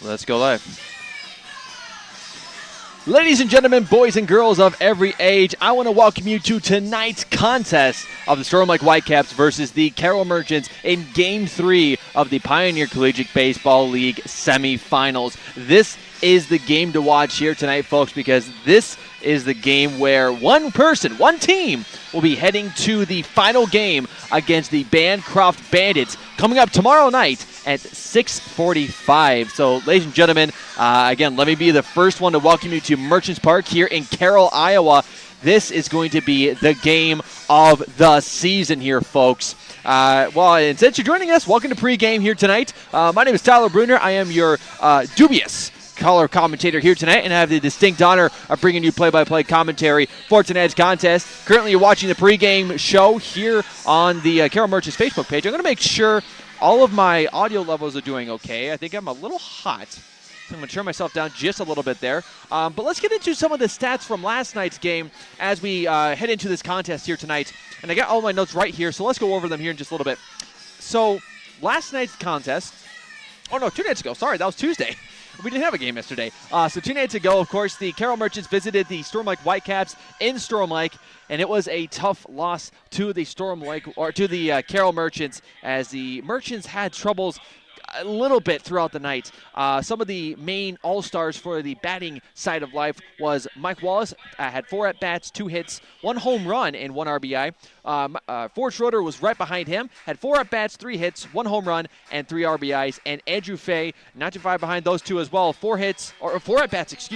Let's go live. Ladies and gentlemen, boys and girls of every age, I want to welcome you to tonight's contest of the Storm Lake Whitecaps versus the Carroll Merchants in Game 3 of the Pioneer Collegiate Baseball League semifinals. This is the game to watch here tonight, folks, because this is the game where one team, will be heading to the final game against the Bancroft Bandits coming up tomorrow night at 6:45. So, ladies and gentlemen, again, let me be the first one to welcome you to Merchants Park here in Carroll, Iowa. This is going to be the game of the season here, folks. And since you're joining us, welcome to pregame here tonight. My name is Tyler Bruner. I am your dubious color commentator here tonight, and I have the distinct honor of bringing you play-by-play commentary for tonight's contest. Currently, you're watching the pregame show here on the Carroll Merchants Facebook page. I'm going to make sure all of my audio levels are doing okay. I think I'm a little hot, so I'm going to turn myself down just a little bit there. But let's get into some of the stats from last night's game as we head into this contest here tonight. And I got all my notes right here, so let's go over them here in just a little bit. So, last night's contest, 2 nights ago, sorry, that was Tuesday. We didn't have a game yesterday. So 2 nights ago, of course, the Carroll Merchants visited the Storm Lake Whitecaps in Storm Lake, and it was a tough loss to the Carroll Merchants, as the Merchants had troubles a little bit throughout the night. Some of the main all-stars for the batting side of life was Mike Wallace, had 4 at-bats, 2 hits, 1 home run, and 1 RBI. Ford Schroeder was right behind him, had 4 at-bats, 3 hits, 1 home run, and 3 RBIs. And Andrew Fay, not too far behind those two as well, 4 at-bats,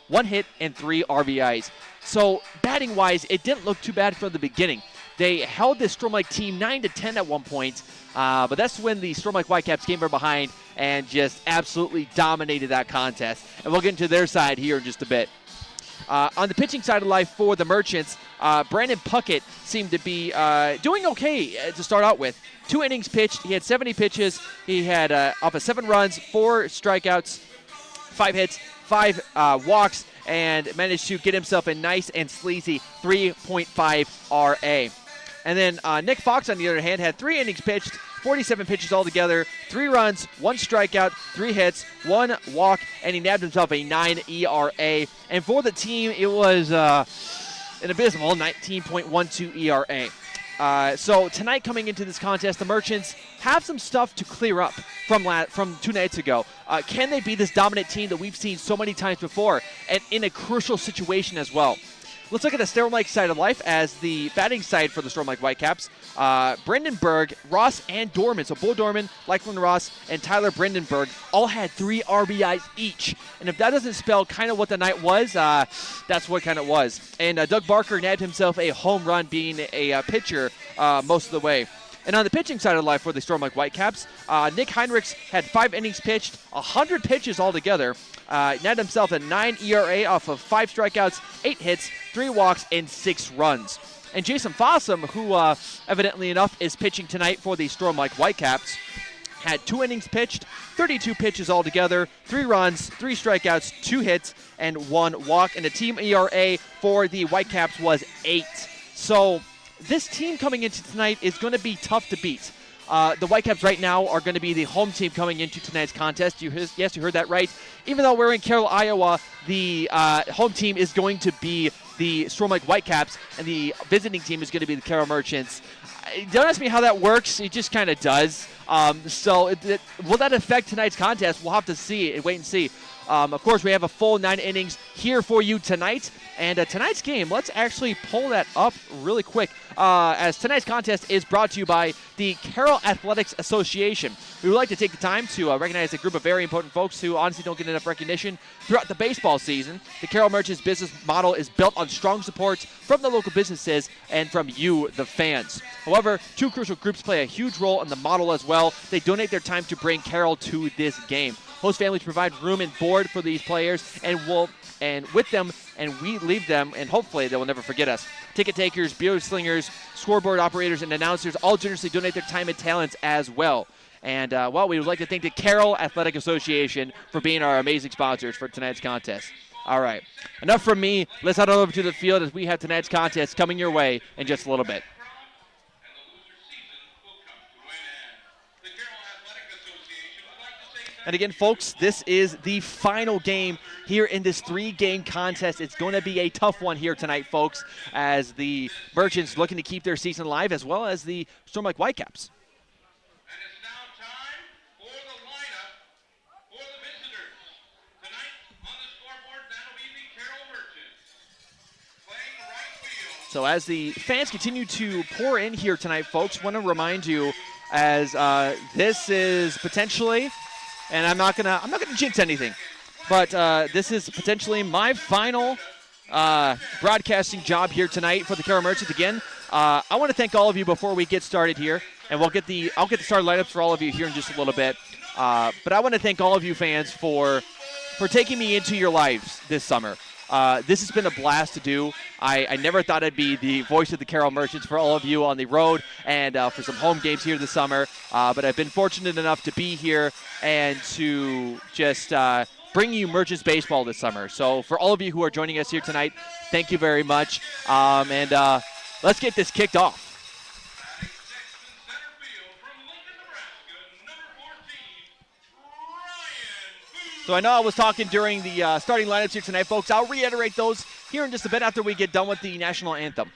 1 hit, and 3 RBIs. So batting-wise, it didn't look too bad from the beginning. They held this Storm Lake team 9-10 at one point, but that's when the Storm Lake Whitecaps came from behind and just absolutely dominated that contest. And we'll get into their side here in just a bit. On the pitching side of life for the Merchants, Brandon Puckett seemed to be doing okay to start out with. 2 innings pitched. He had 70 pitches. He had off of 7 runs, 4 strikeouts, 5 hits, 5 walks, and managed to get himself a nice and sleazy 3.5 RA. And then Nick Fox, on the other hand, had 3 innings pitched, 47 pitches altogether, 3 runs, 1 strikeout, 3 hits, 1 walk, and he nabbed himself a 9 ERA. And for the team, it was an abysmal 19.12 ERA. So tonight, coming into this contest, the Merchants have some stuff to clear up from 2 nights ago. Can they be this dominant team that we've seen so many times before, and in a crucial situation as well? Let's look at the Storm Lake side of life as the batting side for the Storm Lake Whitecaps. Brendan Berg, Ross, and Dorman. So Bo Dorman, Lakeland Ross, and Tyler Brendenberg all had 3 RBIs each. And if that doesn't spell kind of what the night was, that's what kind of was. And Doug Barker nabbed himself a home run, being a pitcher most of the way. And on the pitching side of life for the Storm Lake Whitecaps, Nick Heinrichs had 5 innings pitched, 100 pitches altogether. Nabbed himself a 9 ERA off of 5 strikeouts, 8 hits, 3 walks, and 6 runs. And Jason Fossum, who evidently enough is pitching tonight for the Storm Lake Whitecaps, had 2 innings pitched, 32 pitches altogether, 3 runs, 3 strikeouts, 2 hits, and 1 walk. And the team ERA for the Whitecaps was 8. So this team coming into tonight is going to be tough to beat. The Whitecaps right now are going to be the home team coming into tonight's contest. Yes, you heard that right. Even though we're in Carroll, Iowa, the home team is going to be the Storm Lake Whitecaps, and the visiting team is going to be the Carroll Merchants. Don't ask me how that works. It just kind of does. Will that affect tonight's contest? We'll have to see and wait and see. Of course, we have a full 9 innings here for you tonight. And tonight's game, let's actually pull that up really quick, as tonight's contest is brought to you by the Carroll Athletics Association. We would like to take the time to recognize a group of very important folks who honestly don't get enough recognition throughout the baseball season. The Carroll Merchants business model is built on strong support from the local businesses and from you, the fans. However, 2 crucial groups play a huge role in the model as well. They donate their time to bring Carroll to this game. Host families provide room and board for these players, and with them, and we leave them, and hopefully they will never forget us. Ticket takers, beer slingers, scoreboard operators, and announcers all generously donate their time and talents as well. And, we would like to thank the Carroll Athletic Association for being our amazing sponsors for tonight's contest. All right, enough from me. Let's head on over to the field as we have tonight's contest coming your way in just a little bit. And again, folks, this is the final game here in this 3-game contest. It's going to be a tough one here tonight, folks, as the Merchants looking to keep their season alive, as well as the Storm Lake Whitecaps. And it's now time for the lineup for the visitors. Tonight on the scoreboard, that'll be the Carroll Merchants. Playing right field. So as the fans continue to pour in here tonight, folks, want to remind you as this is potentially, and I'm not gonna jinx anything, but this is potentially my final broadcasting job here tonight for the Carroll Merchants. Again, I want to thank all of you before we get started here, and I'll get the starting lineups for all of you here in just a little bit. But I want to thank all of you fans for taking me into your lives this summer. This has been a blast to do. I never thought I'd be the voice of the Carroll Merchants for all of you on the road and for some home games here this summer. But I've been fortunate enough to be here and to just bring you Merchants baseball this summer. So for all of you who are joining us here tonight, thank you very much. And let's get this kicked off. Batting sixth in center field from Lincoln, Nebraska, number 14, Ryan Booth. So I know I was talking during the starting lineups here tonight, folks. I'll reiterate those here in just a bit after we get done with the national anthem.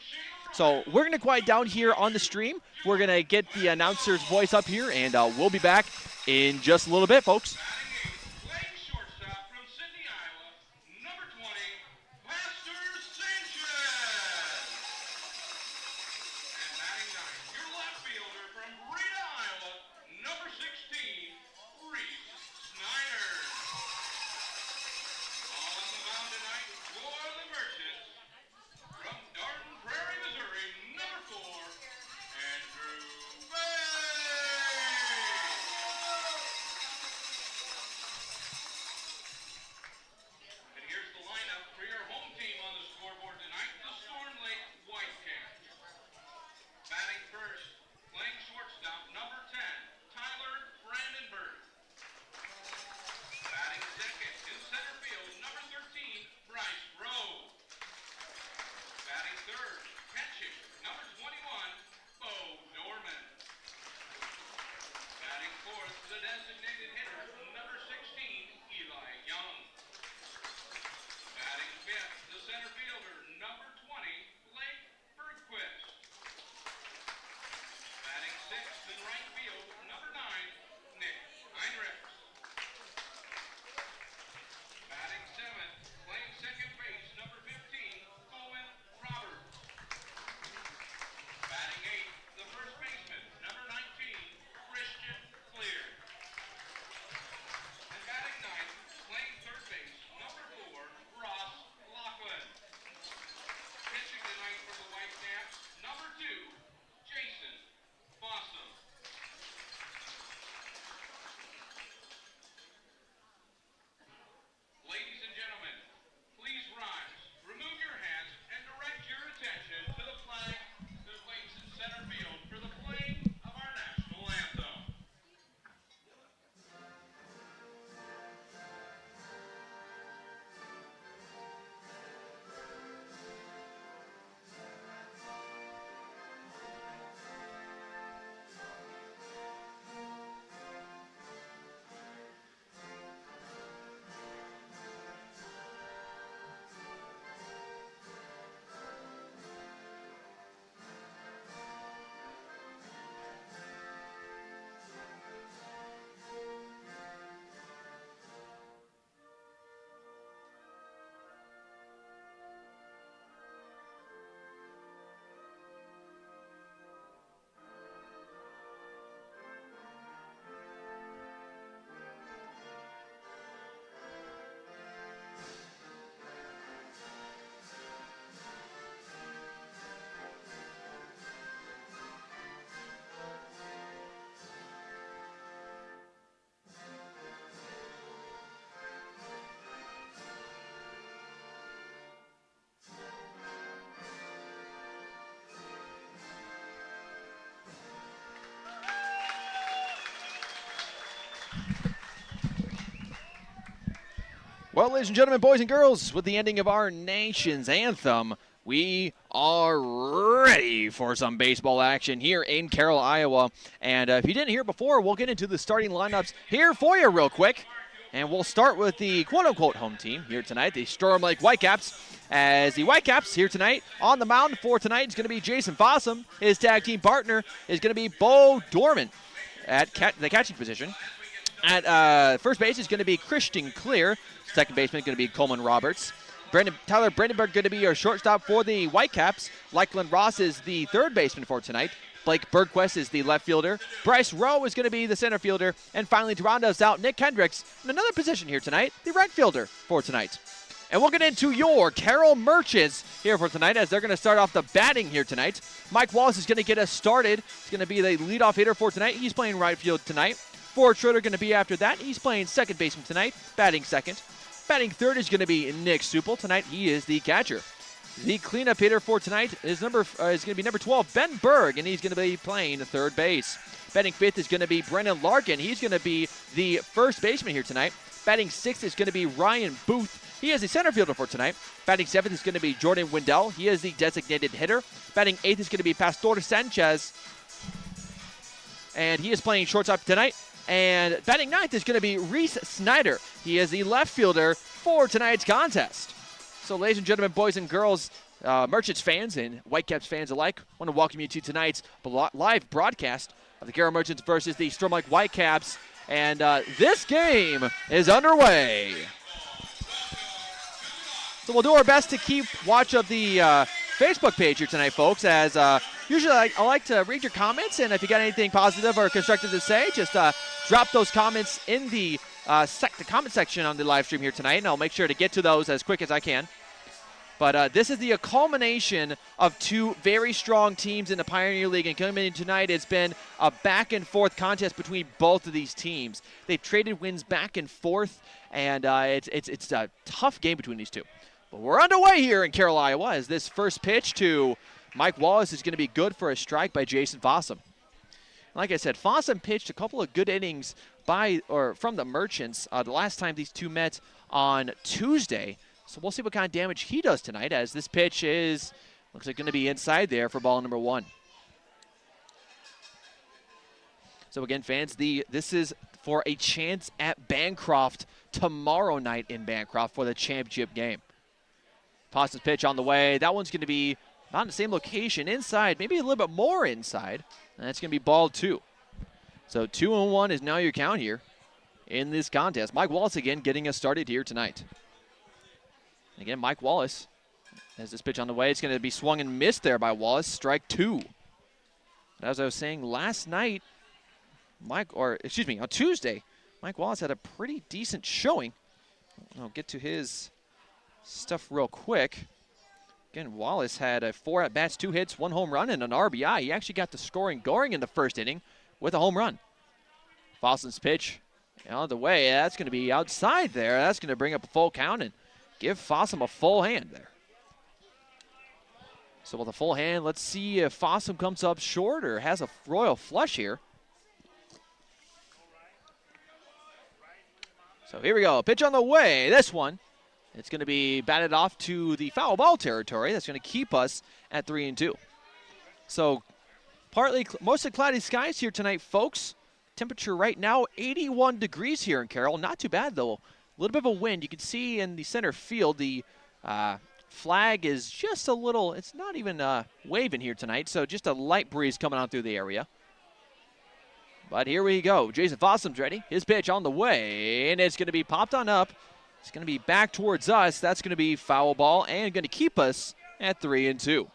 So we're going to quiet down here on the stream. We're going to get the announcer's voice up here, and we'll be back in just a little bit, folks. Batting eighth, playing shortstop from Sydney, Iowa, number 20, Pastor Sanchez. And batting ninth, your left fielder from Rita, Iowa, number 16, Reese Snyder. All on the mound tonight for the Merchants, from Darton Prairie, Missouri, number 4, Andrew Bay. And here's the lineup for your home team on the scoreboard tonight, the Storm Lake Whitecaps. Batting first, playing shortstop, number 10, Tyler Brandenburg. Batting second, in center field, number 13, Bryce Rowe. Batting third, catching, number 21, Bo Norman. Batting fourth, the designated hitter, number 16, Eli Young. Batting fifth, the center fielder, number 20, Blake Bergquist. Batting sixth in right field, number 9, Nick Heinrichs. Batting seventh, playing second base, number 15, Owen Roberts. Batting eighth, the first baseman, number 19, Christian Clear. And batting ninth, playing third base, number 4, Ross Laughlin. Pitching tonight for the Whitecaps, number 2, Jason Fossum. Ladies and gentlemen, please rise, remove your hats, and direct your attention to the flag that waits in center field for the playing of our national anthem. Well, ladies and gentlemen, boys and girls, with the ending of our nation's anthem, we are ready for some baseball action here in Carroll, Iowa. And if you didn't hear before, we'll get into the starting lineups here for you real quick. And we'll start with the quote-unquote home team here tonight, the Storm Lake Whitecaps. As the Whitecaps here tonight, on the mound for tonight is going to be Jason Fossum. His tag team partner is going to be Bo Dorman at the catching position. At first base is going to be Christian Clear. Second baseman is going to be Coleman Roberts. Tyler Brandenburg going to be our shortstop for the Whitecaps. Lakeland Ross is the third baseman for tonight. Blake Bergquist is the left fielder. Bryce Rowe is going to be the center fielder. And finally, to round us out, Nick Hendricks in another position here tonight, the right fielder for tonight. And we'll get into your Carroll Merchants here for tonight as they're going to start off the batting here tonight. Mike Wallace is going to get us started. He's going to be the leadoff hitter for tonight. He's playing right field tonight. Ford Schroeder going to be after that. He's playing second baseman tonight, batting second. Batting third is going to be Nick Supel. Tonight, he is the catcher. The cleanup hitter for tonight is going to be number 12, Ben Berg, and he's going to be playing third base. Batting fifth is going to be Brennan Larkin. He's going to be the first baseman here tonight. Batting sixth is going to be Ryan Booth. He is the center fielder for tonight. Batting seventh is going to be Jordan Wendell. He is the designated hitter. Batting eighth is going to be Pastor Sanchez, and he is playing shortstop tonight. And batting ninth is going to be Reese Snyder. He is the left fielder for tonight's contest. So, ladies and gentlemen, boys and girls, Merchants fans and Whitecaps fans alike, I want to welcome you to tonight's live broadcast of the Carroll Merchants versus the Storm Lake Whitecaps. And this game is underway. So we'll do our best to keep watch of the Facebook page here tonight, folks, as usually I like to read your comments, and if you got anything positive or constructive to say, just drop those comments in the comment section on the live stream here tonight, and I'll make sure to get to those as quick as I can. But this is the culmination of two very strong teams in the Pioneer League, and coming in tonight, it's been a back-and-forth contest between both of these teams. They've traded wins back and forth, and it's a tough game between these two. But we're underway here in Carroll, Iowa, as this first pitch to Mike Wallace is going to be good for a strike by Jason Fossum. Like I said, Fossum pitched a couple of good innings from the Merchants the last time these two met on Tuesday. So we'll see what kind of damage he does tonight, as this pitch looks like going to be inside there for ball number one. So again, fans, this is for a chance at Bancroft tomorrow night in Bancroft for the championship game. Fossum's pitch on the way. That one's going to be not in the same location, inside, maybe a little bit more inside. And that's going to be ball two. So 2-1 is now your count here in this contest. Mike Wallace again getting us started here tonight. And again, Mike Wallace has this pitch on the way. It's going to be swung and missed there by Wallace. Strike two. But as I was saying last night, on Tuesday, Mike Wallace had a pretty decent showing. I'll get to his stuff real quick. Again, Wallace had 4 at-bats, 2 hits, 1 home run, and an RBI. He actually got the scoring going in the first inning with a home run. Fossum's pitch on the way. That's going to be outside there. That's going to bring up a full count and give Fossum a full hand there. So with a full hand, let's see if Fossum comes up short or has a royal flush here. So here we go. Pitch on the way. This one. It's going to be batted off to the foul ball territory. That's going to keep us at 3-2. So mostly cloudy skies here tonight, folks. Temperature right now, 81 degrees here in Carroll. Not too bad, though. A little bit of a wind. You can see in the center field the flag is just a little, it's not even waving here tonight, so just a light breeze coming on through the area. But here we go. Jason Fossum's ready. His pitch on the way, and it's going to be popped on up. It's going to be back towards us. That's going to be foul ball and going to keep us at 3-2.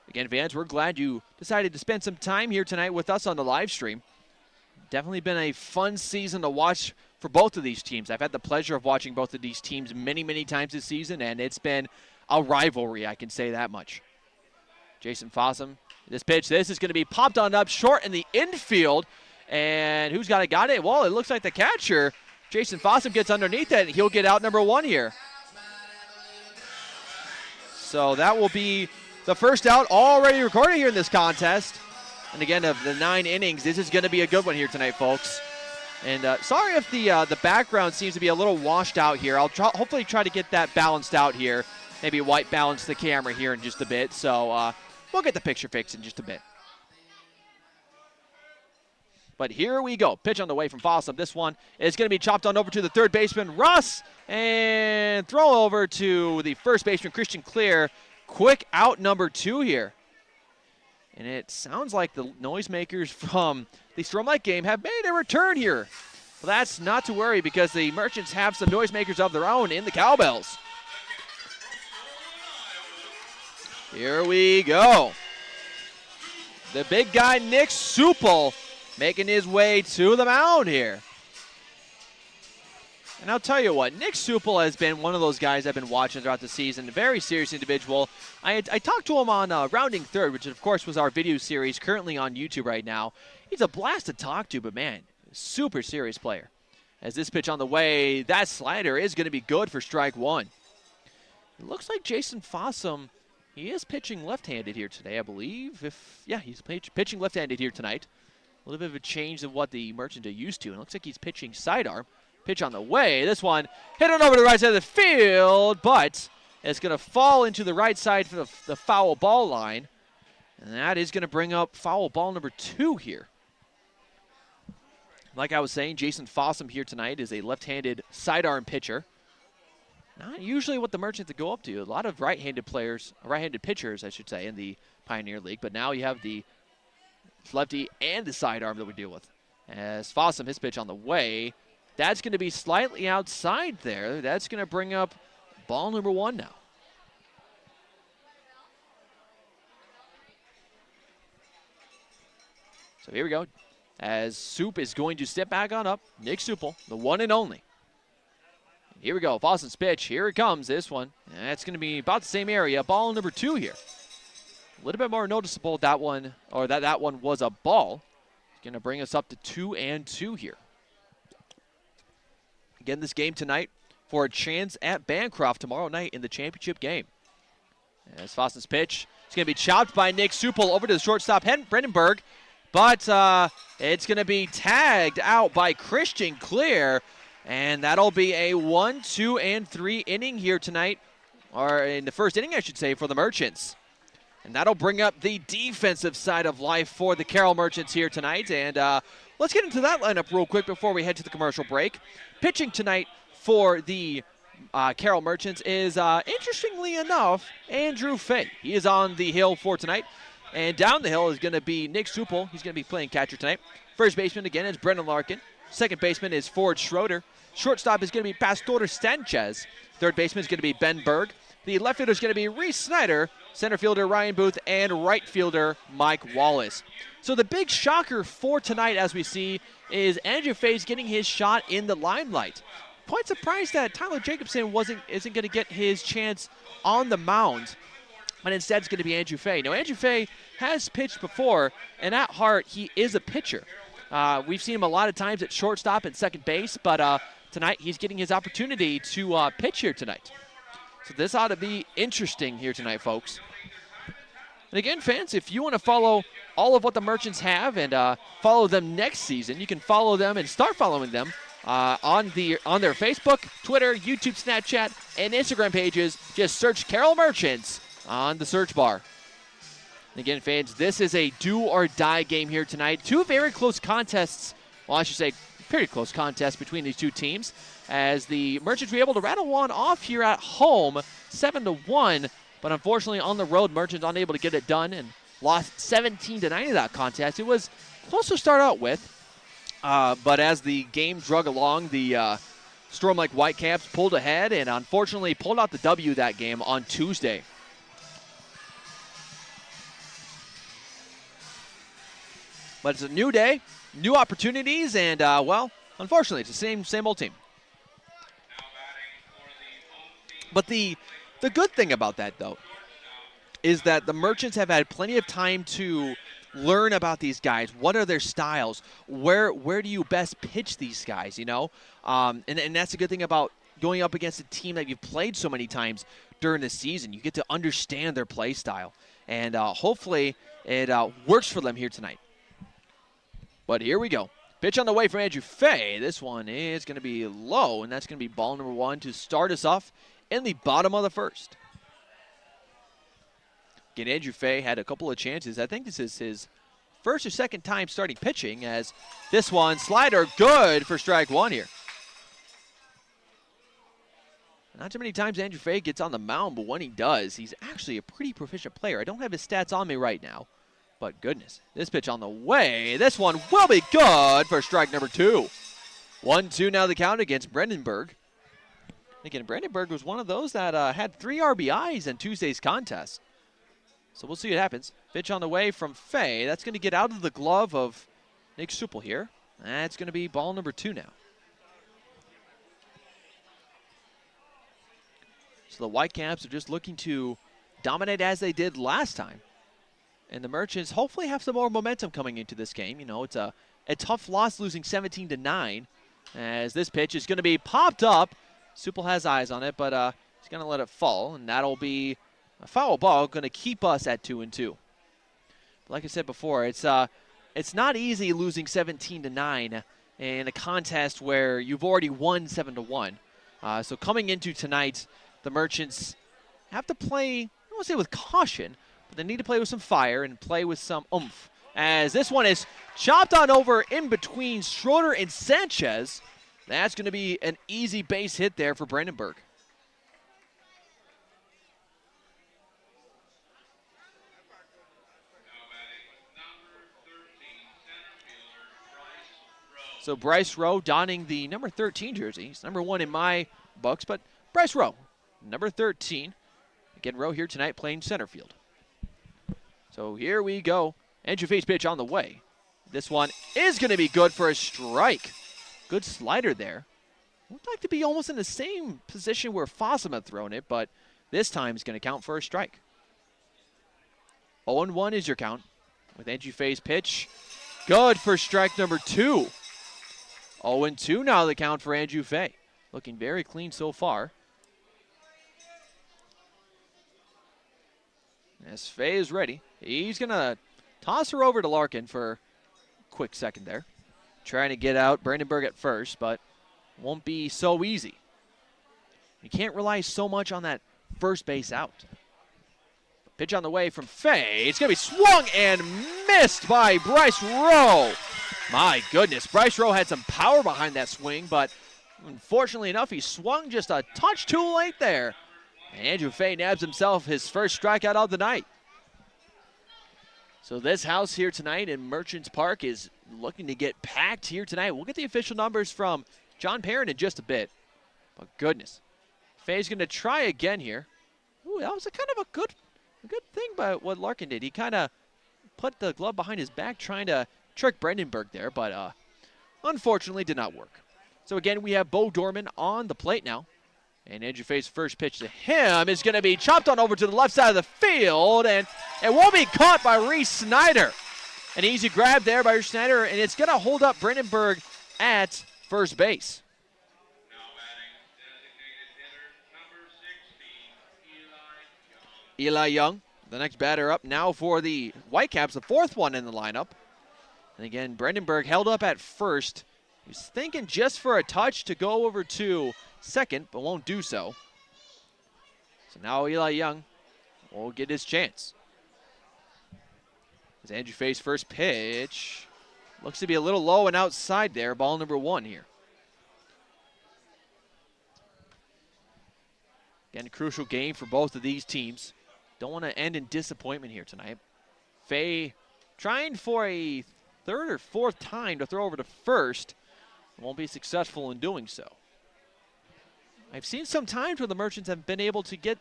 Again, fans, we're glad you decided to spend some time here tonight with us on the live stream. Definitely been a fun season to watch for both of these teams. I've had the pleasure of watching both of these teams many, many times this season, and it's been a rivalry, I can say that much. Jason Fossum, this is going to be popped on up short in the infield. And who's got it? Got it? Well, it looks like the catcher, Jason Fossum, gets underneath it, and he'll get out number one here. So that will be the first out already recorded here in this contest. And again, of the 9 innings, this is going to be a good one here tonight, folks. And sorry if the background seems to be a little washed out here. I'll hopefully try to get that balanced out here maybe white balance the camera here in just a bit. So we'll get the picture fixed in just a bit. But here we go. Pitch on the way from Fossum. This one is going to be chopped on over to the third baseman, Russ, and throw over to the first baseman, Christian Clear. Quick out number 2 here. And it sounds like the noisemakers from the Storm Lake game have made a return here. Well, that's not to worry because the Merchants have some noisemakers of their own in the Cowbells. Here we go. The big guy, Nick Supel, making his way to the mound here. And I'll tell you what, Nick Supel has been one of those guys I've been watching throughout the season. A very serious individual. I talked to him on Rounding Third, which of course was our video series currently on YouTube right now. He's a blast to talk to, but man, super serious player. As this pitch on the way, that slider is going to be good for strike 1. It looks like Jason Fossum, he is pitching left-handed here today, I believe. He's pitching left-handed here tonight. A little bit of a change of what the Merchants are used to. And it looks like he's pitching sidearm. Pitch on the way. This one hit on over to the right side of the field, but it's going to fall into the right side for the foul ball line. And that is going to bring up foul ball number 2 here. Like I was saying, Jason Fossum here tonight is a left-handed sidearm pitcher. Not usually what the Merchants go up to. A lot of right-handed pitchers, I should say, in the Pioneer League. But now you have the lefty and the sidearm that we deal with. As Fossum, his pitch on the way. That's going to be slightly outside there. That's going to bring up ball number 1 now. So here we go. As Soup is going to step back on up. Nick Supel, the one and only. Here we go. Fossum's pitch. Here it comes. This one. That's going to be about the same area. Ball number 2 here. A little bit more noticeable that one, or that one was a ball. It's going to bring us up to 2-2 here. Again, this game tonight for a chance at Bancroft tomorrow night in the championship game. As Fossum's pitch, it's going to be chopped by Nick Supel over to the shortstop, Brandenburg. But it's going to be tagged out by Christian Clear. And that'll be a 1, 2, and 3 inning here tonight. Or in the first inning, I should say, for the Merchants. And that'll bring up the defensive side of life for the Carroll Merchants here tonight. And let's get into that lineup real quick before we head to the commercial break. Pitching tonight for the Carroll Merchants is, interestingly enough, Andrew Fay. He is on the hill for tonight. And down the hill is going to be Nick Supel. He's going to be playing catcher tonight. First baseman, again, is Brendan Larkin. Second baseman is Ford Schroeder. Shortstop is going to be Pastor Sanchez. Third baseman is going to be Ben Berg. The left fielder is going to be Reese Snyder. Center fielder Ryan Booth. And right fielder Mike Wallace. So the big shocker for tonight, as we see, is Andrew Fay's getting his shot in the limelight. Quite surprised that Tyler Jacobson isn't going to get his chance on the mound. But instead it's going to be Andrew Fay. Now, Andrew Fay has pitched before, and at heart, he is a pitcher. We've seen him a lot of times at shortstop and second base, but tonight he's getting his opportunity to pitch here tonight. So this ought to be interesting here tonight, folks. And again, fans, if you want to follow all of what the Merchants have and follow them next season, you can follow them and start following them on their Facebook, Twitter, YouTube, Snapchat, and Instagram pages. Just search Carroll Merchants on the search bar. And again, fans, this is a do-or-die game here tonight. Two very close contests. Well, I should say pretty close contests between these two teams, as the Merchants were able to rattle one off here at home, 7-1. But unfortunately, on the road, Merchants unable to get it done and lost 17-9 of that contest. It was close to start out with, but as the game drug along, the Storm Lake Whitecaps pulled ahead and unfortunately pulled out the W that game on Tuesday. But it's a new day, new opportunities, and, well, unfortunately, it's the same old team. But the good thing about that, though, is that the Merchants have had plenty of time to learn about these guys. What are their styles? Where do you best pitch these guys, you know? And that's the good thing about going up against a team that you've played so many times during the season. You get to understand their play style. And hopefully it works for them here tonight. But here we go. Pitch on the way from Andrew Fay. This one is going to be low, and that's going to be ball number 1 to start us off in the bottom of the first. Again, Andrew Fay had a couple of chances. I think this is his first or second time starting pitching, as this one, slider, good for strike one here. Not too many times Andrew Fay gets on the mound, but when he does, he's actually a pretty proficient player. I don't have his stats on me right now, but goodness. This pitch on the way. This one will be good for strike number 2. 1-2 now the count against Brandenburg. Again, Brandenburg was one of those that had 3 RBIs in Tuesday's contest. So we'll see what happens. Pitch on the way from Fay. That's going to get out of the glove of Nick Supple here. That's going to be ball number 2 now. So the Whitecaps are just looking to dominate as they did last time. And the Merchants hopefully have some more momentum coming into this game. You know, it's a tough loss, losing 17-9. As this pitch is going to be popped up. Supple has eyes on it, but he's going to let it fall. And that'll be a foul ball, going to keep us at 2-2. But like I said before, it's not easy losing 17-9 in a contest where you've already won 7-1. So coming into tonight, the Merchants have to play, I don't want to say with caution, but they need to play with some fire and play with some oomph. As this one is chopped on over in between Schroeder and Sanchez. That's going to be an easy base hit there for Brandenburg. So Bryce Rowe donning the number 13 jersey. He's number 1 in my books, but Bryce Rowe, number 13. Again, Rowe here tonight playing center field. So here we go. Andrew Fay's pitch on the way. This one is going to be good for a strike. Good slider there. Looked like to be almost in the same position where Fossum had thrown it, but this time it's going to count for a strike. 0-1 is your count with Andrew Fay's pitch. Good for strike number 2. 0-2 now the count for Andrew Fay. Looking very clean so far. As Fay is ready, he's going to toss her over to Larkin for a quick second there. Trying to get out Brandenburg at first, but won't be so easy. You can't rely so much on that first base out. Pitch on the way from Fay. It's going to be swung and missed by Bryce Rowe. My goodness, Bryce Rowe had some power behind that swing, but unfortunately enough, he swung just a touch too late there. And Andrew Fay nabs himself his first strikeout of the night. So this house here tonight in Merchants Park is looking to get packed here tonight. We'll get the official numbers from John Perrin in just a bit. But goodness, Fay's going to try again here. Ooh, that was a kind of a good thing by what Larkin did. He kind of put the glove behind his back trying to trick Brandenburg there, but unfortunately did not work. So again, we have Bo Dorman on the plate now. And Andrew Fay's first pitch to him is going to be chopped on over to the left side of the field, and it won't be caught by Reese Snyder. An easy grab there by Reese Snyder, and it's going to hold up Brandenburg at first base. Now batting designated hitter number 16, Eli Young. Eli Young, the next batter up now for the Whitecaps, the 4th one in the lineup. And again, Brandenburg held up at first. He was thinking just for a touch to go over to second, but won't do so. So now Eli Young will get his chance. As Andrew Fay's first pitch looks to be a little low and outside there. Ball number 1 here. Again, a crucial game for both of these teams. Don't want to end in disappointment here tonight. Fay trying for a 3rd or 4th time to throw over to first. Won't be successful in doing so. I've seen some times where the Merchants have been able to get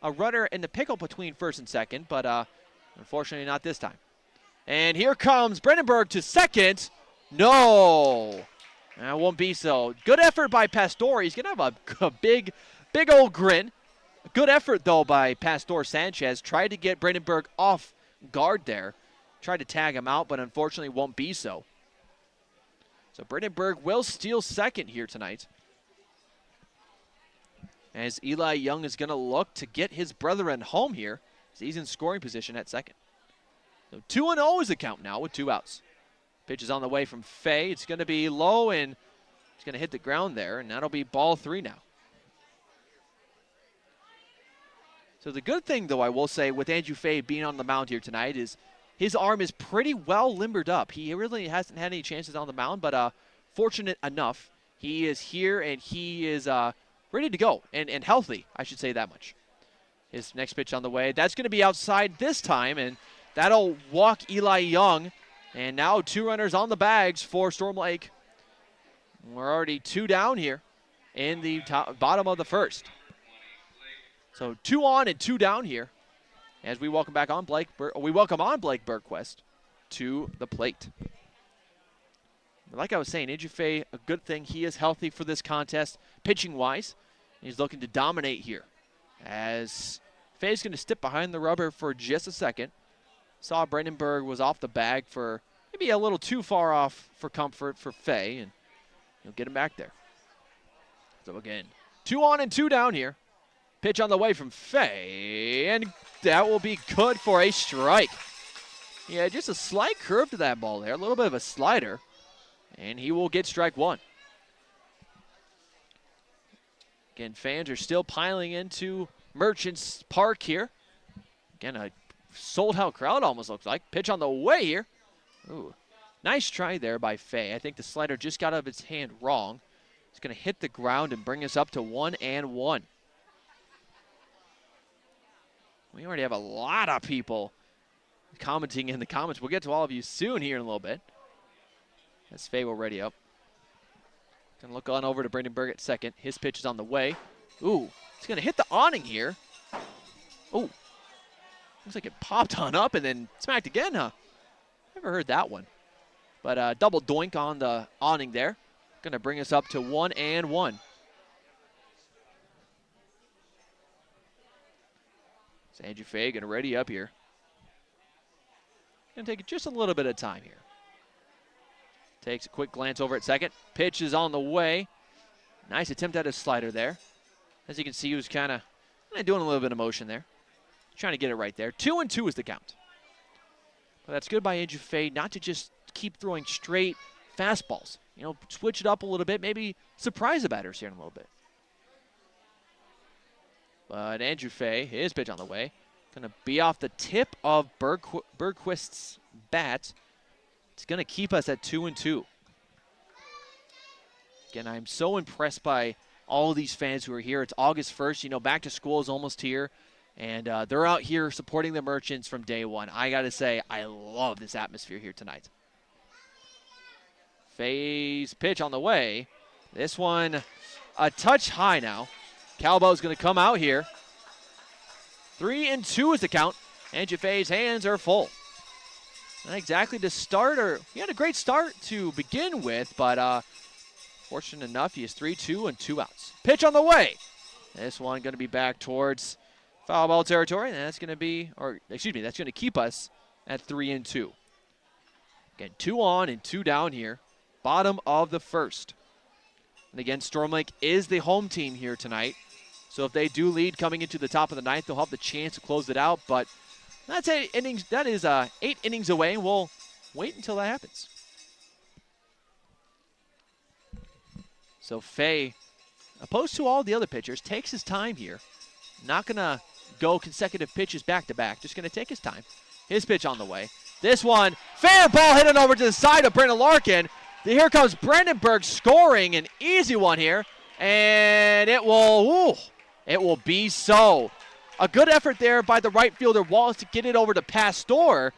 a runner in the pickle between first and second, but unfortunately not this time. And here comes Brandenburg to second. No, that won't be so. Good effort by Pastor. He's going to have a big old grin. Good effort, though, by Pastor Sanchez. Tried to get Brandenburg off guard there. Tried to tag him out, but unfortunately won't be so. So Brandenburg will steal second here tonight, as Eli Young is going to look to get his brethren home here, as he's in scoring position at second. So 2-0 is the count now with 2 outs. Pitch is on the way from Fay. It's going to be low, and it's going to hit the ground there, and that'll be ball 3 now. So the good thing, though, I will say, with Andrew Fay being on the mound here tonight is his arm is pretty well limbered up. He really hasn't had any chances on the mound, but fortunate enough, he is here and he is ready to go and healthy, I should say that much. His next pitch on the way. That's going to be outside this time, and that'll walk Eli Young. And now 2 runners on the bags for Storm Lake. We're already 2 down here in the bottom of the first. So 2 on and 2 down here as we welcome on Blake Bergquist to the plate. Like I was saying, Andrew Fay, a good thing. He is healthy for this contest, pitching-wise. He's looking to dominate here. As Fay's going to step behind the rubber for just a second. Saw Brandenburg was off the bag for maybe a little too far off for comfort for Fay, and he'll get him back there. So again, 2 on and 2 down here. Pitch on the way from Fay, and that will be good for a strike. Yeah, just a slight curve to that ball there, a little bit of a slider, and he will get strike 1. Again, fans are still piling into Merchants Park here. Again, a sold-out crowd almost looks like. Pitch on the way here. Ooh, nice try there by Fay. I think the slider just got out of his hand wrong. It's going to hit the ground and bring us up to 1-1. We already have a lot of people commenting in the comments. We'll get to all of you soon here in a little bit. As Fay will ready up. Going to look on over to Brandenburg at second. His pitch is on the way. Ooh, he's going to hit the awning here. Ooh, looks like it popped on up and then smacked again, huh? Never heard that one. But double doink on the awning there. Going to bring us up to 1-1. So Andrew Fay going to ready up here. Going to take just a little bit of time here. Takes a quick glance over at second. Pitch is on the way. Nice attempt at a slider there. As you can see, he was kind of doing a little bit of motion there. Trying to get it right there. 2-2 is the count. But that's good by Andrew Fay not to just keep throwing straight fastballs. You know, switch it up a little bit. Maybe surprise the batters here in a little bit. But Andrew Fay, his pitch on the way. Going to be off the tip of Bergquist's bat. It's going to keep us at 2-2. Again, I'm so impressed by all of these fans who are here. It's August 1st. You know, back to school is almost here. And they're out here supporting the Merchants from day one. I got to say, I love this atmosphere here tonight. Fay's pitch on the way. This one a touch high now. Calbo's going to come out here. 3-2 is the count. Andrew Fay's hands are full. Not exactly the starter. He had a great start to begin with, but fortunate enough, he is 3-2 and 2 outs. Pitch on the way. This one going to be back towards foul ball territory. And that's going to be, that's going to keep us at 3-2. Again, 2 on and 2 down here. Bottom of the first. And again, Storm Lake is the home team here tonight. So if they do lead coming into the top of the ninth, they'll have the chance to close it out. But that's 8 innings. That is 8 innings away, and we'll wait until that happens. So Fay, opposed to all the other pitchers, takes his time here. Not going to go consecutive pitches back-to-back. Just going to take his time. His pitch on the way. This one, fair ball hit it over to the side of Brandon Larkin. Here comes Brandenburg scoring an easy one here. And it will be so. A good effort there by the right fielder Wallace to get it over to Pastor.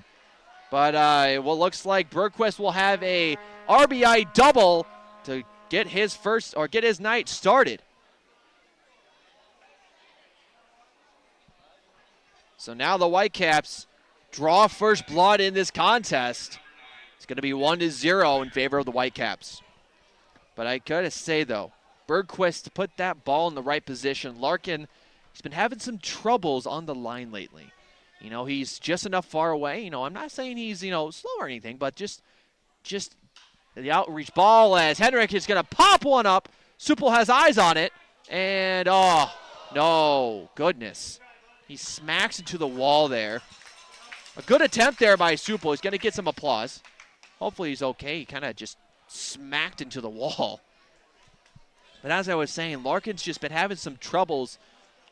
But what looks like Bergquist will have a RBI double to get his night started. So now the Whitecaps draw first blood in this contest. It's going to be 1-0 in favor of the Whitecaps. But I got to say, though, Bergquist to put that ball in the right position. Larkin, he's been having some troubles on the line lately. You know, he's just enough far away. You know, I'm not saying he's, slow or anything, but just the outreach ball as Henrik is going to pop one up. Supel has eyes on it. And, oh, no, goodness. He smacks into the wall there. A good attempt there by Supel. He's going to get some applause. Hopefully he's okay. He kind of just smacked into the wall. But as I was saying, Larkin's just been having some troubles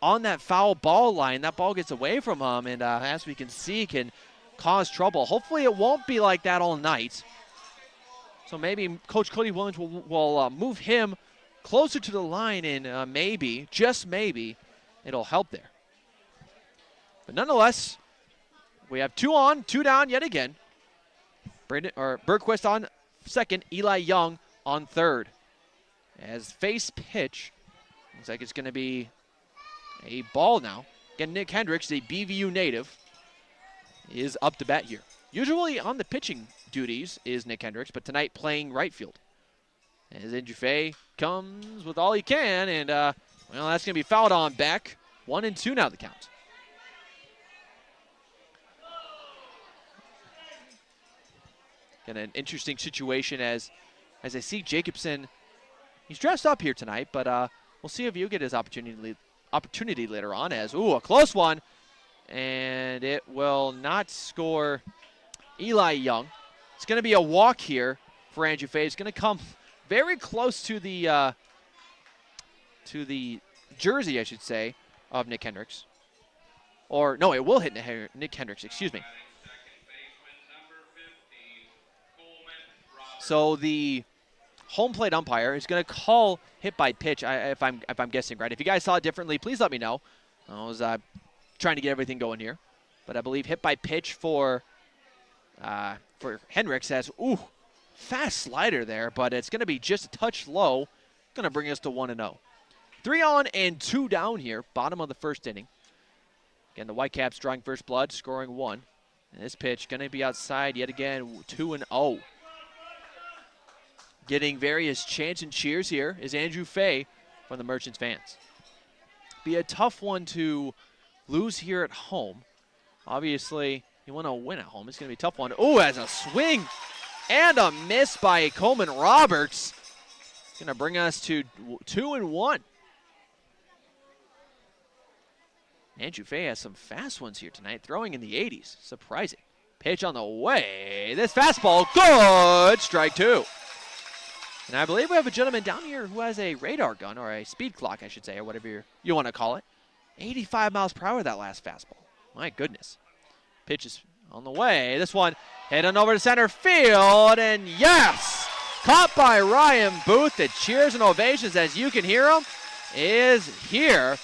on that foul ball line. That ball gets away from him, and as we can see, can cause trouble. Hopefully it won't be like that all night. So maybe Coach Cody Williams will move him closer to the line, and maybe, just maybe, it'll help there. But nonetheless, we have 2 on, 2 down yet again. Bergquist on second, Eli Young on third. As face pitch, looks like it's going to be a ball now. Again, Nick Hendricks, a BVU native, is up to bat here. Usually on the pitching duties is Nick Hendricks, but tonight playing right field. As Andrew Fay comes with all he can, and well, that's going to be fouled on back. 1-2 now the count. And an interesting situation as I see Jacobson. He's dressed up here tonight, but we'll see if you get his opportunity later on. As a close one, and it will not score Eli Young. It's going to be a walk here for Andrew Fay. It's going to come very close to the jersey, I should say, of Nick Hendricks. Or no, it will hit Nick Hendricks. Excuse me. So the home plate umpire is going to call hit by pitch, if I'm guessing right. If you guys saw it differently, please let me know. I was trying to get everything going here. But I believe hit by pitch for Hendricks has, fast slider there, but it's going to be just a touch low. Going to bring us to 1-0. 3 on and 2 down here, bottom of the first inning. Again, the Whitecaps drawing first blood, scoring 1. And this pitch going to be outside yet again, 2-0. Getting various chants and cheers here is Andrew Fay from the Merchants fans. Be a tough one to lose here at home. Obviously, you want to win at home. It's going to be a tough one. As a swing and a miss by Coleman Roberts. Going to bring us to 2-1. Andrew Fay has some fast ones here tonight, throwing in the 80s. Surprising. Pitch on the way. This fastball, good. Strike 2. And I believe we have a gentleman down here who has a radar gun, or a speed clock, I should say, or whatever you want to call it. 85 miles per hour that last fastball. My goodness. Pitch is on the way. This one heading over to center field, and yes! Caught by Ryan Booth. The cheers and ovations, as you can hear them, is here.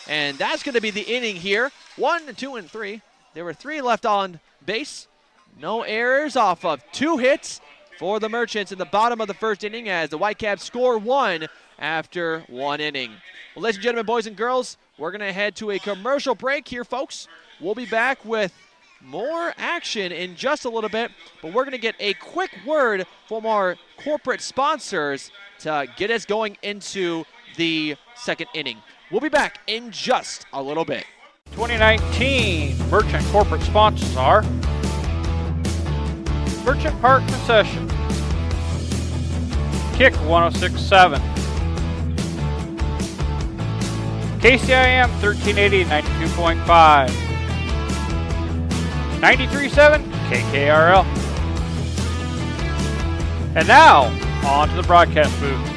And that's going to be the inning here. 1, 2, and 3. There were 3 left on base. No errors off of 2 hits for the Merchants in the bottom of the first inning, as the Whitecaps score 1 after 1 inning. Well, ladies and gentlemen, boys and girls, we're going to head to a commercial break here, folks. We'll be back with more action in just a little bit, but we're going to get a quick word from our corporate sponsors to get us going into the second inning. We'll be back in just a little bit. 2019 Merchant corporate sponsors are Merchant Park Concession, Kick 106.7, KCIM 1380 92.5, 93.7 KKRL. And now, on to the broadcast booth.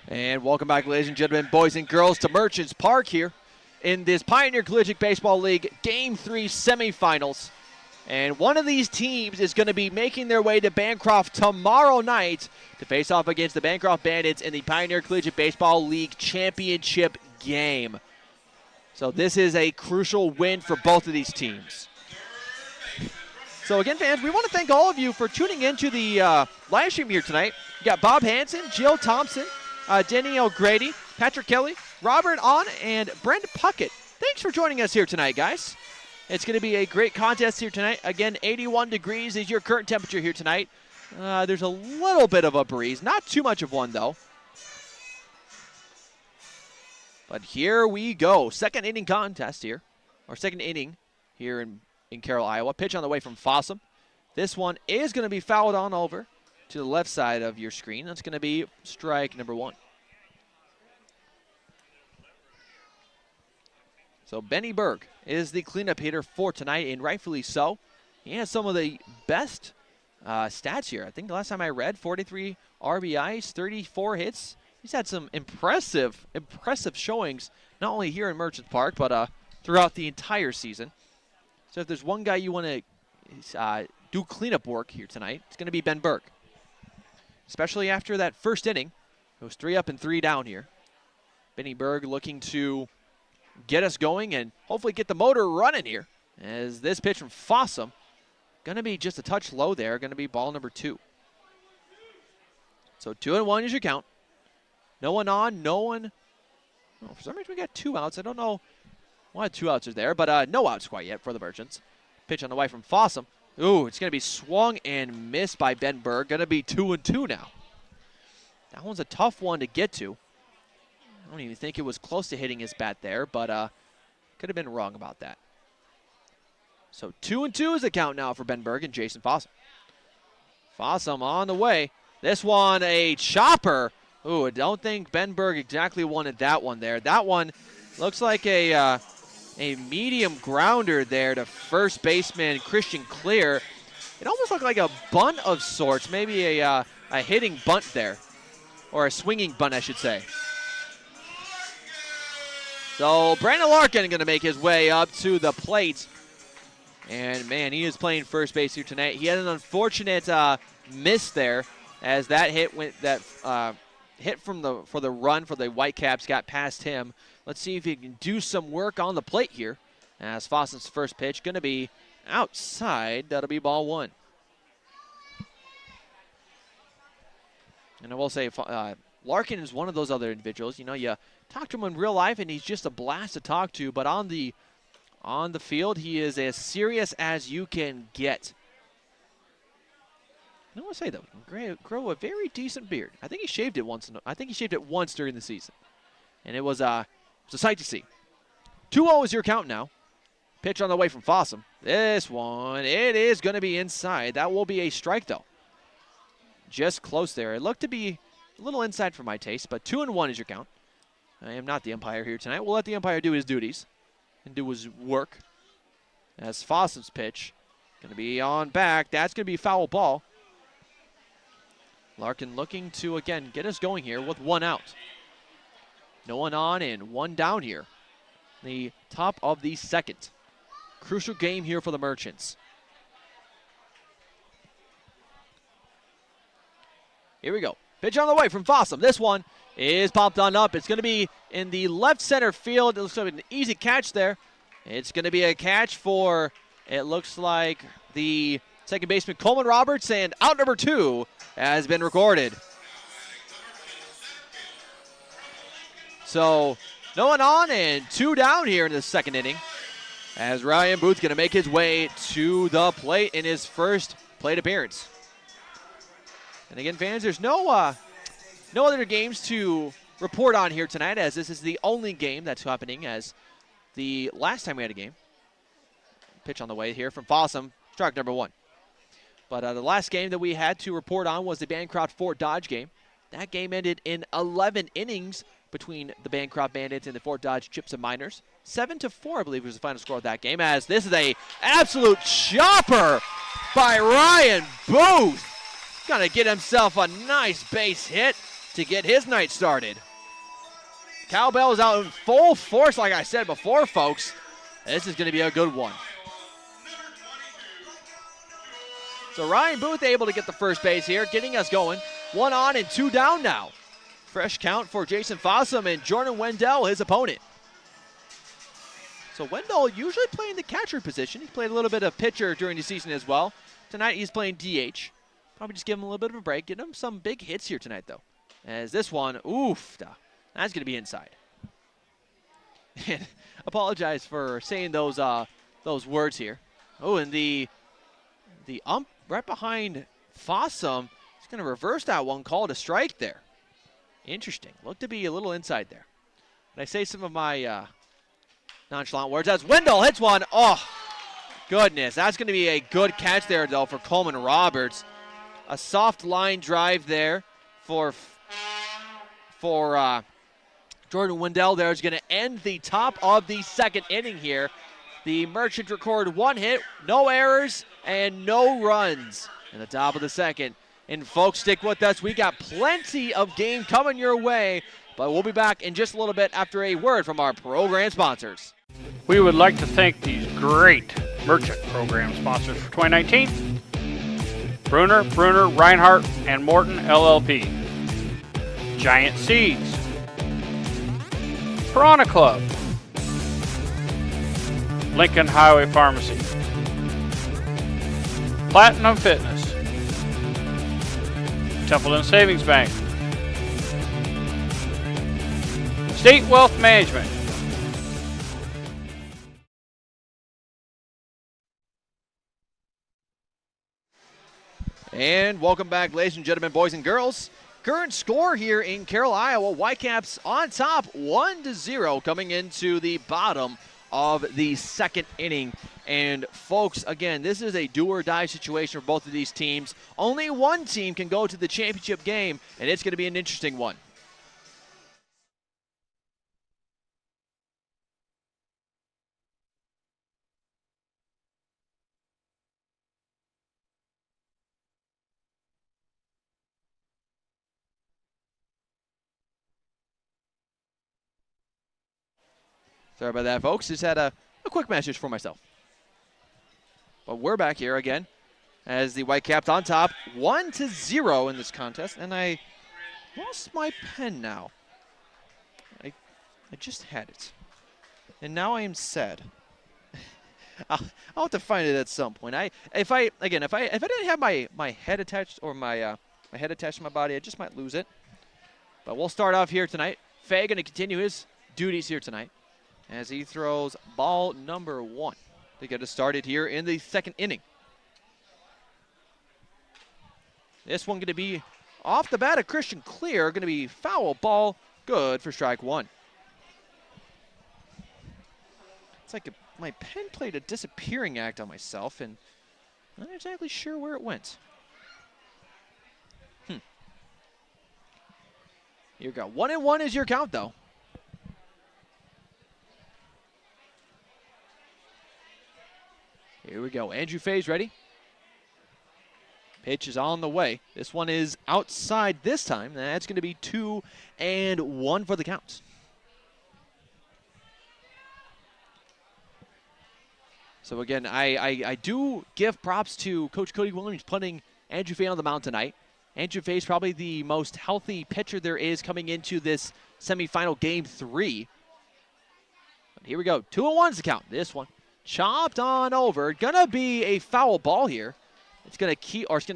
And welcome back, ladies and gentlemen, boys and girls, to Merchants Park here in this Pioneer Collegiate Baseball League Game 3 semifinals. And one of these teams is going to be making their way to Bancroft tomorrow night to face off against the Bancroft Bandits in the Pioneer Collegiate Baseball League Championship game. So this is a crucial win for both of these teams. So again, fans, we want to thank all of you for tuning into the live stream here tonight. You got Bob Hansen, Jill Thompson, Denny O'Grady, Patrick Kelly, Robert On, and Brent Puckett. Thanks for joining us here tonight, guys. It's going to be a great contest here tonight. Again, 81 degrees is your current temperature here tonight. There's a little bit of a breeze. Not too much of one, though. But here we go. Second inning contest here. Or second inning here in Carroll, Iowa. Pitch on the way from Fossum. This one is going to be fouled on over to the left side of your screen. That's going to be strike number 1. So Benny Berg is the cleanup hitter for tonight, and rightfully so. He has some of the best stats here. I think the last time I read, 43 RBIs, 34 hits, he's had some impressive showings, not only here in Merchants Park, but throughout the entire season. So if there's one guy you want to do cleanup work here tonight, it's going to be Ben Berg. Especially after that first inning. It was 3 up and 3 down here. Benny Berg looking to get us going and hopefully get the motor running here. As this pitch from Fossum, going to be just a touch low there, going to be ball number 2. So 2-1 is your count. No one on, no one. Oh, for some reason we got 2 outs. I don't know why 2 outs are there, but no outs quite yet for the Merchants. Pitch on the way from Fossum. Ooh, it's going to be swung and missed by Ben Berg. Going to be 2-2 now. That one's a tough one to get to. I don't even think it was close to hitting his bat there, but could have been wrong about that. So 2-2 is the count now for Ben Berg and Jason Fossum. Fossum on the way. This one a chopper. Ooh, I don't think Ben Berg exactly wanted that one there. That one looks like a medium grounder there to first baseman Christian Clear. It almost looked like a bunt of sorts, maybe a hitting bunt there, or a swinging bunt, I should say. So Brandon Larkin going to make his way up to the plate. And, man, he is playing first base here tonight. He had an unfortunate miss there as that hit hit for the run for the Whitecaps got past him. Let's see if he can do some work on the plate here. As Fossum's first pitch going to be outside. That'll be ball 1. And I will say, Larkin is one of those other individuals. You know, you talk to him in real life, and he's just a blast to talk to. But on the field, he is as serious as you can get. I want to say, though, grow a very decent beard. I think he shaved it once. I think he shaved it once during the season. And it was a sight to see. 2-0 is your count now. Pitch on the way from Fossum. This one, it is going to be inside. That will be a strike, though. Just close there. It looked to be a little inside for my taste, but 2-1 is your count. I am not the umpire here tonight. We'll let the umpire do his duties and do his work. As Fossum's pitch going to be on back. That's going to be foul ball. Larkin looking to, again, get us going here with 1 out. No one on and 1 down here. The top of the second. Crucial game here for the Merchants. Here we go. Pitch on the way from Fossum. This one is popped on up. It's going to be in the left center field. It looks like an easy catch there. It's going to be a catch for, it looks like, the second baseman Coleman Roberts, and out number 2 has been recorded. So no one on and 2 down here in the second inning as Ryan Booth's going to make his way to the plate in his first plate appearance. And again, fans, there's no other games to report on here tonight, as this is the only game that's happening, as the last time we had a game. Pitch on the way here from Fossum, strike number 1. But the last game that we had to report on was the Bancroft-Fort Dodge game. That game ended in 11 innings between the Bancroft Bandits and the Fort Dodge Chips and Miners. 7-4, I believe, was the final score of that game, as this is a absolute chopper by Ryan Booth. Going to get himself a nice base hit to get his night started. Cowbell is out in full force, like I said before, folks. This is going to be a good one. So Ryan Booth able to get the first base here, getting us going. 1 on and 2 down now. Fresh count for Jason Fossum and Jordan Wendell, his opponent. So Wendell usually playing the catcher position. He played a little bit of pitcher during the season as well. Tonight he's playing DH. Probably just give him a little bit of a break. Get him some big hits here tonight, though. As this one, oof, that's going to be inside. And apologize for saying those words here. Oh, and the ump right behind Fossum is going to reverse that one, call it a strike there. Interesting. Looked to be a little inside there. And I say some of my nonchalant words. As Wendell hits one. Oh, goodness. That's going to be a good catch there, though, for Coleman Roberts. A soft line drive there for Jordan Wendell there is going to end the top of the second inning here. The Merchants record 1 hit, no errors, and no runs in the top of the second. And folks, stick with us. We got plenty of game coming your way, but we'll be back in just a little bit after a word from our program sponsors. We would like to thank these great Merchant program sponsors for 2019. Bruner, Reinhardt, and Morton LLP. Giant Seeds. Piranha Club. Lincoln Highway Pharmacy. Platinum Fitness. Templeton Savings Bank. State Wealth Management. And welcome back, ladies and gentlemen, boys and girls. Current score here in Carroll, Iowa. Whitecaps on top 1-0 coming into the bottom of the second inning. And folks, again, this is a do-or-die situation for both of these teams. Only one team can go to the championship game, and it's going to be an interesting one. Sorry about that, folks. Just had a quick message for myself. But we're back here again as the Whitecaps on top 1-0 in this contest. And I lost my pen now. I just had it. And now I am sad. I'll have to find it at some point. If I didn't have my head attached or my head attached to my body, I just might lose it. But we'll start off here tonight. Fay going to continue his duties here tonight as he throws ball number 1 to get us started here in the second inning. This one going to be off the bat, a Christian clear, going to be foul ball, good for strike 1. It's like my pen played a disappearing act on myself, and I'm not exactly sure where it went. Here we go. 1-1 is your count, though. Here we go. Andrew Fay's ready. Pitch is on the way. This one is outside this time. That's going to be 2-1 for the count. So again, I do give props to Coach Cody Williams putting Andrew Fay on the mound tonight. Andrew Fay is probably the most healthy pitcher there is coming into this semifinal game 3. But here we go. 2-1 is the count. This one chopped on over. Gonna be a foul ball here. It's gonna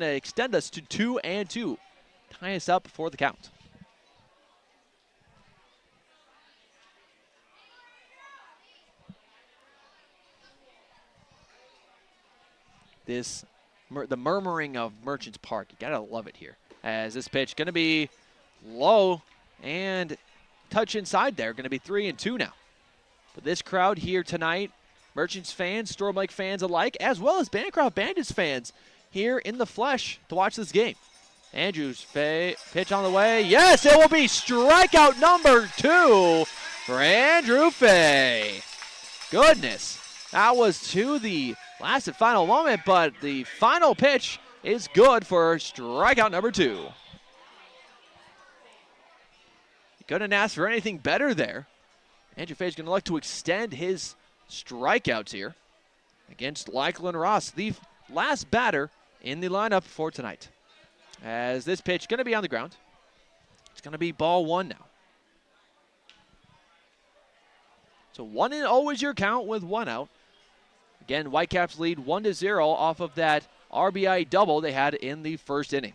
extend us to 2-2. Tie us up for the count. The murmuring of Merchants Park. You gotta love it here. As this pitch gonna be low and touch inside there. Gonna be 3-2 now. But this crowd here tonight, Merchants fans, Storm Lake fans alike, as well as Bancroft Bandits fans here in the flesh to watch this game. Andrews Fay, pitch on the way. Yes, it will be strikeout number 2 for Andrew Fay. Goodness, that was to the last and final moment, but the final pitch is good for strikeout number 2. You couldn't ask for anything better there. Andrew Fay is going to like to extend his strikeouts here against Lakeland Ross, the last batter in the lineup for tonight. As this pitch going to be on the ground. It's going to be ball 1 now. So 1-0 is your count with 1 out. Again, Whitecaps lead 1-0 off of that RBI double they had in the first inning.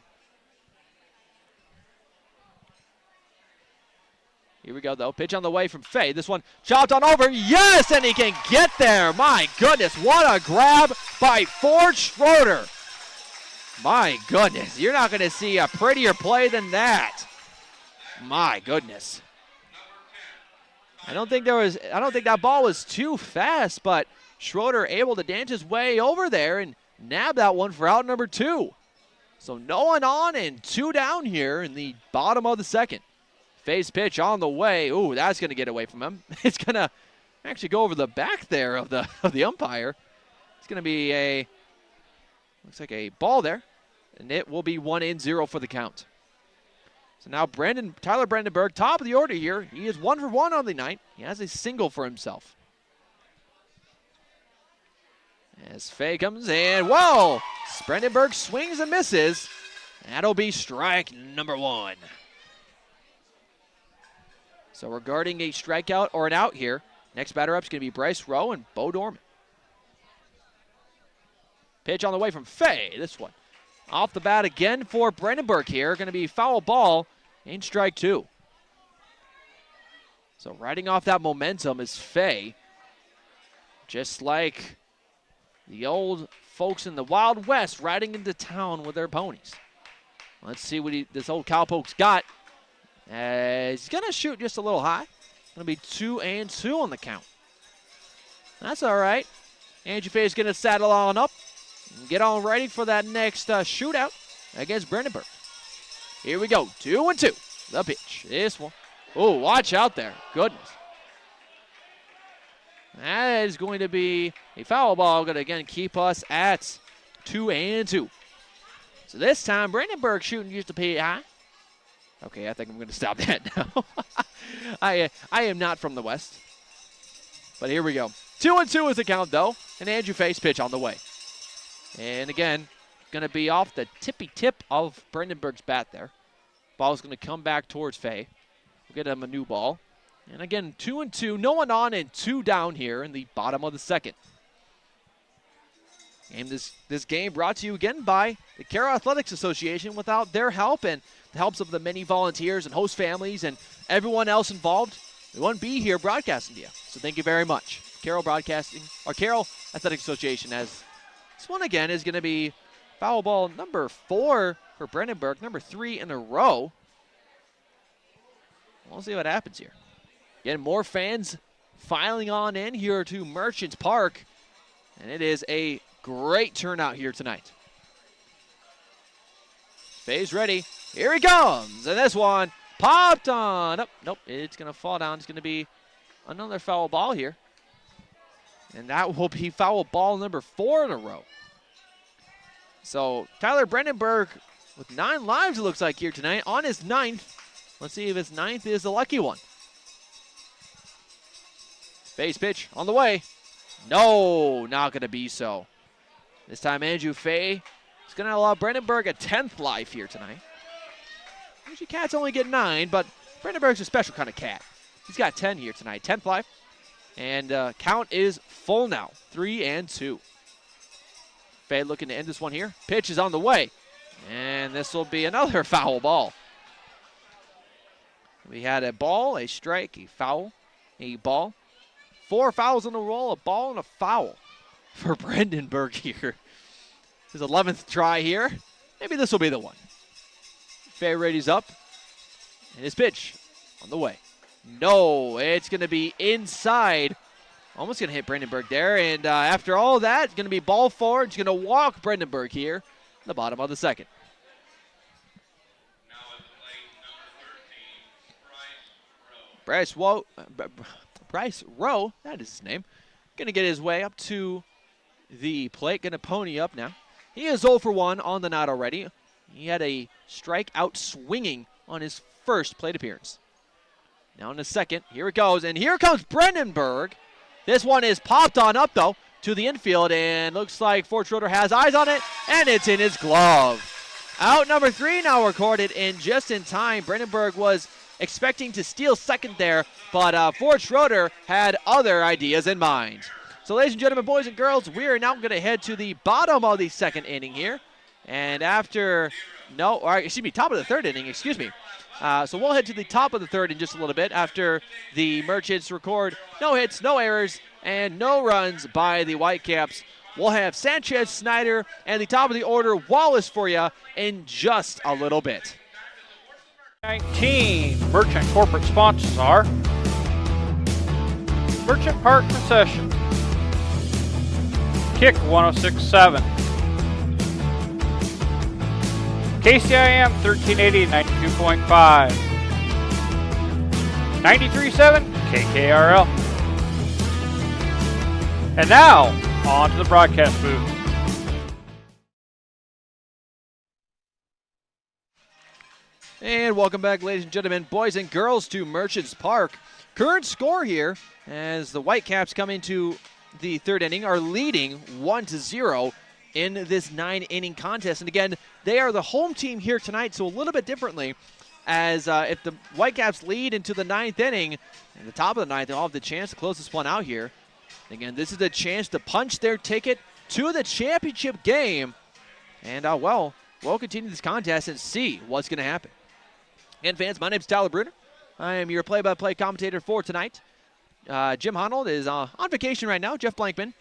Here we go, though. Pitch on the way from Fay. This one chopped on over. Yes, and he can get there. My goodness, what a grab by Ford Schroeder. My goodness, you're not going to see a prettier play than that. My goodness. I don't think that ball was too fast, but Schroeder able to dance his way over there and nab that one for out number 2. So no one on and 2 down here in the bottom of the second. Fay's pitch on the way. Ooh, that's going to get away from him. It's going to actually go over the back there of the umpire. It's going to be looks like a ball there. and it will be 1-0 for the count. So now Tyler Brandenburg, top of the order here. He is 1 for 1 on the night. He has a single for himself. As Fay comes in, whoa! Brandenburg swings and misses. That'll be strike number 1. So regarding a strikeout or an out here, next batter up is going to be Bryce Rowe and Bo Dorman. Pitch on the way from Fay. This one off the bat again for Brandenburg here. Going to be foul ball and strike 2. So riding off that momentum is Fay. Just like the old folks in the Wild West riding into town with their ponies. Let's see what this old cowpoke's got. He's going to shoot just a little high. Going to be 2-2 on the count. That's all right. Andrew Fay's going to saddle on up and get on ready for that next shootout against Brandenburg. Here we go. 2-2. The pitch. This one. Oh, watch out there. Goodness. That is going to be a foul ball. Going to again keep us at 2-2. So this time, Brandenburg shooting used to pay high. Okay, I think I'm going to stop that now. I am not from the West. But here we go. 2-2 is the count, though. And Andrew Fay's pitch on the way. And again, going to be off the tippy tip of Brandenburg's bat there. Ball's going to come back towards Fay. We'll get him a new ball. And again, 2-2. No one on and 2 down here in the bottom of the second. And this game brought to you again by the Carroll Athletics Association. Without their help and the helps of the many volunteers and host families and everyone else involved, we wouldn't be here broadcasting to you. So thank you very much. Carroll Athletics Association, as this one again is going to be foul ball number 4 for Brandenburg, number 3 in a row. We'll see what happens here. Again, more fans filing on in here to Merchants Park, and it is a great turnout here tonight. Fay's ready. Here he comes. And this one popped on. Nope, it's going to fall down. It's going to be another foul ball here. And that will be foul ball number 4 in a row. So Tyler Brandenburg with 9 lives, it looks like, here tonight on his 9th. Let's see if his 9th is the lucky one. Fay's pitch on the way. No, not going to be so. This time, Andrew Fay is going to allow Brandenburg a 10th life here tonight. Usually cats only get 9, but Brandenburg's a special kind of cat. He's got 10 here tonight, 10th life. And count is full now, 3-2. Fay looking to end this one here. Pitch is on the way. And this will be another foul ball. We had a ball, a strike, a foul, a ball. 4 fouls in a row, a ball, and a foul for Brandenburg here. His 11th try here. Maybe this will be the one. Fay readies up. And his pitch on the way. No, it's going to be inside. Almost going to hit Brandenburg there. And after all that, it's going to be ball forward. It's going to walk Brandenburg here in the bottom of the second. Now at the plate, number 13, Bryce Rowe, that is his name, going to get his way up to the plate. Going to pony up now. He is 0 for 1 on the night already. He had a strikeout swinging on his first plate appearance. Now in the second, here it goes, and here comes Brandenburg. This one is popped on up, though, to the infield, and looks like Ford Schroeder has eyes on it, and it's in his glove. Out number 3 now recorded, and just in time. Brandenburg was expecting to steal second there, but Ford Schroeder had other ideas in mind. So, ladies and gentlemen, boys and girls, we are now going to head to the bottom of the second inning here. And after, top of the third inning, excuse me. So we'll head to the top of the third in just a little bit after the Merchants record no hits, no errors, and no runs by the Whitecaps. We'll have Sanchez, Snyder, and the top of the order, Wallace, for you in just a little bit. 19 Merchant corporate sponsors are Merchant Park Concession, Kick 106.7, KCIM 1380 92.5, 93.7 KKRL. And now, on to the broadcast booth. And welcome back, ladies and gentlemen, boys and girls, to Merchants Park. Current score here, as the Whitecaps come into the third inning, are leading 1-0 in this 9-inning contest. And again, they are the home team here tonight, so a little bit differently, as if the Whitecaps lead into the 9th inning, at the top of the 9th, they'll have the chance to close this one out here. Again, this is a chance to punch their ticket to the championship game. And, we'll continue this contest and see what's going to happen. Again, fans, my name's Tyler Bruner. I am your play-by-play commentator for tonight. Jim Honnold is on vacation right now. Jeff Blankman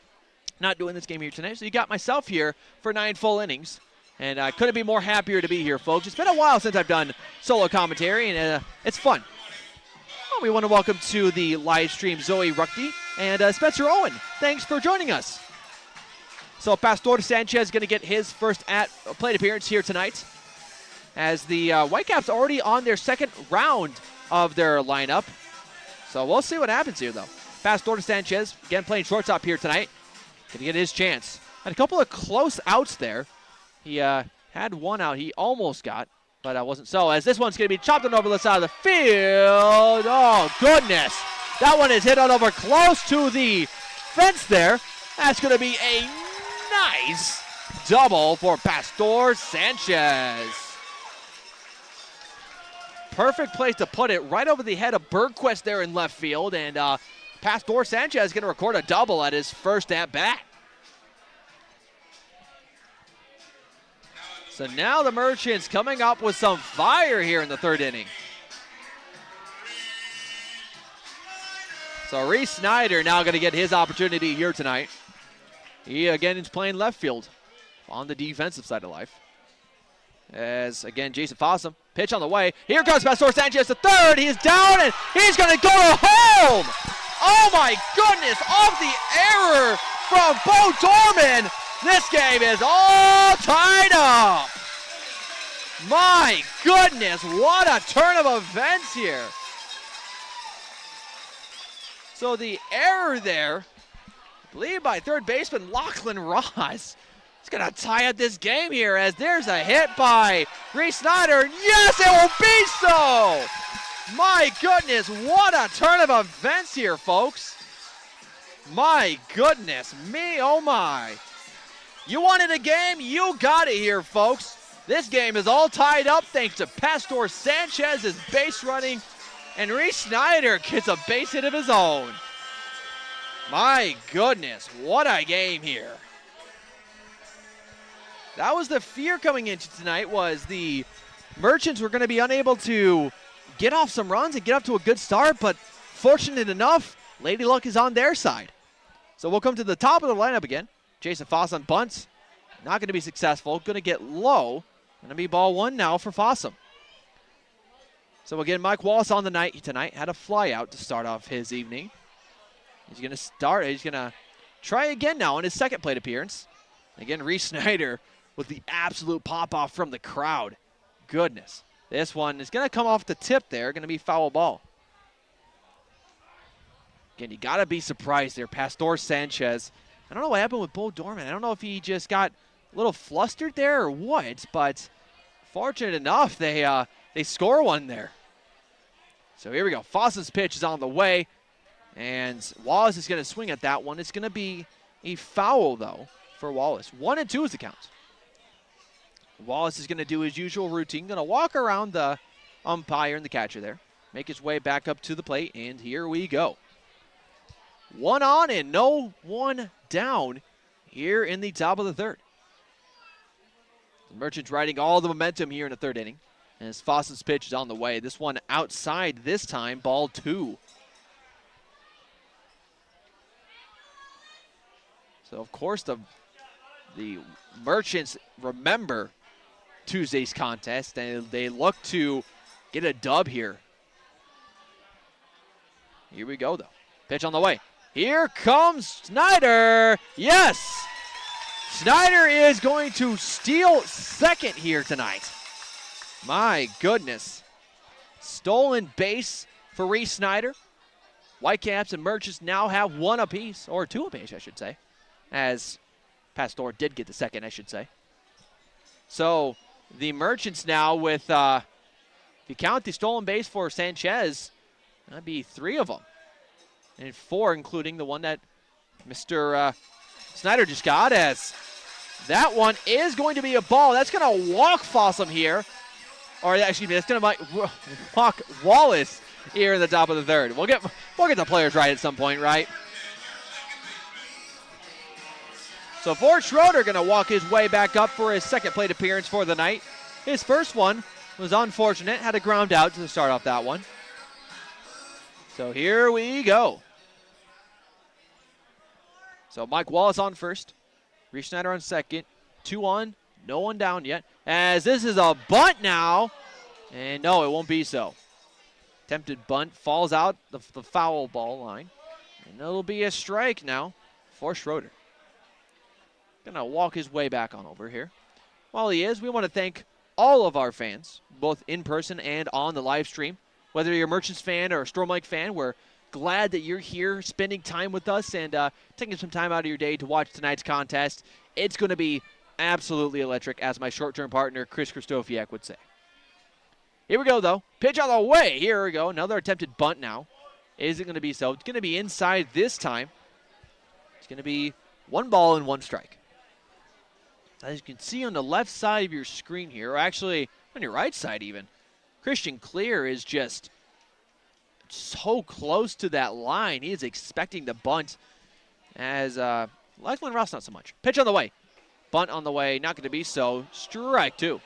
not doing this game here tonight. So you got myself here for 9 full innings. And I couldn't be more happier to be here, folks. It's been a while since I've done solo commentary, and it's fun. Well, we want to welcome to the live stream Zoe Ruckty and Spencer Owen. Thanks for joining us. So Pastor Sanchez is going to get his first plate appearance here tonight, as the Whitecaps already on their second round of their lineup. So we'll see what happens here, though. Pastor Sanchez, again, playing shortstop here tonight. Going to get his chance. Had a couple of close outs there. He had one out he almost got, but wasn't so, as this one's going to be chopped on over the side of the field. Oh, goodness. That one is hit on over close to the fence there. That's going to be a nice double for Pastor Sanchez. Perfect place to put it, right over the head of Bergquist there in left field, and Pastor Sanchez is going to record a double at his first at-bat. So now the Merchants coming up with some fire here in the third inning. So Reese Snyder now going to get his opportunity here tonight. He, again, is playing left field on the defensive side of life. As, again, Jason Fossum, pitch on the way. Here comes Pastor Sanchez to third. He is down, and he's going to go to home. Oh, my goodness, off the error from Bo Dorman. This game is all tied up. My goodness, what a turn of events here. So the error there, I believe by third baseman Lachlan Ross. It's going to tie up this game here, as there's a hit by Reese Snyder. Yes, it will be so. My goodness, what a turn of events here, folks. My goodness me, oh my. You wanted a game? You got it here, folks. This game is all tied up thanks to Pastor Sanchez's base running, and Reese Snyder gets a base hit of his own. My goodness, what a game here. That was the fear coming into tonight, was the Merchants were going to be unable to get off some runs and get up to a good start, but fortunate enough, Lady Luck is on their side. So we'll come to the top of the lineup again. Jason Fossum bunts, not going to be successful, going to get low. Going to be ball one now for Fossum. So again, Mike Wallace on the night tonight, had a fly out to start off his evening. He's going to try again now in his second plate appearance. Again, Reese Snyder with the absolute pop-off from the crowd. Goodness. This one is going to come off the tip there. Going to be foul ball. Again, you got to be surprised there. Pastor Sanchez. I don't know what happened with Bo Dorman. I don't know if he just got a little flustered there or what, but fortunate enough, they score one there. So here we go. Foss's pitch is on the way, and Wallace is going to swing at that one. It's going to be a foul, though, for Wallace. 1-2 is the count. Wallace is going to do his usual routine, going to walk around the umpire and the catcher there, make his way back up to the plate, and here we go. 1 on and no one down here in the top of the third. The Merchants riding all the momentum here in the third inning, as Foss's pitch is on the way. This one outside this time, ball 2. So, of course, the Merchants remember Tuesday's contest, and they look to get a dub here. Here we go, though. Pitch on the way. Here comes Snyder. Yes! Snyder is going to steal second here tonight. My goodness. Stolen base for Reese Snyder. Whitecaps and Merchants now have 1 apiece, or 2 apiece, I should say, as Pastor did get the second, I should say. So the Merchants now with If you count the stolen base for Sanchez, that'd be 3 of them. And 4, including the one that Mr. Snyder just got, as that one is going to be a ball. That's going to walk Fossum here. Or, excuse me, that's going to walk Wallace here in the top of the third. We'll get the players right at some point, right? So Ford Schroeder going to walk his way back up for his second plate appearance for the night. His first one was unfortunate, had a ground out to start off that one. So here we go. So Mike Wallace on first, Reese Snyder on second, 2 on, no one down yet. As this is a bunt now, and no, it won't be so. Attempted bunt falls out the foul ball line, and it'll be a strike now for Schroeder. Gonna walk his way back on over here. While he is, we want to thank all of our fans, both in person and on the live stream. Whether you're a Merchants fan or a Storm Lake fan, we're glad that you're here spending time with us and taking some time out of your day to watch tonight's contest. It's going to be absolutely electric, as my short-term partner, Chris Kristofiak, would say. Here we go, though. Pitch on the way. Here we go. Another attempted bunt now. Is it going to be so? It's going to be inside this time. It's going to be 1 ball and 1 strike. As you can see on the left side of your screen here, or actually on your right side even, Christian Clear is just so close to that line. He is expecting the bunt, as Lachlan Ross not so much. Pitch on the way. Bunt on the way, not going to be so. Strike 2.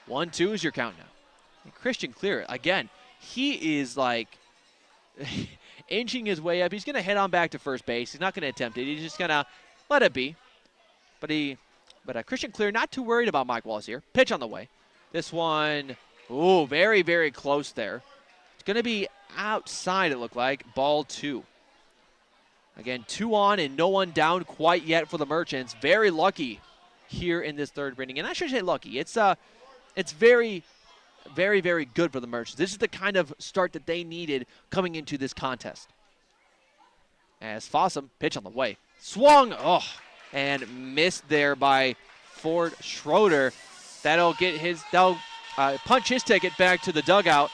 1-2 is your count now. And Christian Clear, again, he is like inching his way up. He's going to head on back to first base. He's not going to attempt it. He's just going to let it be. But Christian Clear not too worried about Mike Wallace here. Pitch on the way. This one, ooh, very, very close there. It's going to be outside, it looked like. Ball 2. Again, 2 on and no one down quite yet for the Merchants. Very lucky here in this third inning. And I should say lucky. It's very, very, very good for the Merchants. This is the kind of start that they needed coming into this contest. As Fossum, pitch on the way. Swung, and missed there by Ford Schroeder. That'll punch his ticket back to the dugout.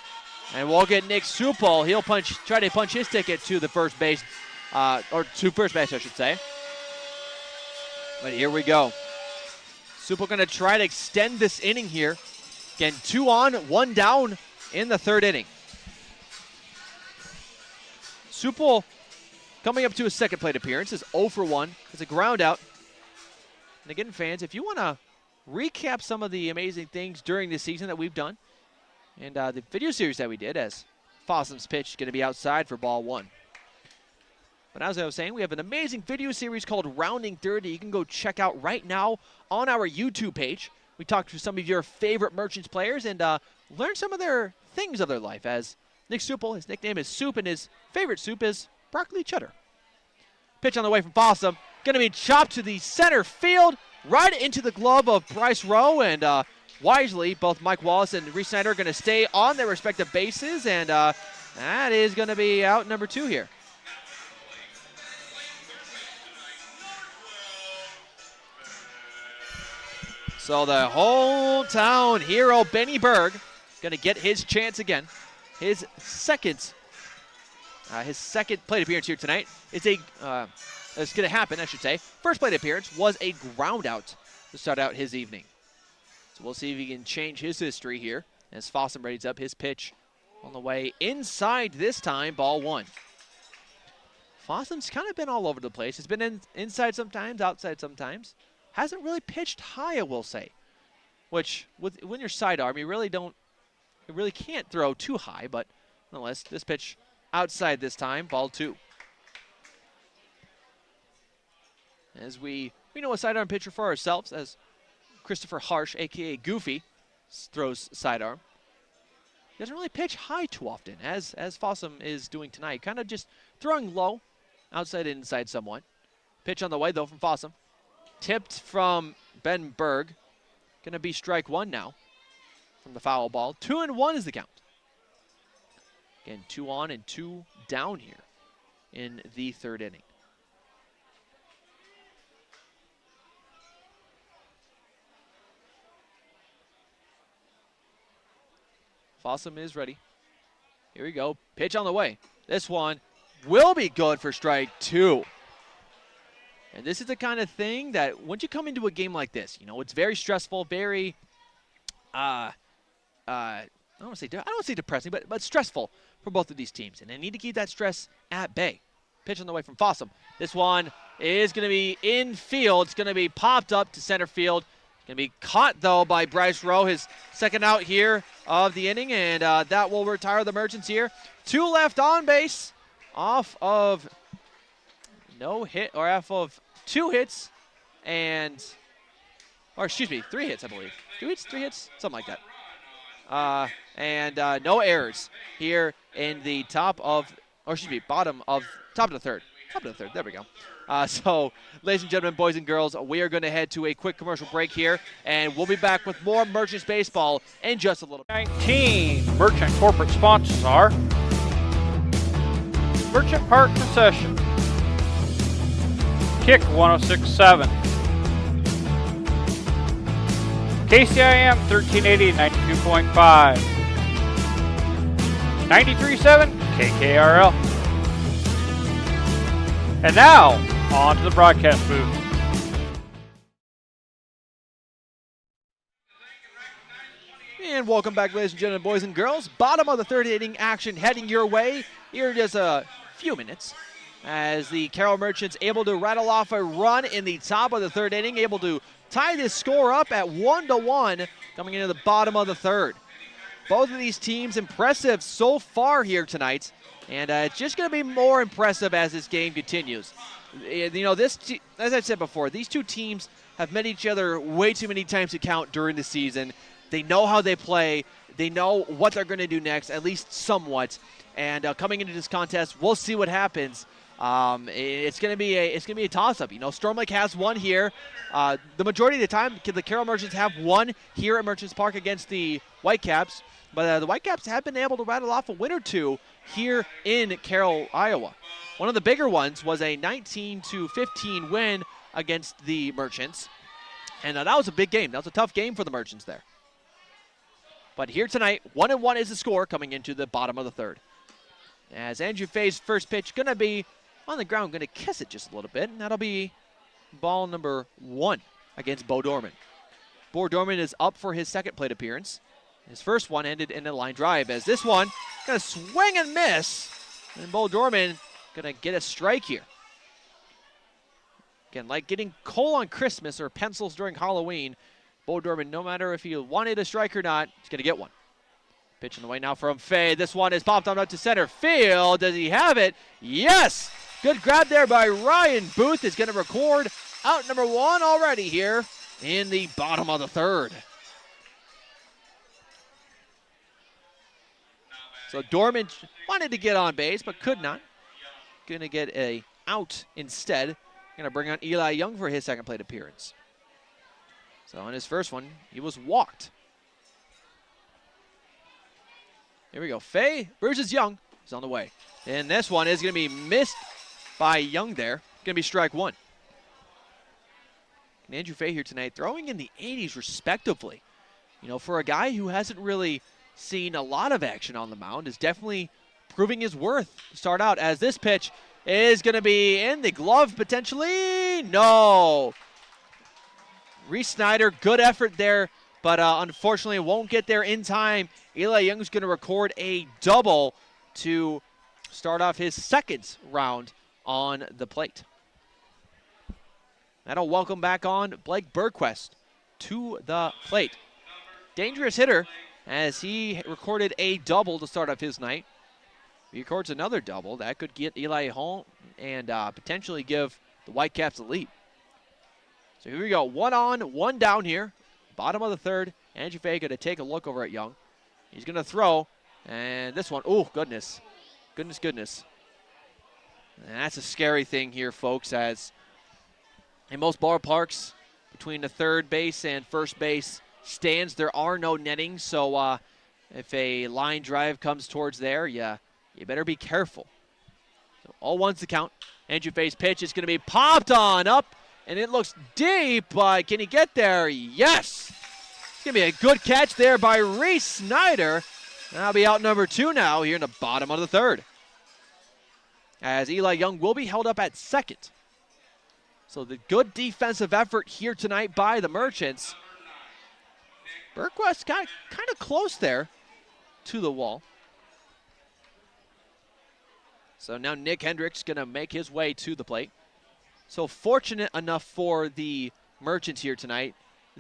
And we'll get Nick Supal. He'll try to punch his ticket to the first base, or to first base, I should say. But here we go. Supal going to try to extend this inning here. Again, 2 on, 1 down in the third inning. Supal coming up to his second plate appearance is 0 for 1. It's a ground out. And again, fans, if you want to recap some of the amazing things during this season that we've done, and the video series that we did, as Fossum's pitch is going to be outside for ball 1. But as I was saying, we have an amazing video series called Rounding Third that you can go check out right now on our YouTube page. We talked to some of your favorite Merchants players and learn some of their things of their life, as Nick Supal, his nickname is Soup, and his favorite soup is broccoli cheddar. Pitch on the way from Fossum. Going to be chopped to the center field, right into the glove of Bryce Rowe, and wisely, both Mike Wallace and Reese Snyder are going to stay on their respective bases, and that is going to be out number 2 here. So the hometown hero, Benny Berg, going to get his chance again. His second plate appearance here tonight is it's going to happen, I should say. First plate appearance was a ground out to start out his evening. So we'll see if he can change his history here as Fossum readies up his pitch on the way inside this time, ball 1. Fossum's kind of been all over the place. He's been inside sometimes, outside sometimes. Hasn't really pitched high, I will say. Which, when you're sidearm, you really can't throw too high, but nonetheless, this pitch outside this time, ball 2. As we know a sidearm pitcher for ourselves, as Christopher Harsh, a.k.a. Goofy, throws sidearm. He doesn't really pitch high too often, as Fossum is doing tonight. Kind of just throwing low, outside and inside somewhat. Pitch on the way, though, from Fossum. Tipped from Ben Berg. Going to be strike 1 now from the foul ball. 2-1 is the count. Again, 2 on and 2 down here in the third inning. Fossum is ready. Here we go. Pitch on the way. This one will be good for strike 2. And this is the kind of thing that once you come into a game like this, it's very stressful, very, I don't want to say depressing, but stressful for both of these teams. And they need to keep that stress at bay. Pitch on the way from Fossum. This one is going to be in field. It's going to be popped up to center field. Going to be caught, though, by Bryce Rowe, his second out here of the inning, and that will retire the Merchants here. 2 left on base off of no hit, or off of 2 hits, or excuse me, 3 hits, I believe. 2 hits, 3 hits, something like that. And no errors here in the top of the third. There we go. So, ladies and gentlemen, boys and girls, we are going to head to a quick commercial break here, and we'll be back with more Merchants baseball in just a little bit. 19 Merchant corporate sponsors are Merchant Park Concession, Kick 106.7, KCIM 1380 92.5, 93.7 KKRL. And now, on to the broadcast booth. And welcome back, ladies and gentlemen, boys and girls. Bottom of the 3rd inning action heading your way here in just a few minutes, as the Carroll Merchants able to rattle off a run in the top of the 3rd inning, able to tie this score up at 1-1 coming into the bottom of the 3rd. Both of these teams impressive so far here tonight. And it's just going to be more impressive as this game continues. As I said before, these two teams have met each other way too many times to count during the season. They know how they play. They know what they're going to do next, at least somewhat. And coming into this contest, we'll see what happens. It's going to be a toss-up. Storm Lake has won here. The majority of the time, the Carroll Merchants have won here at Merchants Park against the Whitecaps. But the Whitecaps have been able to rattle off a win or two here in Carroll, Iowa. One of the bigger ones was a 19-15 win against the Merchants. And that was a big game. That was a tough game for the Merchants there. But here tonight, 1-1 is the score coming into the bottom of the 3rd. As Andrew Fay's first pitch going to be on the ground, going to kiss it just a little bit. And that'll be ball number 1 against Bo Dorman. Bo Dorman is up for his second plate appearance. His first one ended in a line drive, as this one going to swing and miss. And Bo Dorman going to get a strike here. Again, like getting coal on Christmas or pencils during Halloween, Bo Dorman, no matter if he wanted a strike or not, he's going to get one. Pitch on the way now from Fay. This one is popped on up to center field. Does he have it? Yes! Good grab there by Ryan Booth. Is going to record out number 1 already here in the bottom of the 3rd. So Dorman wanted to get on base, but could not. Going to get a out instead. Going to bring on Eli Young for his second plate appearance. So on his first one, he was walked. Here we go. Fay versus Young is on the way. And this one is going to be missed by Young there. Going to be strike 1. And Andrew Fay here tonight throwing in the 80s respectively. For a guy who hasn't really seen a lot of action on the mound, is definitely proving his worth to start out, as this pitch is going to be in the glove potentially. No. Reese Snyder, good effort there, but unfortunately won't get there in time. Eli Young's going to record a double to start off his second round on the plate. That'll welcome back on Blake Bergquist to the plate. Dangerous hitter, as he recorded a double to start off his night. If he records another double, that could get Eli home and potentially give the Whitecaps a lead. So here we go, 1 on, 1 down here. Bottom of the 3rd. Andrew Fay going to take a look over at Young. He's going to throw, and this one, oh, goodness. Goodness. And that's a scary thing here, folks, as in most ballparks, between the third base and first base stands, there are no nettings, so if a line drive comes towards there, you better be careful. So 0-1's the count. Andrew Fay's pitch is going to be popped on up, and it looks deep, but can he get there? Yes! It's going to be a good catch there by Reese Snyder, That'll be out number 2 now here in the bottom of the 3rd. As Eli Young will be held up at second. So the good defensive effort here tonight by the Merchants. Bergquist got kind of close there to the wall. So now Nick Hendricks going to make his way to the plate. So fortunate enough for the Merchants here tonight.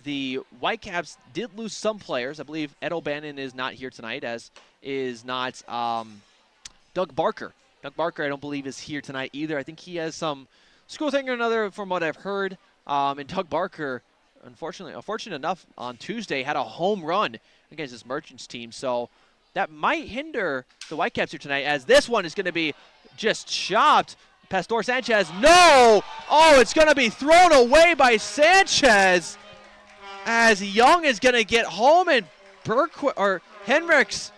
The Whitecaps did lose some players. I believe Ed O'Bannon is not here tonight, as is not Doug Barker. Doug Barker, I don't believe, is here tonight either. I think he has some school thing or another from what I've heard. And Doug Barker, unfortunate enough, on Tuesday had a home run against this Merchants team. So that might hinder the Whitecaps here tonight, as this one is going to be just chopped. Pastor Sanchez, no! Oh, it's going to be thrown away by Sanchez, as Young is going to get home, and Hendricks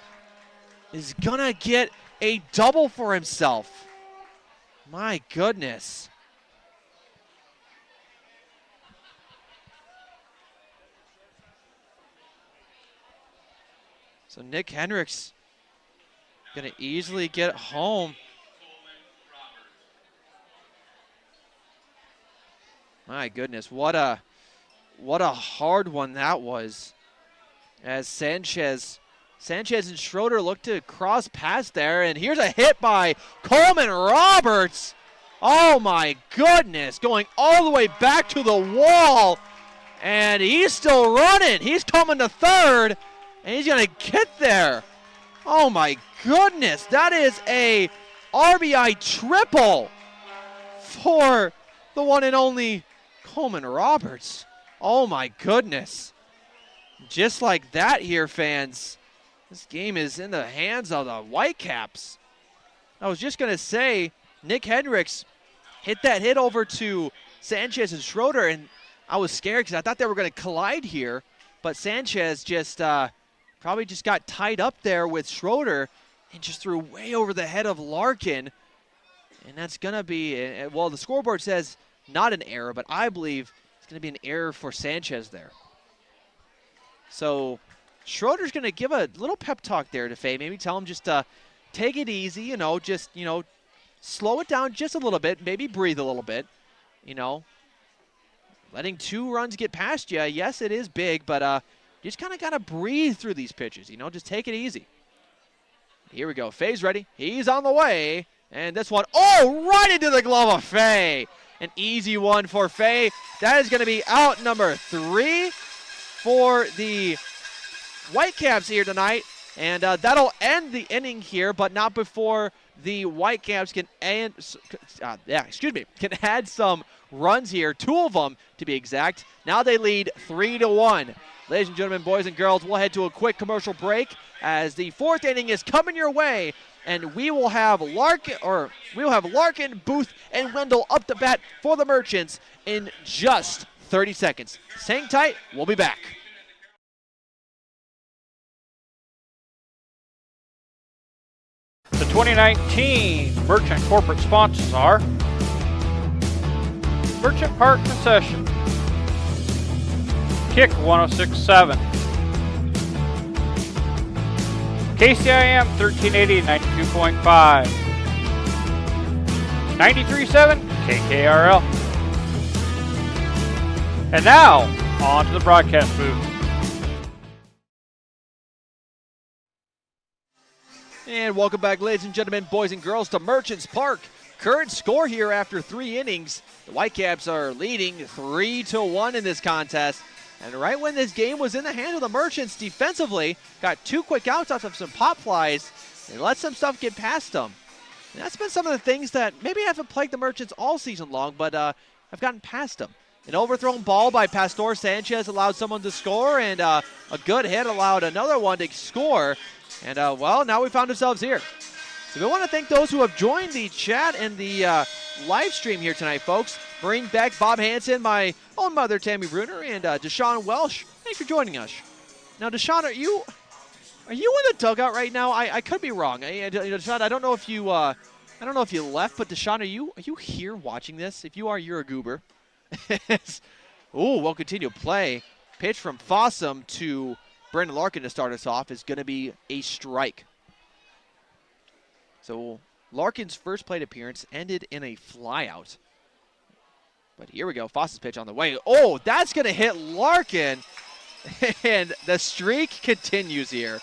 is going to get a double for himself. My goodness. So Nick Hendricks going to easily get home. My goodness, what a hard one that was. As Sanchez and Schroeder look to cross past there, and here's a hit by Coleman Roberts. Oh my goodness, going all the way back to the wall, and he's still running. He's coming to third, and he's going to get there. Oh my goodness, that is a RBI triple for the one and only Coleman Roberts. Oh my goodness. Just like that here, fans. This game is in the hands of the Whitecaps. I was just going to say, Nick Hendricks hit that hit over to Sanchez and Schroeder, and I was scared because I thought they were going to collide here, but Sanchez just probably just got tied up there with Schroeder and just threw way over the head of Larkin. And that's going to be, well, the scoreboard says not an error, but I believe it's going to be an error for Sanchez there. So Schroeder's going to give a little pep talk there to Faye. Maybe tell him just take it easy, just, slow it down just a little bit, maybe breathe a little bit, Letting 2 runs get past you, yes, it is big, but you just kind of got to breathe through these pitches, just take it easy. Here we go. Faye's ready. He's on the way. And this one, right into the glove of Faye. An easy one for Faye. That is going to be out number 3 for the Whitecaps here tonight. And that'll end the inning here, but not before the Whitecaps can add some runs here, 2 of them to be exact. Now they lead 3-1. Ladies and gentlemen, boys and girls, we'll head to a quick commercial break as the 4th inning is coming your way, and we will have Larkin, Booth, and Wendell up to bat for the Merchants in just 30 seconds. Hang tight, we'll be back. The 2019 Merchant corporate sponsors are Merchant Park Concession, Kick 106.7, KCIM 1380 92.5, 93.7 KKRL. And now, on to the broadcast booth. And welcome back, ladies and gentlemen, boys and girls, to Merchants Park. Current score here after 3 innings. The Whitecaps are leading 3-1 in this contest. And right when this game was in the hands of the Merchants defensively, got 2 quick outs off of some pop flies and let some stuff get past them. And that's been some of the things that maybe haven't plagued the Merchants all season long, but have gotten past them. An overthrown ball by Pastor Sanchez allowed someone to score, and a good hit allowed another one to score. And, now we found ourselves here. So we want to thank those who have joined the chat and the live stream here tonight, folks. Bring back Bob Hansen, my own mother, Tammy Bruner, and Deshaun Welsh. Thanks for joining us. Now, Deshaun, are you in the dugout right now? I could be wrong. Deshaun, I don't know if you left, but Deshaun, are you here watching this? If you are, you're a goober. We'll continue play. Pitch from Fossum to Brandon Larkin to start us off is going to be a strike. So Larkin's first plate appearance ended in a flyout. But here we go. Foss's pitch on the way. Oh, that's going to hit Larkin. And the streak continues here.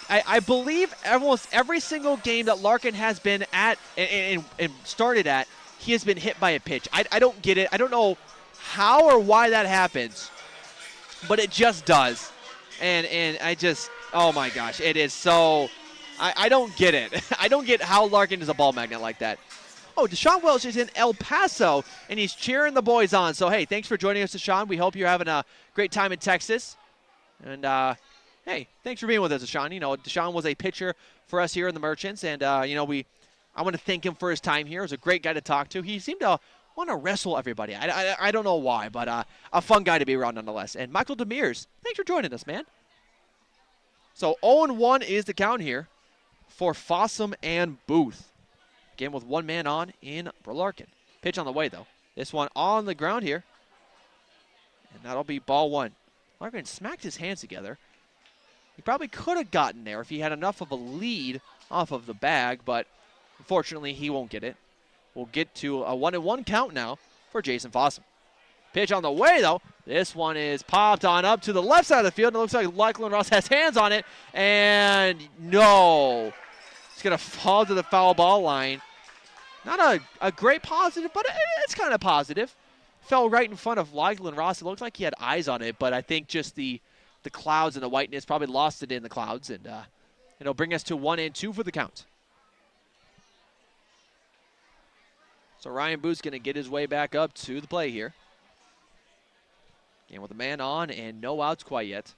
I believe almost every single game that Larkin has been at and started at, he has been hit by a pitch. I don't get it. I don't know how or why that happens, but it just does. And I just, oh my gosh, it is so, I don't get it. I don't get how Larkin is a ball magnet like that. Oh, Deshaun Welch is in El Paso, and he's cheering the boys on. So, hey, thanks for joining us, Deshaun. We hope you're having a great time in Texas. And, hey, thanks for being with us, Deshaun. You know, Deshaun was a pitcher for us here in the Merchants, and, you know, I want to thank him for his time here. He was a great guy to talk to. He seemed to want to wrestle everybody. I don't know why, but a fun guy to be around nonetheless. And Michael Demers, thanks for joining us, man. So 0-1 is the count here for Fossum and Booth. Game with one man on in Larkin. Pitch on the way, though. This one on the ground here. And that'll be ball one. Larkin smacked his hands together. He probably could have gotten there if he had enough of a lead off of the bag, but unfortunately he won't get it. We'll get to a 1-1 count now for Jason Fossum. Pitch on the way, though. This one is popped on up to the left side of the field. And it looks like Lachlan Ross has hands on it. And no. It's going to fall to the foul ball line. Not a great positive, but it's kind of positive. Fell right in front of Lachlan Ross. It looked like he had eyes on it, but I think just the clouds and the whiteness probably lost it in the clouds. And it'll bring us to 1-2 for the count. So Ryan Booth's going to get his way back up to the play here. Game with a man on and no outs quite yet.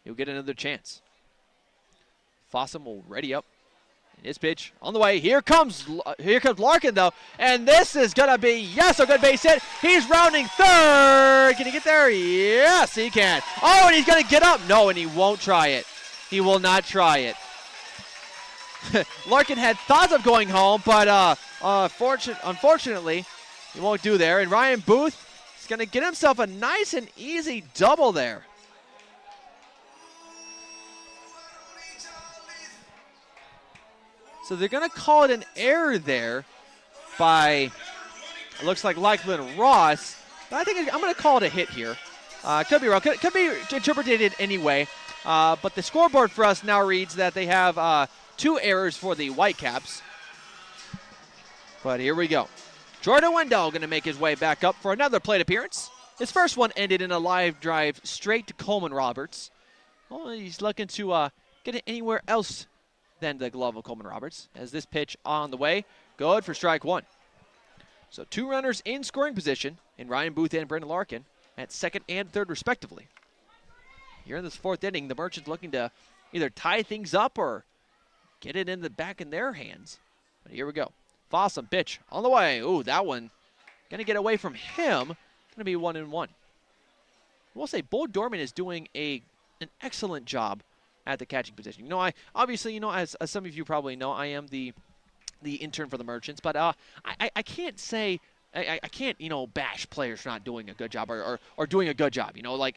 He'll get another chance. Fossum will ready up. And his pitch on the way. Here comes Larkin, though. And this is going to be, yes, a good base hit. He's rounding third. Can he get there? Yes, he can. Oh, and he's going to get up. No, and he won't try it. He will not try it. Larkin had thoughts of going home, but unfortunately, he won't do there. And Ryan Booth is going to get himself a nice and easy double there. So they're going to call it an error there by, it looks like Lachlan Ross. But I think I'm going to call it a hit here. Could be wrong. Could be interpreted anyway. But the scoreboard for us now reads that they have 2 errors for the Whitecaps. But here we go. Jordan Wendell going to make his way back up for another plate appearance. His first one ended in a live drive straight to Coleman Roberts. Well, he's looking to get it anywhere else than the glove of Coleman Roberts. As this pitch on the way, good for strike one. So 2 runners in scoring position in Ryan Booth and Brandon Larkin at second and third respectively. Here in this 4th inning, the Merchants looking to either tie things up or get it in the back in their hands. But here we go. Fossum pitch on the way. Ooh, that one going to get away from him. Going to be 1-1. We'll say Bo Dorman is doing an excellent job at the catching position. You know, I obviously, you know, as some of you probably know, I am the intern for the Merchants, but I can't say I can't, you know, bash players for not doing a good job or doing a good job. You know, like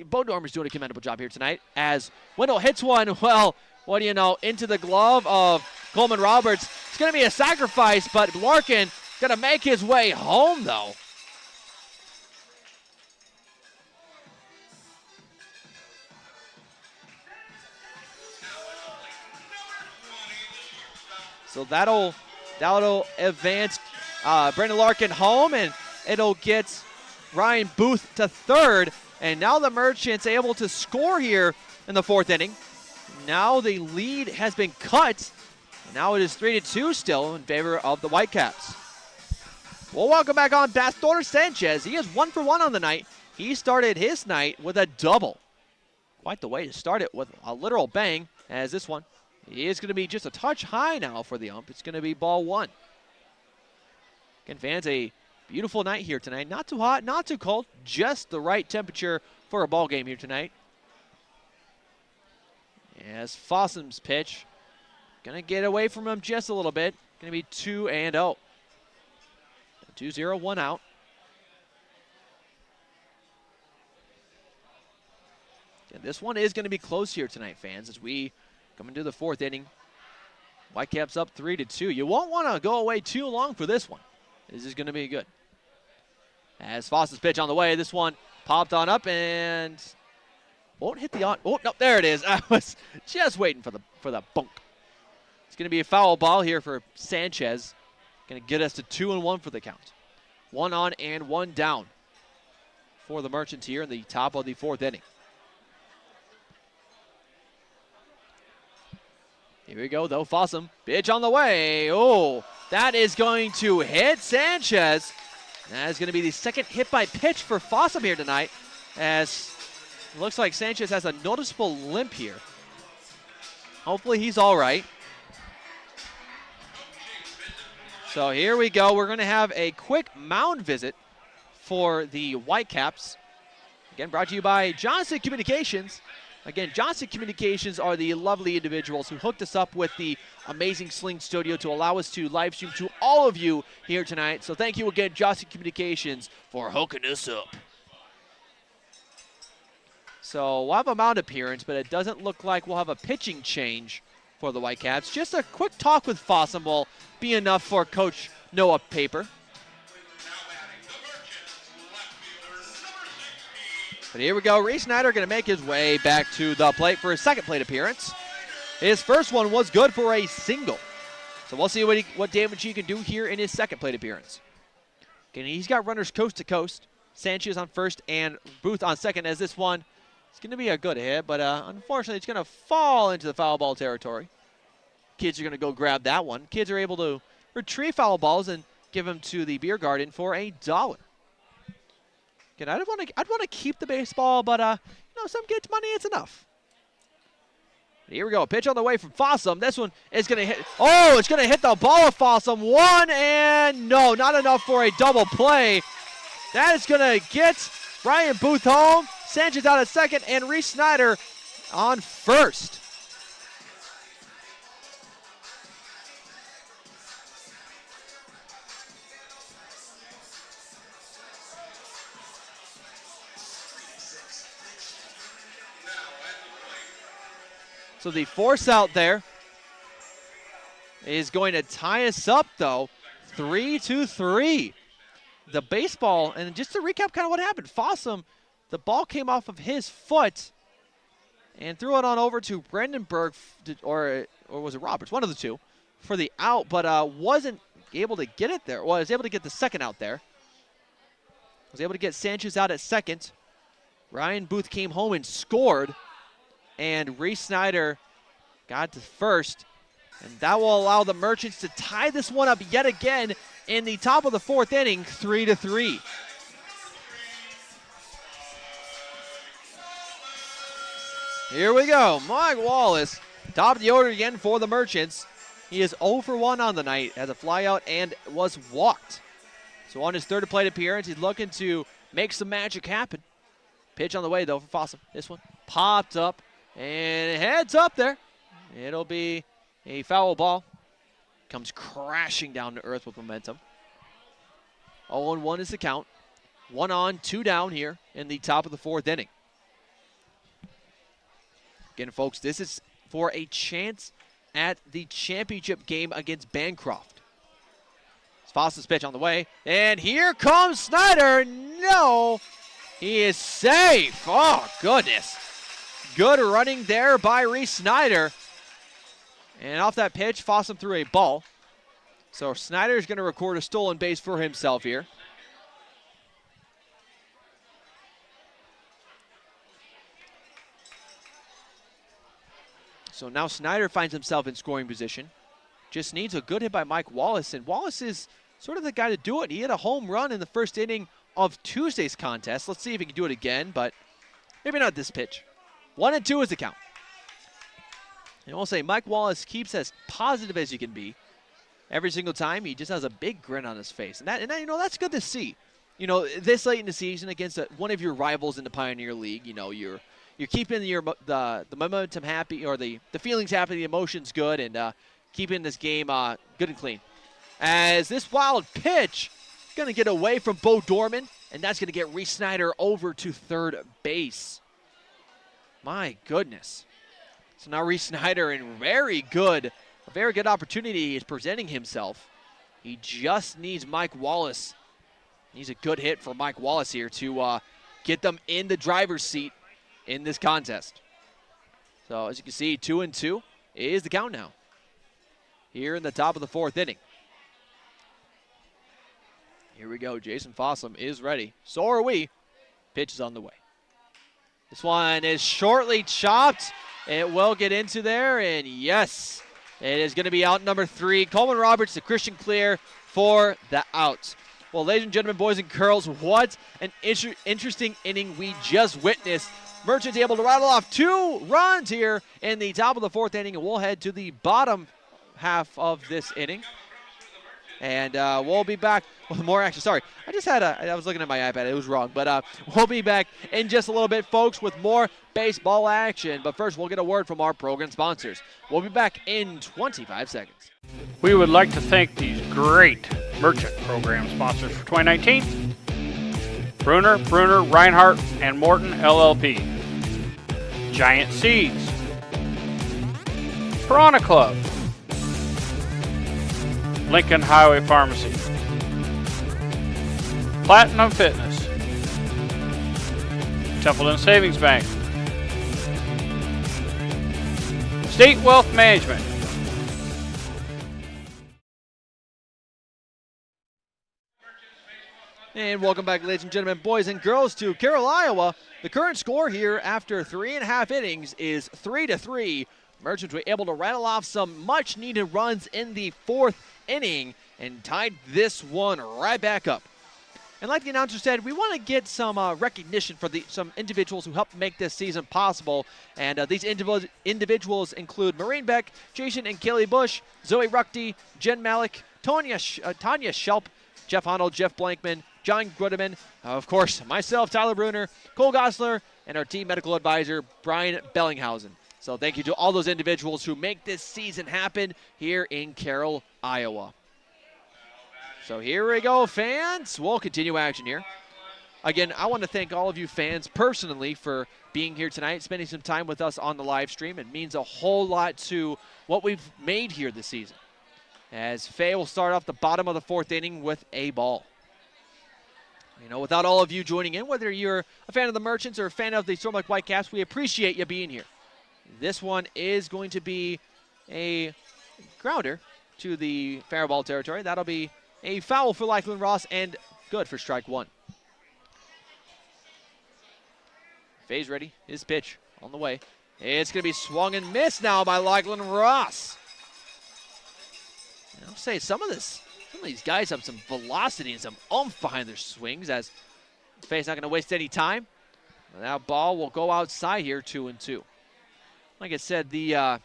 Bo Dormer's doing a commendable job here tonight. As Wendell hits one, well, what do you know, into the glove of Coleman Roberts. It's going to be a sacrifice, but Larkin going to make his way home, though. So that'll advance Brandon Larkin home, and it'll get Ryan Booth to third. And now the Merchants able to score here in the 4th inning. Now the lead has been cut. And now it is 3-2 still in favor of the Whitecaps. We'll welcome back on Pastor Sanchez. He is 1 for 1 on the night. He started his night with a double. Quite the way to start it with a literal bang, as this one is going to be just a touch high now for the ump. It's going to be ball 1. Again, fans, a beautiful night here tonight. Not too hot, not too cold. Just the right temperature for a ball game here tonight. As Fossum's pitch. Going to get away from him just a little bit. Going to be 2-0. 2-0, 1 out. And This one is going to be close here tonight, fans, as we come into the fourth inning. Whitecaps up 3-2. You won't want to go away too long for this one. This is going to be good. As Foss's pitch on the way, this one popped on up and won't hit the on. Oh, no, there it is. I was just waiting for the bunk. It's going to be a foul ball here for Sanchez. Going to get us to 2-1 for the count. 1 on and 1 down for the Merchants here in the top of the fourth inning. Here we go, though. Fossum, pitch on the way. Oh, that is going to hit Sanchez. That is going to be the second hit by pitch for Fossum here tonight, as it looks like Sanchez has a noticeable limp here. Hopefully he's all right. So here we go. We're going to have a quick mound visit for the Whitecaps. Again, brought to you by Johnson Communications. Again, Johnson Communications are the lovely individuals who hooked us up with the amazing Sling Studio to allow us to live stream to all of you here tonight. So thank you again, Johnson Communications, for hooking us up. So we'll have a mound appearance, but it doesn't look like we'll have a pitching change for the Whitecaps. Just a quick talk with Fossum will be enough for Coach Noah Paper. But here we go. Reese Snyder going to make his way back to the plate for his second plate appearance. His first one was good for a single. So we'll see what damage he can do here in his second plate appearance. Again, he's got runners coast to coast. Sanchez on first and Booth on second, as this one is going to be a good hit, but unfortunately it's going to fall into the foul ball territory. Kids are going to go grab that one. Kids are able to retrieve foul balls and give them to the beer garden for $1. Again, I'd want to keep the baseball, but some kids' money, it's enough. Here we go, a pitch on the way from Fossum. This one is going to hit. Oh, it's going to hit the ball of Fossum. One and no, not enough for a double play. That is going to get Ryan Booth home. Sanchez out at second, and Reese Snyder on first. So the force out there is going to tie us up, though, 3-3. The baseball, and just to recap kind of what happened, Fossum, the ball came off of his foot and threw it on over to Brandenburg, or was it Roberts? One of the two, for the out, but wasn't able to get it there. Well, I was able to get the second out there. Was able to get Sanchez out at second. Ryan Booth came home and scored. And Reese Snyder got to first. And that will allow the Merchants to tie this one up yet again in the top of the fourth inning, 3-3. Here we go. Mike Wallace, top of the order again for the Merchants. He is 0 for 1 on the night, has a flyout and was walked. So on his third plate appearance, he's looking to make some magic happen. Pitch on the way, though, for Fossum. This one popped up. And it heads up there. It'll be a foul ball. Comes crashing down to earth with momentum. 0-1 is the count. 1 on, 2 down here in the top of the fourth inning. Again, folks, this is for a chance at the championship game against Bancroft. Foss's pitch on the way. And here comes Snyder. No, he is safe. Oh, goodness. Good running there by Reese Snyder. And off that pitch, Fossum threw a ball. So Snyder is going to record a stolen base for himself here. So now Snyder finds himself in scoring position. Just needs a good hit by Mike Wallace. And Wallace is sort of the guy to do it. He hit a home run in the first inning of Tuesday's contest. Let's see if he can do it again, but maybe not this pitch. 1-2 is the count. And we'll say Mike Wallace keeps as positive as he can be. Every single time, he just has a big grin on his face. And that that's good to see. This late in the season against one of your rivals in the Pioneer League, you're keeping the momentum happy, or the feelings happy, the emotions good, and keeping this game good and clean. As this wild pitch going to get away from Bo Dorman, and that's going to get Reese Snyder over to third base. My goodness. So now Reese Snyder in a very good opportunity is presenting himself. He just needs Mike Wallace. He's a good hit for Mike Wallace here to get them in the driver's seat in this contest. So as you can see, 2-2 is the count now here in the top of the 4th inning. Here we go. Jason Fossum is ready. So are we. Pitch is on the way. This one is shortly chopped. It will get into there, and yes, it is going to be out number 3. Coleman Roberts to Christian Clear for the out. Well, ladies and gentlemen, boys and girls, what an interesting inning we just witnessed. Merchants able to rattle off 2 runs here in the top of the 4th inning, and we'll head to the bottom half of this inning. And we'll be back with more action. Sorry, I was looking at my iPad. It was wrong. But we'll be back in just a little bit, folks, with more baseball action. But first, we'll get a word from our program sponsors. We'll be back in 25 seconds. We would like to thank these great Merchant program sponsors for 2019. Bruner, Reinhardt, and Morton, LLP. Giant Seeds. Piranha Club. Lincoln Highway Pharmacy. Platinum Fitness. Templeton Savings Bank. State Wealth Management. And welcome back, ladies and gentlemen, boys and girls, to Carroll, Iowa. The current score here after 3.5 innings is 3-3. Merchants were able to rattle off some much-needed runs in the 4th inning and tied this one right back up. And like the announcer said, we want to get some recognition for some individuals who helped make this season possible. And these individuals include Maureen Beck, Jason and Kelly Bush, Zoe Ruckty, Jen Malik, Tanya Shelp, Jeff Arnold, Jeff Blankman, John Grudeman, of course, myself, Tyler Bruner, Cole Gosler, and our team medical advisor, Brian Bellinghausen. So thank you to all those individuals who make this season happen here in Carroll, Iowa. So here we go, fans. We'll continue action here. Again, I want to thank all of you fans personally for being here tonight, spending some time with us on the live stream. It means a whole lot to what we've made here this season. As Faye will start off the bottom of the 4th inning with a ball. You know, without all of you joining in, whether you're a fan of the Merchants or a fan of the Storm Lake Whitecaps, we appreciate you being here. This one is going to be a grounder to the fair ball territory. That'll be a foul for Lachlan Ross and good for strike 1. Faye's ready. His pitch on the way. It's going to be swung and missed now by Lachlan Ross. And I'll say some of these guys have some velocity and some oomph behind their swings, as Faye's not going to waste any time. And that ball will go outside here, 2-2. Like I said, the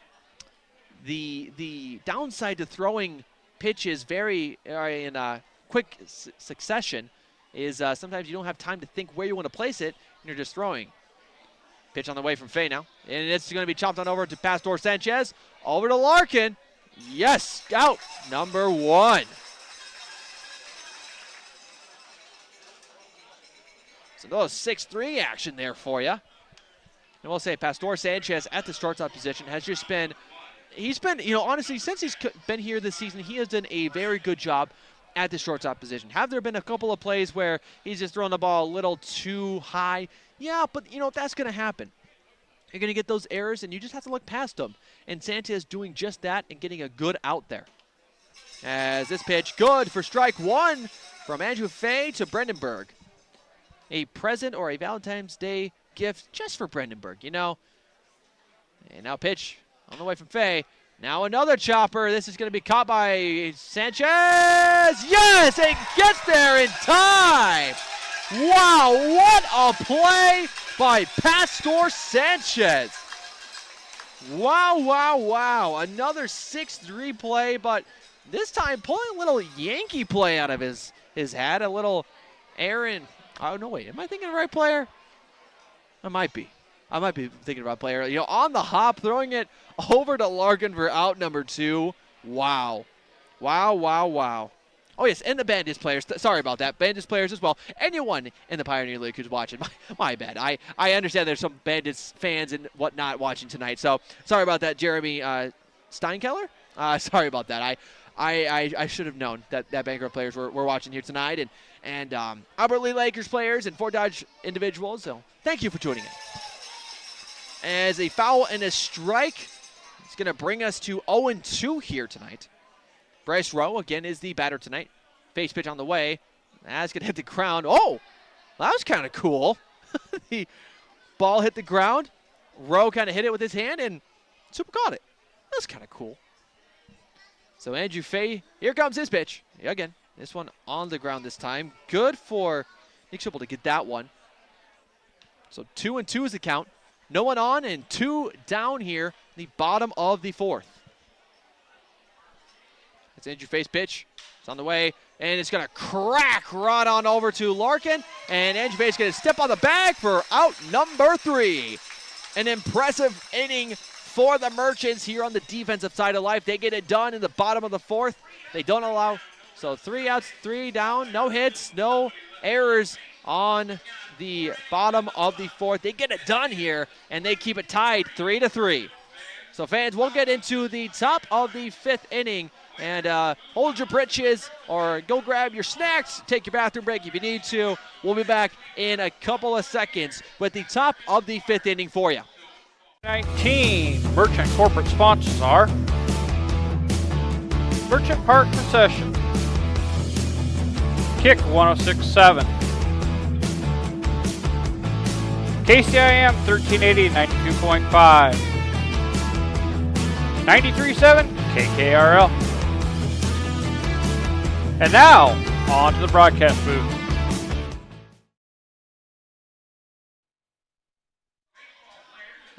downside to throwing pitches in quick succession is sometimes you don't have time to think where you want to place it, and you're just throwing. Pitch on the way from Faye now. And it's going to be chopped on over to Pastor Sanchez. Over to Larkin. Yes, out number 1. So a little 6-3 action there for you. And we'll say Pastor Sanchez at the shortstop position has just been, honestly, since he's been here this season, he has done a very good job at the shortstop position. Have there been a couple of plays where he's just throwing the ball a little too high? Yeah, but, that's going to happen. You're going to get those errors, and you just have to look past them. And Sanchez doing just that and getting a good out there. As this pitch, good for strike 1 from Andrew Faye to Brandenburg. A present or a Valentine's Day gift just for Brandenburg, And now pitch on the way from Faye. Now another chopper. This is going to be caught by Sanchez. Yes, it gets there in time. Wow, what a play by Pastor Sanchez. Wow. Another 6-3 play, but this time pulling a little Yankee play out of his hat. A little Aaron. Oh, no, wait. Am I thinking of the right player? I might be thinking about player. On the hop, throwing it over to Larkin for out number 2. Wow. Oh, yes, and the Bandits players. Sorry about that. Bandits players as well. Anyone in the Pioneer League who's watching. My bad. I understand there's some Bandits fans and whatnot watching tonight. So sorry about that, Jeremy Steinkeller. Sorry about that. I should have known that Bancroft players were watching here tonight. And Albert Lee Lakers players and Fort Dodge individuals. So thank you for tuning in. As a foul and a strike, it's going to bring us to 0-2 here tonight. Bryce Rowe, again, is the batter tonight. Face pitch on the way. That's going to hit the ground. Oh, that was kind of cool. The ball hit the ground. Rowe kind of hit it with his hand, and Super caught it. That's kind of cool. So Andrew Fay, here comes his pitch. Again, this one on the ground this time. Good for Nick Supple to get that one. So 2-2 is the count. No one on and 2 down here, the bottom of the 4th. It's Andrew Fay's pitch. It's on the way, and it's going to crack right on over to Larkin. And Andrew Fay's going to step on the bag for out number 3. An impressive inning for the Merchants here on the defensive side of life. They get it done in the bottom of the 4th. They don't allow, so 3 outs, 3 down, no hits, no errors on the bottom of the 4th. They get it done here, and they keep it tied 3-3. So fans, we'll get into the top of the 5th inning, and hold your britches or go grab your snacks, take your bathroom break if you need to. We'll be back in a couple of seconds with the top of the 5th inning for you. 19 Merchant corporate sponsors are Merchant Park Concession, Kick 106.7, KCIM 1380 92.5, 93.7 KKRL. And now, on to the broadcast booth.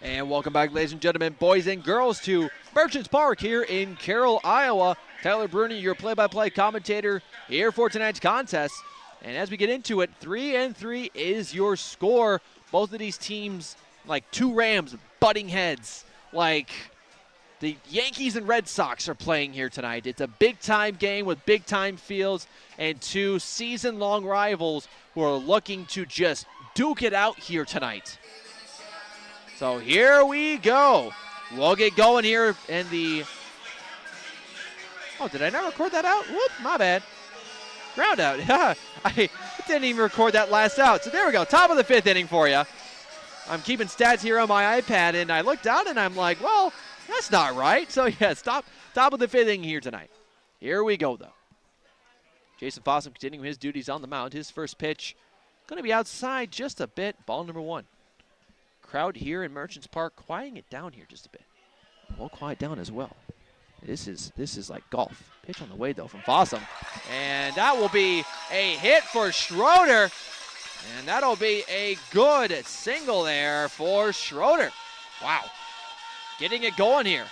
And welcome back, ladies and gentlemen, boys and girls, to Merchants Park here in Carroll, Iowa. Tyler Bruni, your play-by-play commentator here for tonight's contest. And as we get into it, 3-3 is your score. Both of these teams, like 2 Rams butting heads. Like the Yankees and Red Sox are playing here tonight. It's a big-time game with big-time fields and 2 season-long rivals who are looking to just duke it out here tonight. So here we go. We'll get going here in the... Oh, did I not record that out? Whoop, my bad. Ground out. I didn't even record that last out. So there we go. Top of the 5th inning for you. I'm keeping stats here on my iPad, and I looked out, and I'm like, well, that's not right. So, yes, top of the 5th inning here tonight. Here we go, though. Jason Fossum continuing his duties on the mound. His first pitch going to be outside just a bit. Ball number 1. Crowd here in Merchants Park quieting it down here just a bit. We'll quiet down as well. This is like golf. Pitch on the way, though, from Fossum. And that will be a hit for Schroeder. And that'll be a good single there for Schroeder. Wow. Getting it going here.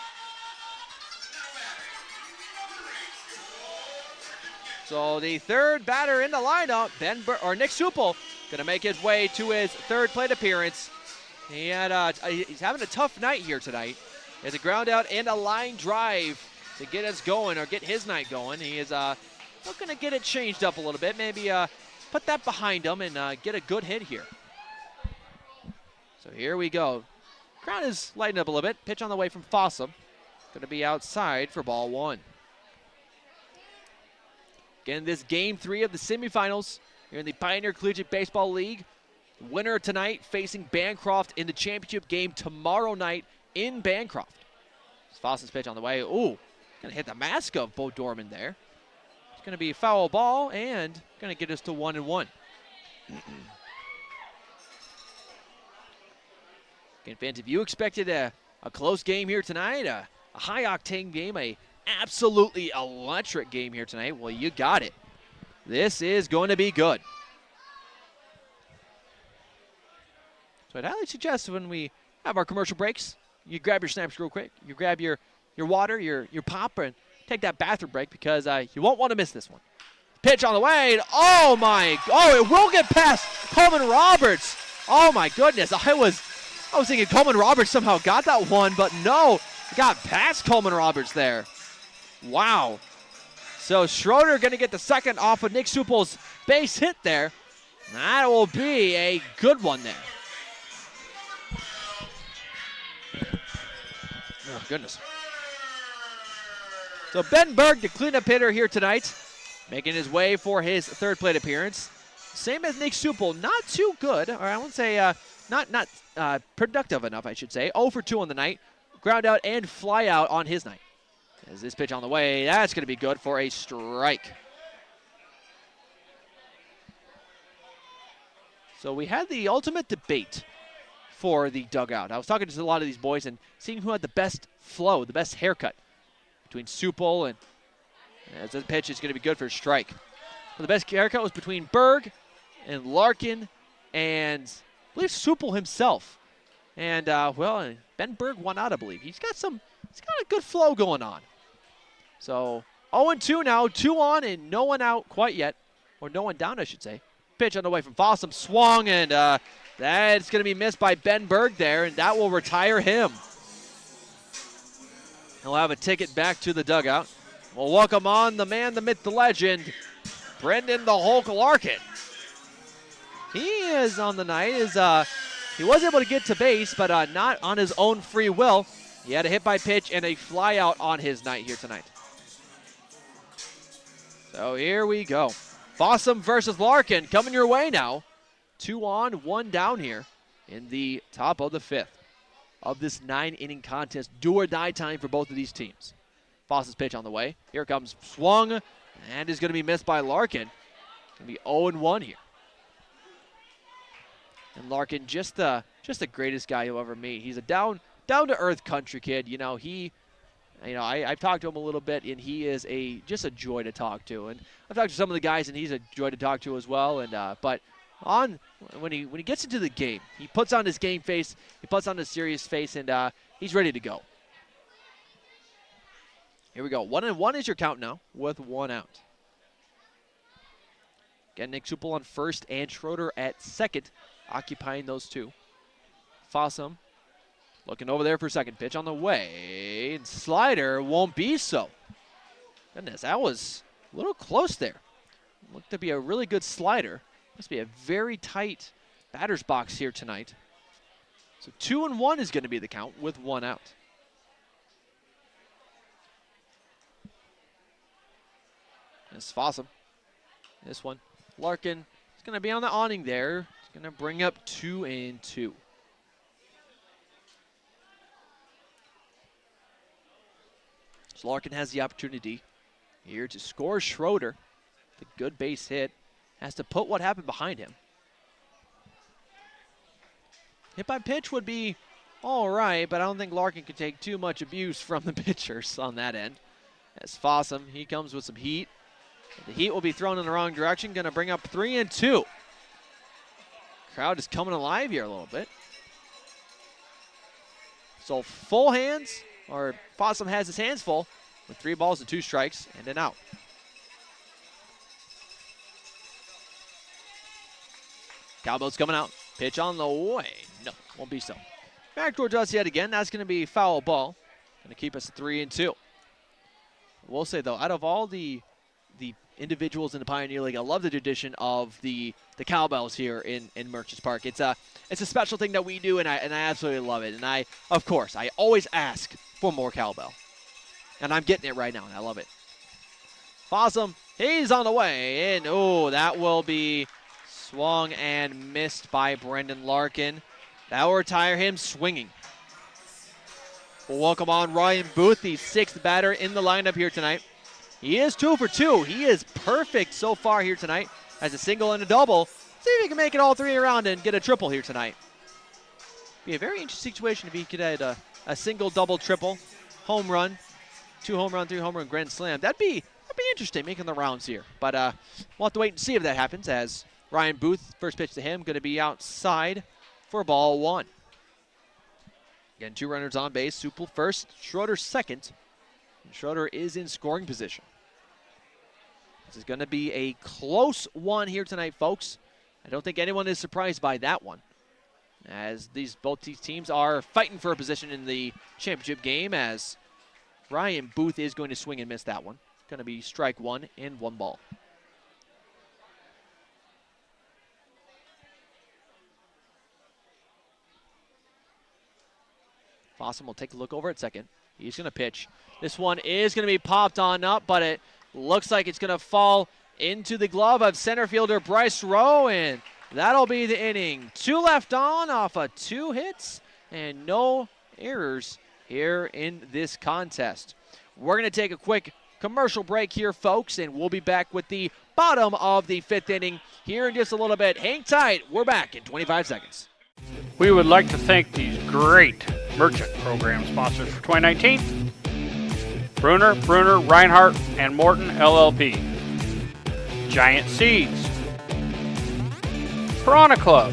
So the 3rd batter in the lineup, Nick Supple, going to make his way to his 3rd plate appearance. He's having a tough night here tonight. He has a ground out and a line drive to get us going, or get his night going. He is looking to get it changed up a little bit. Maybe put that behind him and get a good hit here. So here we go. Crowd is lighting up a little bit. Pitch on the way from Fossum. Going to be outside for ball 1. Again, this game 3 of the semifinals here in the Pioneer Collegiate Baseball League. Winner tonight facing Bancroft in the championship game tomorrow night in Bancroft. Fossum's pitch on the way. Ooh, going to hit the mask of Bo Dorman there. It's going to be a foul ball and going to get us to 1-1. Again, fans, if you expected a close game here tonight, a high-octane game, a absolutely electric game here tonight, well, you got it. This is going to be good. So I'd highly suggest when we have our commercial breaks, you grab your snaps real quick. You grab your water, your pop, and take that bathroom break because you won't want to miss this one. Pitch on the way. And it will get past Coleman Roberts. Oh, my goodness. I was thinking Coleman Roberts somehow got that one, but no. It got past Coleman Roberts there. Wow. So Schroeder going to get the second off of Nick Supel's base hit there. That will be a good one there. Oh, goodness. So Ben Berg, the cleanup hitter here tonight, making his way for his third plate appearance. Same as Nick Supel, not too good, or I won't say not productive enough, I should say. 0 for 2 on the night. Ground out and fly out on his night. As this pitch on the way, that's going to be good for a strike. So we had the ultimate debate for the dugout. I was talking to a lot of these boys and seeing who had the best flow, the best haircut between Supel and as the pitch is going to be good for a strike. Well, the best haircut was between Berg and Larkin and I believe Supel himself. And, well, Ben Berg won out, I believe. He's got a good flow going on. So 0-2 now, 2 on and no one out quite yet. Or no one down, I should say. Pitch on the way from Fossum, swung, and that's going to be missed by Ben Berg there, and that will retire him. He'll have a ticket back to the dugout. We'll welcome on the man, the myth, the legend, Brendan the Hulk Larkin. He is on the night. He was able to get to base, but not on his own free will. He had a hit by pitch and a fly out on his night here tonight. So here we go. Fossum versus Larkin coming your way now. 2 on, 1 down here in the top of the 5th of this 9-inning contest. Do or die time for both of these teams. Fossum's pitch on the way. Here comes swung and is going to be missed by Larkin. Going to be 0-1 here. And Larkin, just the greatest guy you'll ever meet. He's a down-to-earth country kid. You know, I've talked to him a little bit, and he is just a joy to talk to. And I've talked to some of the guys, and he's a joy to talk to as well. And but when he gets into the game, he puts on his game face, he puts on his serious face, and he's ready to go. Here we go. 1-1 is your count now with 1 out. Again, Nick Supel on first and Schroeder at second, occupying those two. Fossum looking over there for second. Pitch on the way. And slider won't be so. Goodness, that was a little close there. Looked to be a really good slider. Must be a very tight batter's box here tonight. So 2-1 is going to be the count with 1 out. It's Fossum. This one. Larkin is going to be on the awning there. It's going to bring up 2-2. So Larkin has the opportunity here to score Schroeder. The good base hit. Has to put what happened behind him. Hit by pitch would be all right, but I don't think Larkin could take too much abuse from the pitchers on that end. As Fossum, he comes with some heat. The heat will be thrown in the wrong direction. Going to bring up 3-2. Crowd is coming alive here a little bit. So full hands, or Fossum has his hands full with 3 balls and 2 strikes and an out. Cowbell's coming out. Pitch on the way. No, won't be so. Back towards us yet again. That's going to be foul ball. Going to keep us at 3-2. We'll say, though, out of all the individuals in the Pioneer League, I love the tradition of the cowbells here in Merchants Park. It's a special thing that we do, and I absolutely love it. And I always ask for more cowbell. And I'm getting it right now, and I love it. Fossum, he's on the way. And, that will be swung and missed by Brendan Larkin. That will retire him swinging. We'll welcome on Ryan Booth, the 6th batter in the lineup here tonight. He is 2 for 2. He is perfect so far here tonight. Has a single and a double. See if he can make it all 3 around and get a triple here tonight. Be a very interesting situation if he could add a single, double, triple, home run, 2 home run, 3 home run, grand slam. That'd be interesting making the rounds here. But we'll have to wait and see if that happens as Ryan Booth, first pitch to him, going to be outside for ball 1. Again, 2 runners on base. Supel first, Schroeder second. And Schroeder is in scoring position. This is going to be a close one here tonight, folks. I don't think anyone is surprised by that one, as both these teams are fighting for a position in the championship game, as Ryan Booth is going to swing and miss that one. Going to be strike one and 1 ball. Fossum will take a look over at second. He's going to pitch. This one is going to be popped on up, but it looks like it's going to fall into the glove of center fielder Bryce Rowe, and that'll be the inning. 2 left on off of 2 hits and no errors here in this contest. We're going to take a quick commercial break here, folks, and we'll be back with the bottom of the 5th inning here in just a little bit. Hang tight. We're back in 25 seconds. We would like to thank these great Merchant program sponsors for 2019. Bruner, Reinhardt, and Morton LLP. Giant Seeds. Piranha Club.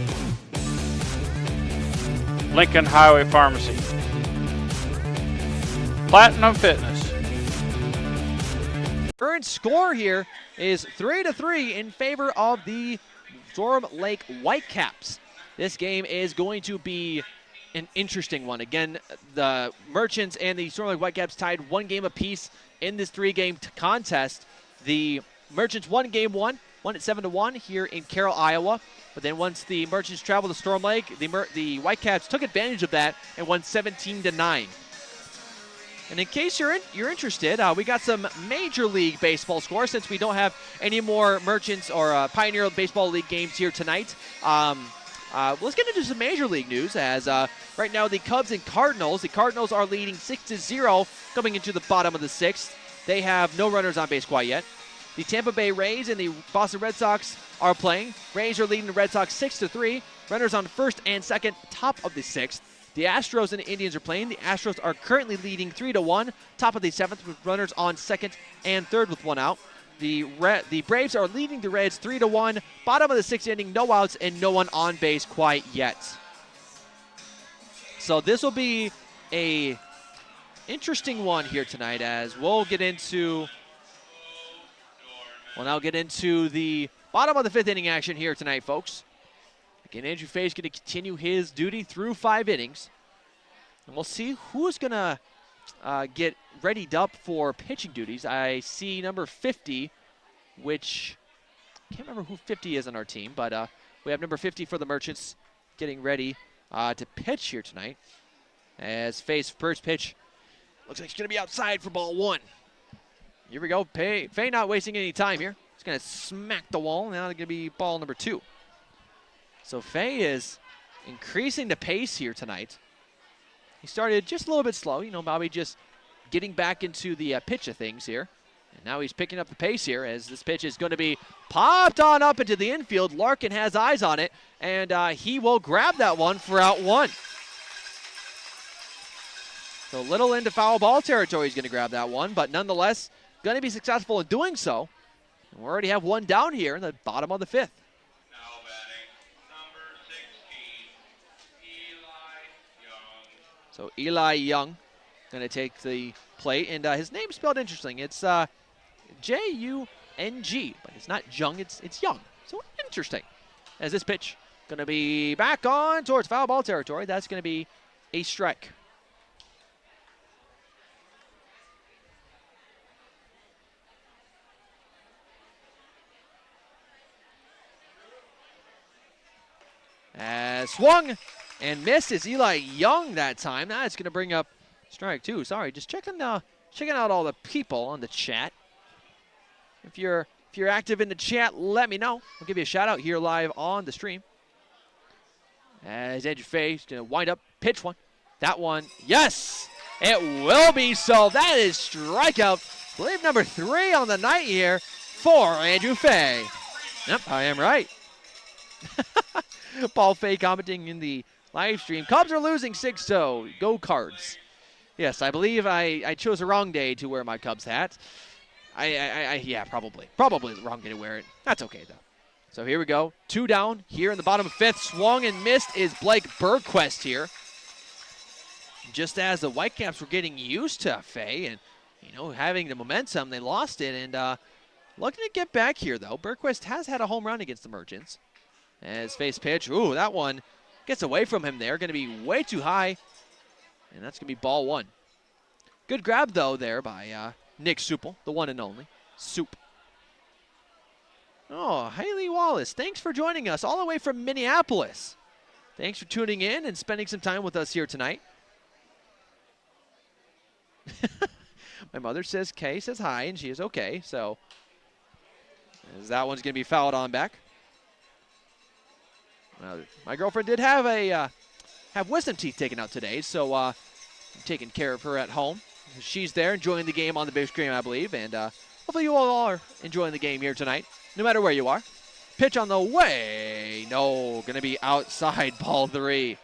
Lincoln Highway Pharmacy. Platinum Fitness. Current score here is 3-3 in favor of the Storm Lake Whitecaps. This game is going to be an interesting one. Again, the Merchants and the Storm Lake Whitecaps tied 1 game apiece in this 3-game contest. The Merchants won game 1 at 7-1 here in Carroll, Iowa. But then once the Merchants traveled to Storm Lake, the Whitecaps took advantage of that and won 17-9. And in case you're interested, we got some Major League Baseball scores since we don't have any more Merchants or Pioneer Baseball League games here tonight. Let's get into some Major League news as right now the Cubs and Cardinals. The Cardinals are leading 6-0 coming into the bottom of the 6th. They have no runners on base quite yet. The Tampa Bay Rays and the Boston Red Sox are playing. Rays are leading the Red Sox 6-3. Runners on first and second, top of the 6th. The Astros and the Indians are playing. The Astros are currently leading 3-1, top of the 7th with runners on second and third with 1 out. The Braves are leading the Reds 3-1, bottom of the 6th inning, no outs and no one on base quite yet. So this will be a interesting one here tonight as we'll now get into the bottom of the 5th inning action here tonight, folks. Again, Andrew Fay is going to continue his duty through 5 innings. And we'll see who's going to get readied up for pitching duties. I see number 50, which I can't remember who 50 is on our team, but we have number 50 for the Merchants getting ready to pitch here tonight. As Fay's first pitch looks like it's going to be outside for ball 1. Here we go. Fay not wasting any time here. He's going to smack the wall. Now it's going to be ball number 2. So Fay is increasing the pace here tonight. He started just a little bit slow. Bobby just getting back into the pitch of things here. And now he's picking up the pace here as this pitch is going to be popped on up into the infield. Larkin has eyes on it, and he will grab that one for out 1. So little into foul ball territory, he's going to grab that one, but nonetheless, going to be successful in doing so. And we already have 1 down here in the bottom of the 5th. Now batting, number 16, Eli Young. So Eli Young going to take the plate, and his name's spelled interesting. It's J-U-N-G, but it's not Jung, it's Young. So interesting. As this pitch going to be back on towards foul ball territory. That's going to be a strike. As swung and missed is Eli Young that time. That's going to bring up strike 2. Sorry, just checking out all the people on the chat. If you're active in the chat, let me know. I'll give you a shout out here live on the stream. As Andrew Fay is going to wind up, pitch one. That one, yes, it will be so. That is strikeout. I believe number 3 on the night here for Andrew Fay. Yep, I am right. Paul Fay commenting in the live stream. Cubs are losing 6-0. Go Cards. Yes, I believe I chose the wrong day to wear my Cubs hat. Yeah, probably the wrong day to wear it. That's okay though. So here we go. 2 down here in the bottom of 5th. Swung and missed is Blake Bergquist here. Just as the Whitecaps were getting used to Fay and having the momentum, they lost it and looking to get back here though. Bergquist has had a home run against the Merchants. As Fay's pitch, ooh, that one gets away from him there. Going to be way too high, and that's going to be ball 1. Good grab, though, there by Nick Supple, the one and only. Soup. Oh, Haley Wallace, thanks for joining us all the way from Minneapolis. Thanks for tuning in and spending some time with us here tonight. My mother says Kay says hi, and she is okay. So as that one's going to be fouled on back. My girlfriend did have wisdom teeth taken out today, so I'm taking care of her at home. She's there enjoying the game on the big screen, I believe, and hopefully you all are enjoying the game here tonight, no matter where you are. Pitch on the way. No, going to be outside ball 3.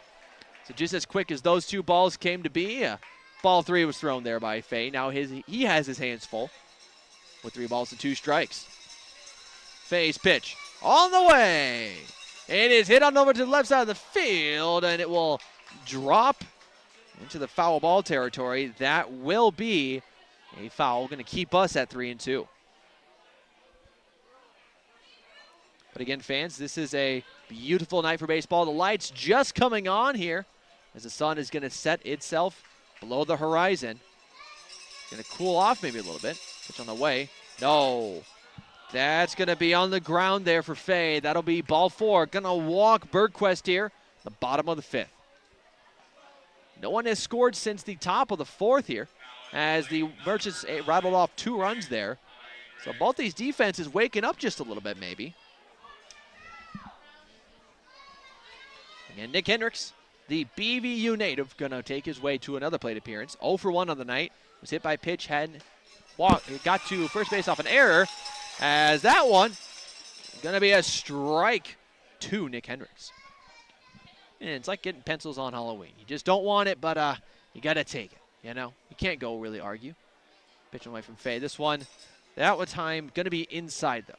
So just as quick as those two balls came to be, ball 3 was thrown there by Fay. Now he has his hands full with 3 balls and 2 strikes. Fay's pitch on the way. It is hit on over to the left side of the field, and it will drop into the foul ball territory. That will be a foul. Going to keep us at 3-2. But again, fans, this is a beautiful night for baseball. The lights just coming on here as the sun is going to set itself below the horizon. Going to cool off maybe a little bit. Pitch on the way. No. That's going to be on the ground there for Fay. That'll be ball 4. Going to walk Bergquist here, the bottom of the 5th. No one has scored since the top of the 4th here, as the Merchants rattled off 2 runs there. So both these defenses waking up just a little bit maybe. Again, Nick Hendricks, the BVU native, going to take his way to another plate appearance. 0 for 1 on the night. Was hit by pitch, got to first base off an error. As that one going to be a strike to Nick Hendricks. And it's like getting pencils on Halloween. You just don't want it, but you got to take it. You know, you can't go really argue. Pitch away from Fay. This one, that one time, going to be inside though.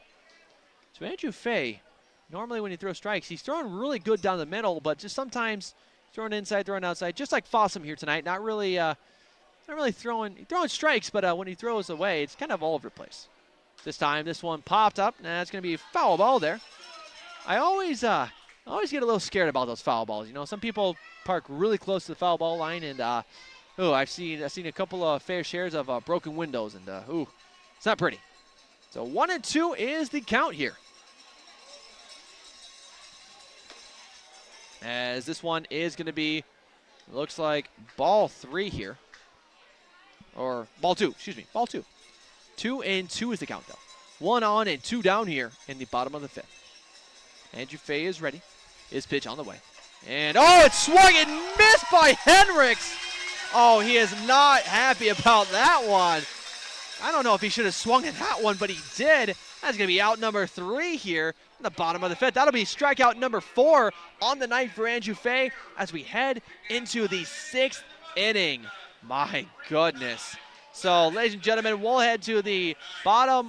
So Andrew Fay, normally when he throws strikes, he's throwing really good down the middle, but just sometimes throwing inside, throwing outside, just like Fossum here tonight. Not really throwing strikes, but when he throws away, it's kind of all over the place. This time, this one popped up. Nah, it's going to be a foul ball there. I always get a little scared about those foul balls. You know, some people park really close to the foul ball line, and I've seen a couple of fair shares of broken windows, and it's not pretty. So 1-2 is the count here. As this one is going to be, looks like ball 3 here, or ball 2. Excuse me, ball 2. 2-2 is the count, though. 1 on and 2 down here in the bottom of the 5th. Andrew Fay is ready. His pitch on the way. And, it's swung and missed by Hendricks. Oh, he is not happy about that one. I don't know if he should have swung at that one, but he did. That's going to be out number 3 here in the bottom of the 5th. That'll be strikeout number 4 on the night for Andrew Fay as we head into the 6th inning. My goodness. So, ladies and gentlemen, we'll head to the top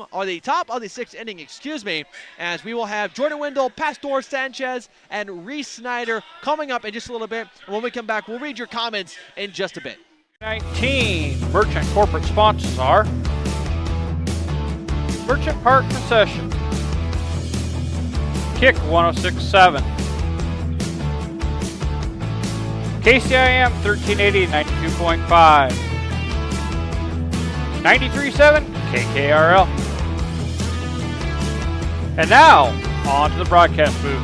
of the 6th inning, as we will have Jordan Wendell, Pastor Sanchez, and Reese Snyder coming up in just a little bit. And when we come back, we'll read your comments in just a bit. 19 Merchant corporate sponsors are Merchant Park Concession, Kick 106.7, KCIM 1380 92.5. 93.7 KKRL. And now, on to the broadcast booth.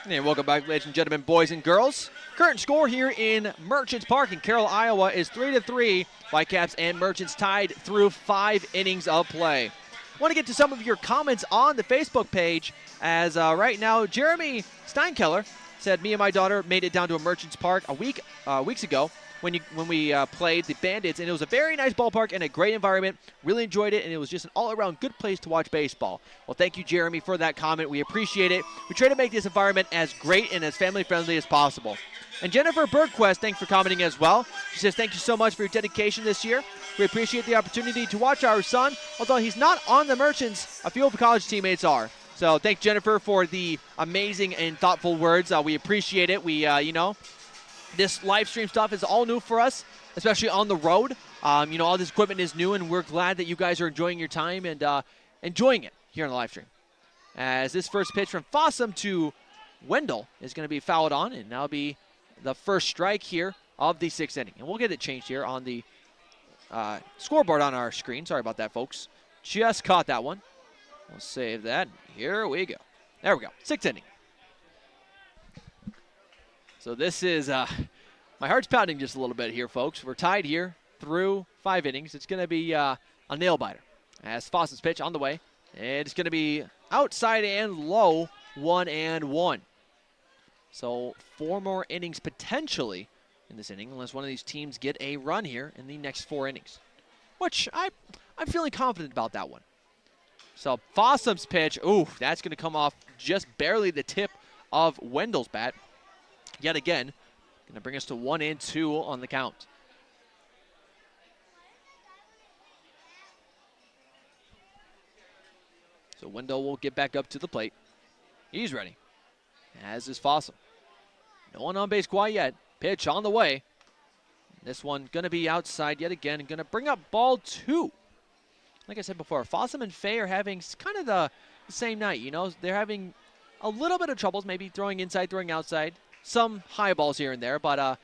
And welcome back, ladies and gentlemen, boys and girls. Current score here in Merchants Park in Carroll, Iowa is 3-3. Whitecaps and Merchants tied through 5 innings of play. I want to get to some of your comments on the Facebook page, as right now Jeremy Steinkeller said, me and my daughter made it down to a Merchants Park weeks ago when we played the Bandits, and it was a very nice ballpark and a great environment. Really enjoyed it, and it was just an all-around good place to watch baseball. Well, thank you, Jeremy, for that comment. We appreciate it. We try to make this environment as great and as family-friendly as possible. And Jennifer Bergquist, thanks for commenting as well. She says, thank you so much for your dedication this year. We appreciate the opportunity to watch our son. Although he's not on the Merchants, a few of the college teammates are. So thanks, Jennifer, for the amazing and thoughtful words. We appreciate it. We, this live stream stuff is all new for us, especially on the road. All this equipment is new, and we're glad that you guys are enjoying your time and enjoying it here on the live stream. As this first pitch from Fossum to Wendell is going to be fouled on, and that'll be the first strike here of the 6th inning. And we'll get it changed here on the scoreboard on our screen. Sorry about that, folks. Just caught that one. We'll save that. Here we go. There we go. 6th inning. So this is, my heart's pounding just a little bit here, folks. We're tied here through 5 innings. It's going to be a nail-biter. As Fossum's pitch on the way. It's going to be outside and low, 1-1. So 4 more innings potentially in this inning, unless one of these teams get a run here in the next 4 innings, which I'm feeling confident about that one. So Fossum's pitch, ooh, that's going to come off just barely the tip of Wendell's bat. Yet again, going to bring us to 1-2 on the count. So Wendell will get back up to the plate. He's ready, as is Fossum. No one on base quite yet. Pitch on the way. This one going to be outside yet again and going to bring up ball 2. Like I said before, Fossum and Fay are having kind of the same night. You know, they're having a little bit of troubles, maybe throwing inside, throwing outside. Some high balls here and there, but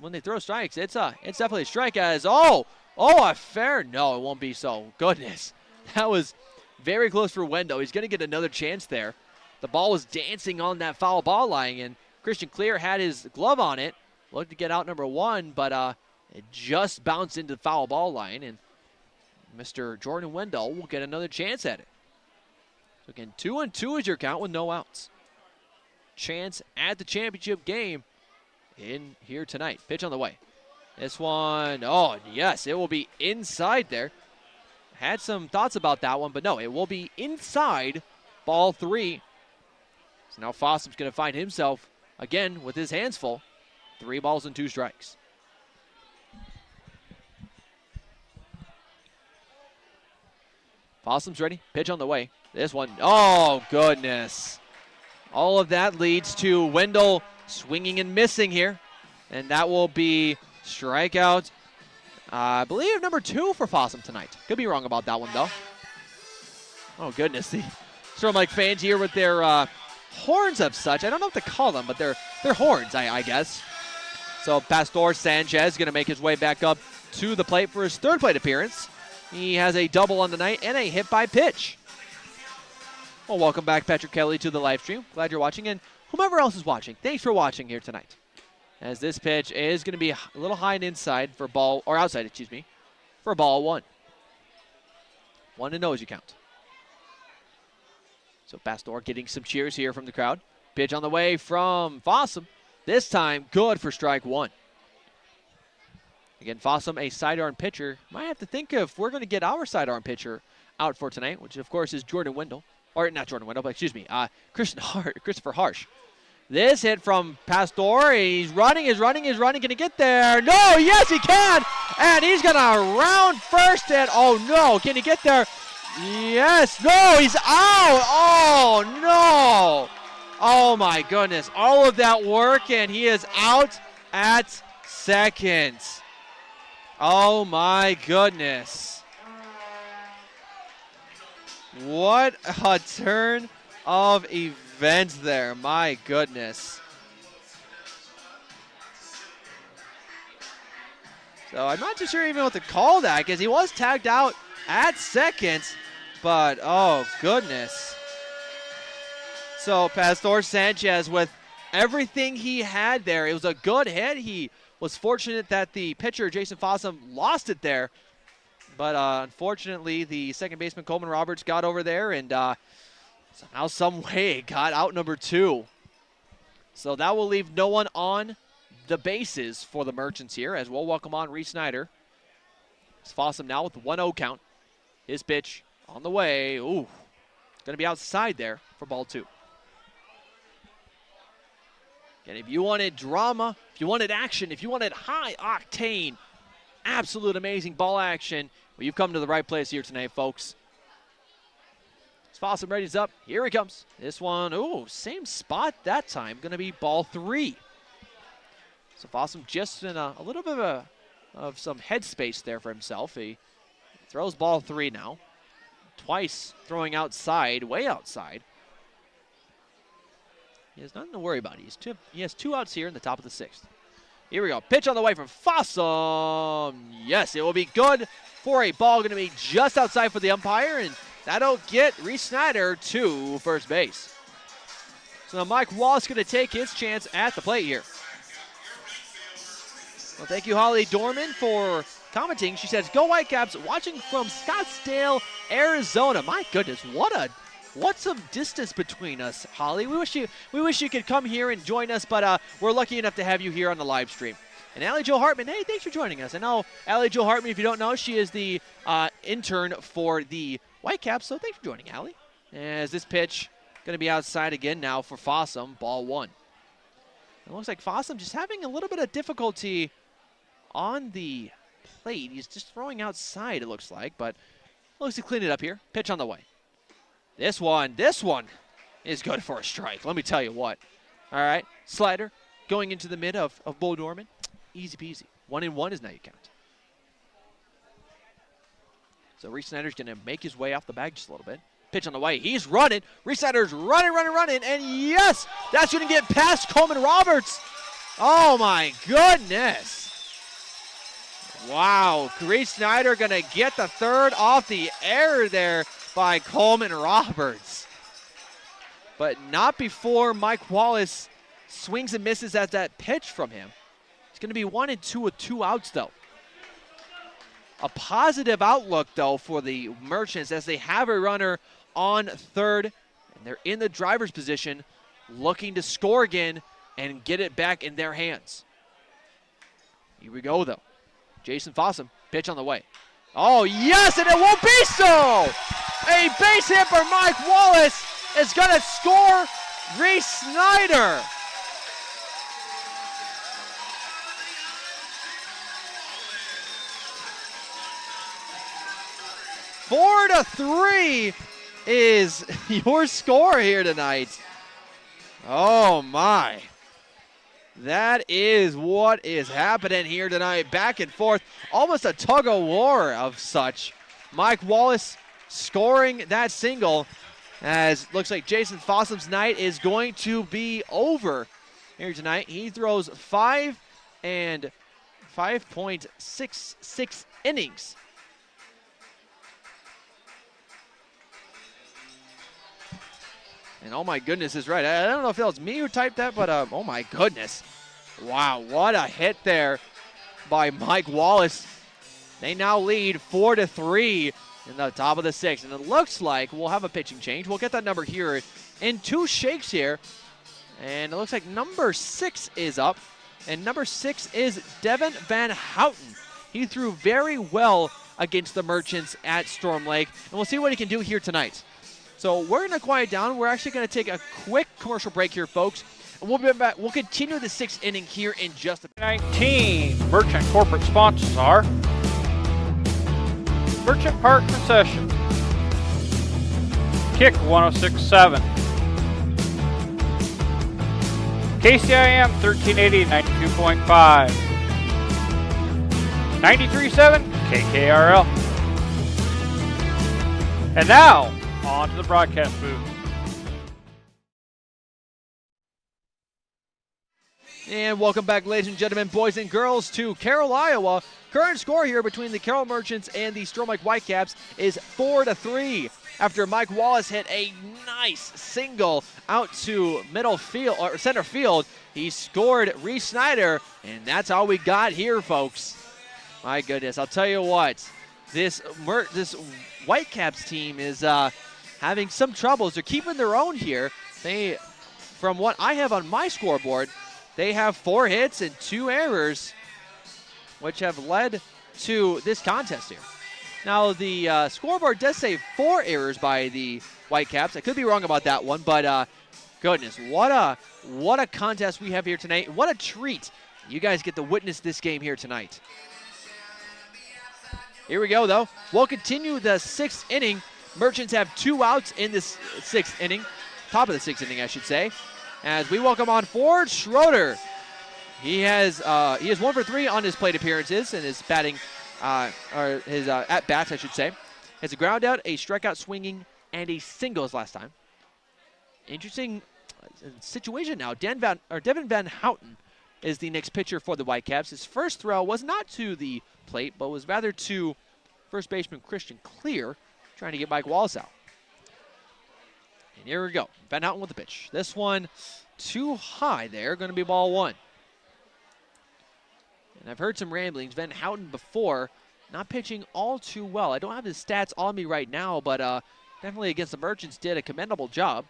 when they throw strikes, it's definitely a strike. As a fair, no, it won't be so. Goodness, that was very close for Wendell. He's going to get another chance there. The ball was dancing on that foul ball line, and Christian Clear had his glove on it, looked to get out number 1, but it just bounced into the foul ball line, and Mr. Jordan Wendell will get another chance at it. So again, 2-2 is your count with no outs. Chance at the championship game in here tonight. Pitch on the way. This one, oh yes, it will be inside there. Had some thoughts about that one, but no, it will be inside ball 3. So now Fossum's going to find himself again with his hands full. 3 balls and 2 strikes. Fossum's ready. Pitch on the way. This one, oh goodness. All of that leads to Wendell swinging and missing here. And that will be strikeout, I believe, number 2 for Fossum tonight. Could be wrong about that one, though. Oh, goodness. The Storm Lake fans here with their horns of such. I don't know what to call them, but they're horns, I guess. So Pastor Sanchez going to make his way back up to the plate for his 3rd plate appearance. He has a double on the night and a hit by pitch. Well, welcome back, Patrick Kelly, to the live stream. Glad you're watching, and whomever else is watching, thanks for watching here tonight. As this pitch is going to be a little high and inside for ball, or outside, excuse me, for ball 1. 1-0 as you count. So Pastor getting some cheers here from the crowd. Pitch on the way from Fossum. This time, good for strike 1. Again, Fossum, a sidearm pitcher. Might have to think if we're going to get our sidearm pitcher out for tonight, which of course is Jordan Wendell. Or not Jordan Wendell, but excuse me, Christopher Harsh. This hit from Pastor. He's running. Can he get there? No, yes, he can. And he's going to round first. And oh, no. Can he get there? Yes. No, he's out. Oh, no. Oh, my goodness. All of that work, and he is out at second. Oh, my goodness. What a turn of events there. My goodness. So I'm not too sure even what to call that, because he was tagged out at second, but oh goodness. So Pastor Sanchez with everything he had there. It was a good hit. He was fortunate that the pitcher, Jason Fossum, lost it there. But unfortunately, the second baseman, Coleman Roberts, got over there and somehow, some way, got out number 2. So that will leave no one on the bases for the Merchants here, as we'll welcome on Reese Snyder. It's Fossum now with the 1-0 count. His pitch on the way. Ooh, going to be outside there for ball 2. And if you wanted drama, if you wanted action, if you wanted high-octane, absolute amazing ball action, well, you've come to the right place here tonight, folks. As Fossum readies up, here he comes. This one, ooh, same spot that time. Going to be ball 3. So Fossum just in a little bit of some headspace there for himself. He throws ball 3 now. Twice throwing outside, way outside. He has nothing to worry about. He has 2 outs here in the top of the 6th. Here we go. Pitch on the way from Fossum. Yes, it will be good for a ball. Going to be just outside for the umpire, and that'll get Reese Snyder to first base. So now Mike Wallace going to take his chance at the plate here. Well, thank you, Holly Dorman, for commenting. She says, "Go Whitecaps, watching from Scottsdale, Arizona." My goodness, what's some distance between us, Holly? We wish you could come here and join us, but we're lucky enough to have you here on the live stream. And Allie Jo Hartman, hey, thanks for joining us. I know Allie Jo Hartman, if you don't know, she is the intern for the Whitecaps, so thanks for joining, Allie. As this pitch going to be outside again now for Fossum, ball one. It looks like Fossum just having a little bit of difficulty on the plate. He's just throwing outside, it looks like, but looks to clean it up here. Pitch on the way. This one is good for a strike. Let me tell you what. All right, slider going into the mid of Bo Dorman. Easy peasy. 1-1 is now you count. So Reese Snyder's going to make his way off the bag just a little bit. Pitch on the way. He's running. Reese Snyder's running. And yes, that's going to get past Coleman Roberts. Oh, my goodness. Wow, Reese Snyder going to get the third off the error there by Coleman Roberts. But not before Mike Wallace swings and misses at that pitch from him. It's going to be 1-2 with 2 outs, though. A positive outlook, though, for the Merchants as they have a runner on third, and they're in the driver's position, looking to score again and get it back in their hands. Here we go, though. Jason Fossum, pitch on the way. Oh, yes, and it won't be so! A base hit for Mike Wallace is going to score Reese Snyder. Four to 3 is your score here tonight. Oh, my. That is what is happening here tonight. Back and forth. Almost a tug of war of such. Mike Wallace scoring that single as looks like Jason Fossum's night is going to be over here tonight. He throws 5.66 innings. And oh my goodness is right. I don't know if that was me who typed that, but oh my goodness. Wow, what a hit there by Mike Wallace. They now lead 4-3 in the top of the 6th. And it looks like we'll have a pitching change. We'll get that number here in 2 shakes here. And it looks like number 6 is up. And number 6 is Devin Van Houten. He threw very well against the Merchants at Storm Lake. And we'll see what he can do here tonight. So we're going to quiet down. We're actually going to take a quick commercial break here, folks. And we'll be back. We'll continue the 6th inning here in just a minute. 19 Merchant corporate sponsors are Merchant Park Concession, Kick 106.7, KCIM 1380 92.5, 93.7 KKRL. And now, on to the broadcast booth. And welcome back, ladies and gentlemen, boys and girls, to Carroll, Iowa. Current score here between the Carroll Merchants and the Storm Lake Whitecaps is 4-3 after Mike Wallace hit a nice single out to middle field or center field. He scored Reese Snyder, and that's all we got here, folks. My goodness, I'll tell you what, this Whitecaps team is having some troubles. They're keeping their own here. They, from what I have on my scoreboard, they have 4 hits and 2 errors, which have led to this contest here. Now, the scoreboard does say 4 errors by the Whitecaps. I could be wrong about that one, but goodness, what a contest we have here tonight. What a treat. You guys get to witness this game here tonight. Here we go, though. We'll continue the 6th inning. Merchants have 2 outs in this 6th inning, top of the 6th inning, I should say. As we welcome on Ford Schroeder. He has 1 for 3 on his plate appearances and his batting, or his at bats, I should say. Has a ground out, a strikeout swinging, and a single his last time. Interesting situation now. Devin Van Houten is the next pitcher for the Whitecaps. His first throw was not to the plate, but was rather to first baseman Christian Clear, trying to get Mike Wallace out. And here we go. Van Houten with the pitch. This one too high there, going to be ball one. And I've heard some ramblings. Van Houten before, not pitching all too well. I don't have his stats on me right now, but definitely against the Merchants did a commendable job.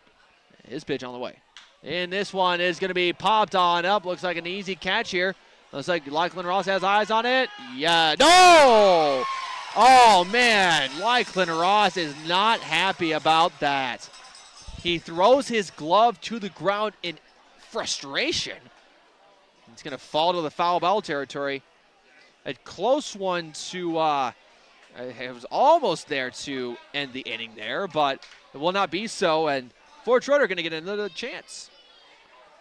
His pitch on the way. And this one is going to be popped on up. Looks like an easy catch here. Looks like Lachlan Ross has eyes on it. Yeah, no! Oh, man, Lachlan Ross is not happy about that. He throws his glove to the ground in frustration. It's going to fall to the foul ball territory. A close one to, it was almost there to end the inning there, but it will not be so, and Ford Schroeder going to get another chance.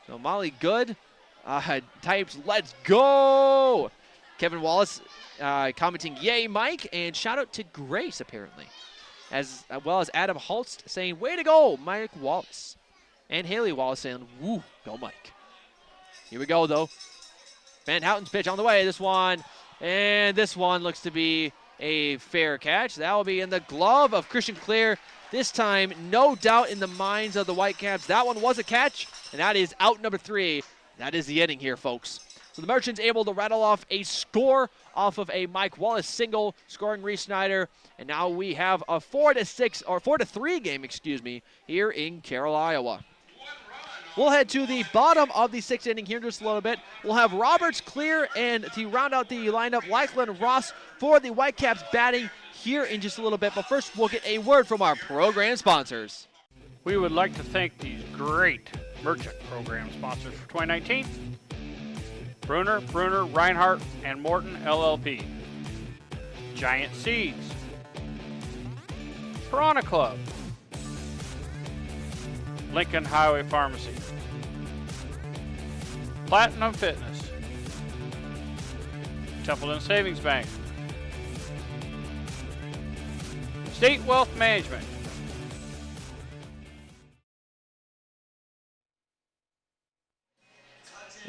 So Molly Good types, let's go! Kevin Wallace commenting, yay, Mike, and shout out to Grace, apparently. As well as Adam Holst saying, way to go, Mike Wallace. And Haley Wallace saying, woo, go Mike. Here we go, though. Van Houten's pitch on the way, this one. And this one looks to be a fair catch. That will be in the glove of Christian Clear. This time, no doubt in the minds of the Whitecaps. That one was a catch, and that is out number 3. That is the inning here, folks. So the Merchants able to rattle off a score off of a Mike Wallace single, scoring Reese Snyder. And now we have a 4-3 game, here in Carroll, Iowa. We'll head to the bottom of the 6th inning here in just a little bit. We'll have Roberts, Clear, and to round out the lineup, Lachlan Ross for the Whitecaps batting here in just a little bit. But first, we'll get a word from our program sponsors. We would like to thank these great Merchant program sponsors for 2019. Bruner, Reinhardt, and Morton LLP. Giant Seeds. Piranha Club. Lincoln Highway Pharmacy. Platinum Fitness. Templeton Savings Bank. State Wealth Management.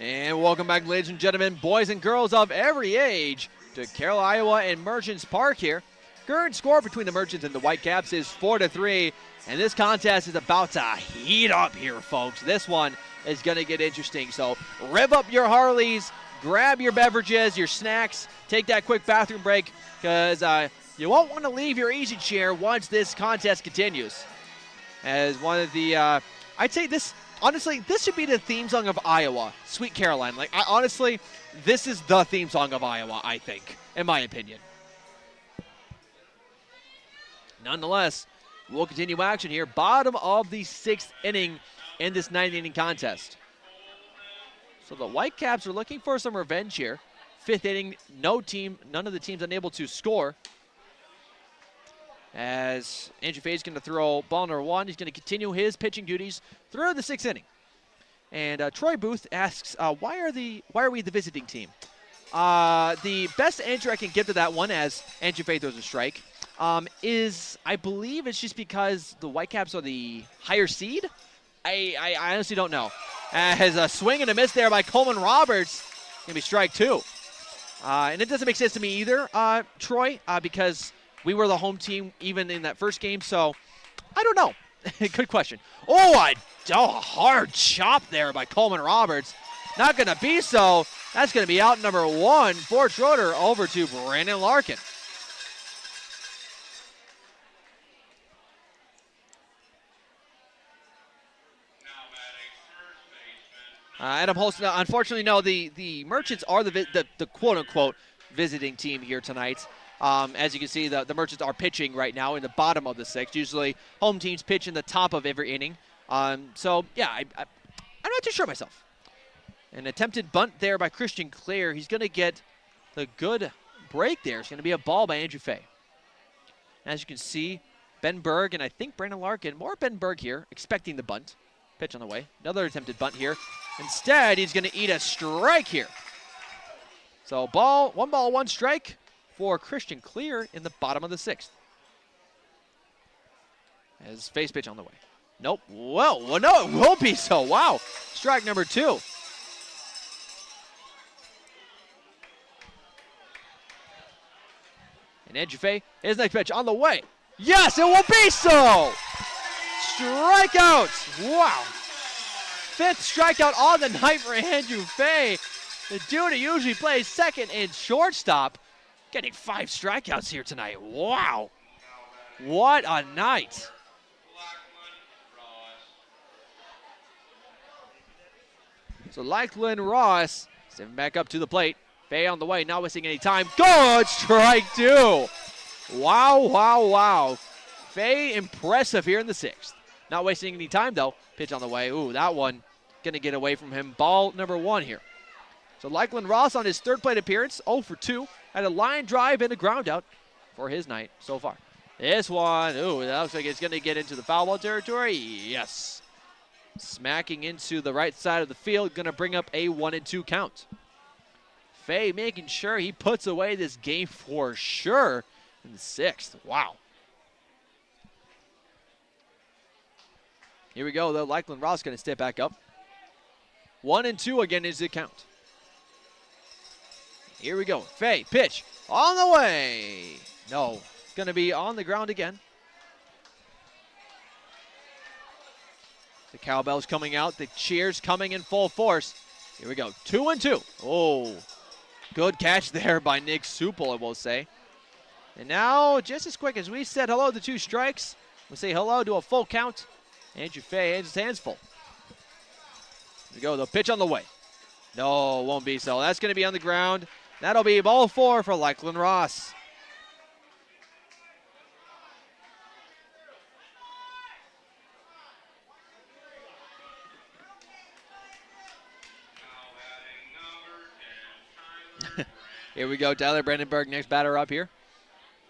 And welcome back, ladies and gentlemen, boys and girls of every age, to Carroll, Iowa and Merchants Park here. Current score between the Merchants and the Whitecaps is 4-3, and this contest is about to heat up here, folks. This one is going to get interesting, so rev up your Harleys, grab your beverages, your snacks, take that quick bathroom break, because you won't want to leave your easy chair once this contest continues. As one of the, I'd say this, honestly, this should be the theme song of Iowa, Sweet Caroline. Like, honestly, this is the theme song of Iowa, I think, in my opinion. Nonetheless, we'll continue action here. Bottom of the 6th inning in this 9th inning contest. So the Whitecaps are looking for some revenge here. 5th inning, none of the teams unable to score. As Andrew Fay's going to throw ball number 1. He's going to continue his pitching duties through the 6th inning. And Troy Booth asks, why are we the visiting team? The best answer I can give to that one, as Andrew Fay throws a strike, is I believe it's just because the Whitecaps are the higher seed. I honestly don't know. As a swing and a miss there by Coleman Roberts, going to be strike 2. And it doesn't make sense to me either, Troy, because we were the home team even in that first game, so I don't know. Good question. Oh, a hard chop there by Coleman Roberts. Not going to be so. That's going to be out number 1 for Schroeder over to Brandon Larkin. Adam Holston, unfortunately, no, the Merchants are the quote-unquote visiting team here tonight. As you can see, the Merchants are pitching right now in the bottom of the 6th. Usually, home teams pitch in the top of every inning. So, yeah, I'm not too sure myself. An attempted bunt there by Christian Clear. He's going to get the good break there. It's going to be a ball by Andrew Fay. As you can see, Ben Berg and I think Brandon Larkin, more Ben Berg here, expecting the bunt. Pitch on the way. Another attempted bunt here. Instead, he's going to eat a strike here. So one ball, one strike for Christian Clear in the bottom of the 6th. As face pitch on the way. Nope. Well, no, it won't be so. Wow. Strike number 2. And Andrew Fay, his next pitch on the way. Yes, it will be so! Strikeout! Wow. 5th strikeout on the night for Andrew Fay. The dude who usually plays second and shortstop, getting 5 strikeouts here tonight. Wow. What a night. So Lachlan Ross stepping back up to the plate. Fay on the way, not wasting any time. Good strike 2. Wow, wow, wow. Fay impressive here in the 6th. Not wasting any time though. Pitch on the way. Ooh, that one gonna get away from him. Ball number 1 here. So Lachlan Ross on his 3rd plate appearance, 0 for 2. Had a line drive and a ground out for his night so far. This one, ooh, that looks like it's gonna get into the foul ball territory. Yes. Smacking into the right side of the field, gonna bring up a 1-2 count. Fay making sure he puts away this game for sure in the 6th. Wow. Here we go, though. Lachlan Ross gonna step back up. 1-2 again is the count. Here we go. Fay, pitch on the way. No, gonna be on the ground again. The cowbell's coming out. The cheers coming in full force. Here we go. 2-2. Oh, good catch there by Nick Supel, I will say. And now, just as quick as we said hello to 2 strikes, we say hello to a full count. Andrew Fay has his hands full. Here we go. The pitch on the way. No, won't be so. That's going to be on the ground. That'll be ball 4 for Lachlan Ross. Here we go, Tyler Brandenburg, next batter up here.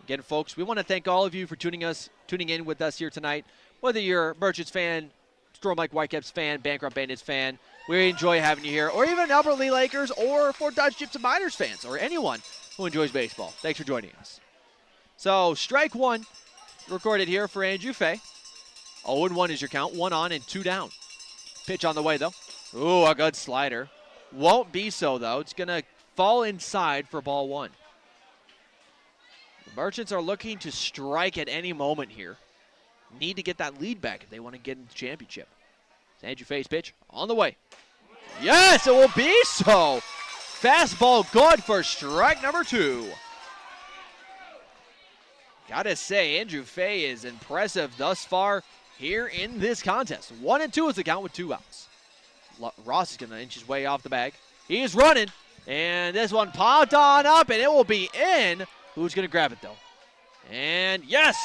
Again, folks, we want to thank all of you for tuning in with us here tonight. Whether you're a Merchants fan, Storm Lake Whitecaps fan, Bancroft Bandits fan, we enjoy having you here, or even Albert Lee Lakers or Fort Dodge Gypsum Miners fans, or anyone who enjoys baseball. Thanks for joining us. So, strike 1 recorded here for Andrew Fay. 0-1 is your count, 1 on and 2 down. Pitch on the way, though. Ooh, a good slider. Won't be so, though. It's going to fall inside for ball 1. The Merchants are looking to strike at any moment here. Need to get that lead back if they want to get into the championship. Andrew Fay's pitch on the way. Yes, it will be so. Fastball good for strike number 2. Gotta say, Andrew Fay is impressive thus far here in this contest. 1-2 is the count with 2 outs. Ross is going to inch his way off the bag. He is running, and this one popped on up, and it will be in. Who's going to grab it, though? And yes,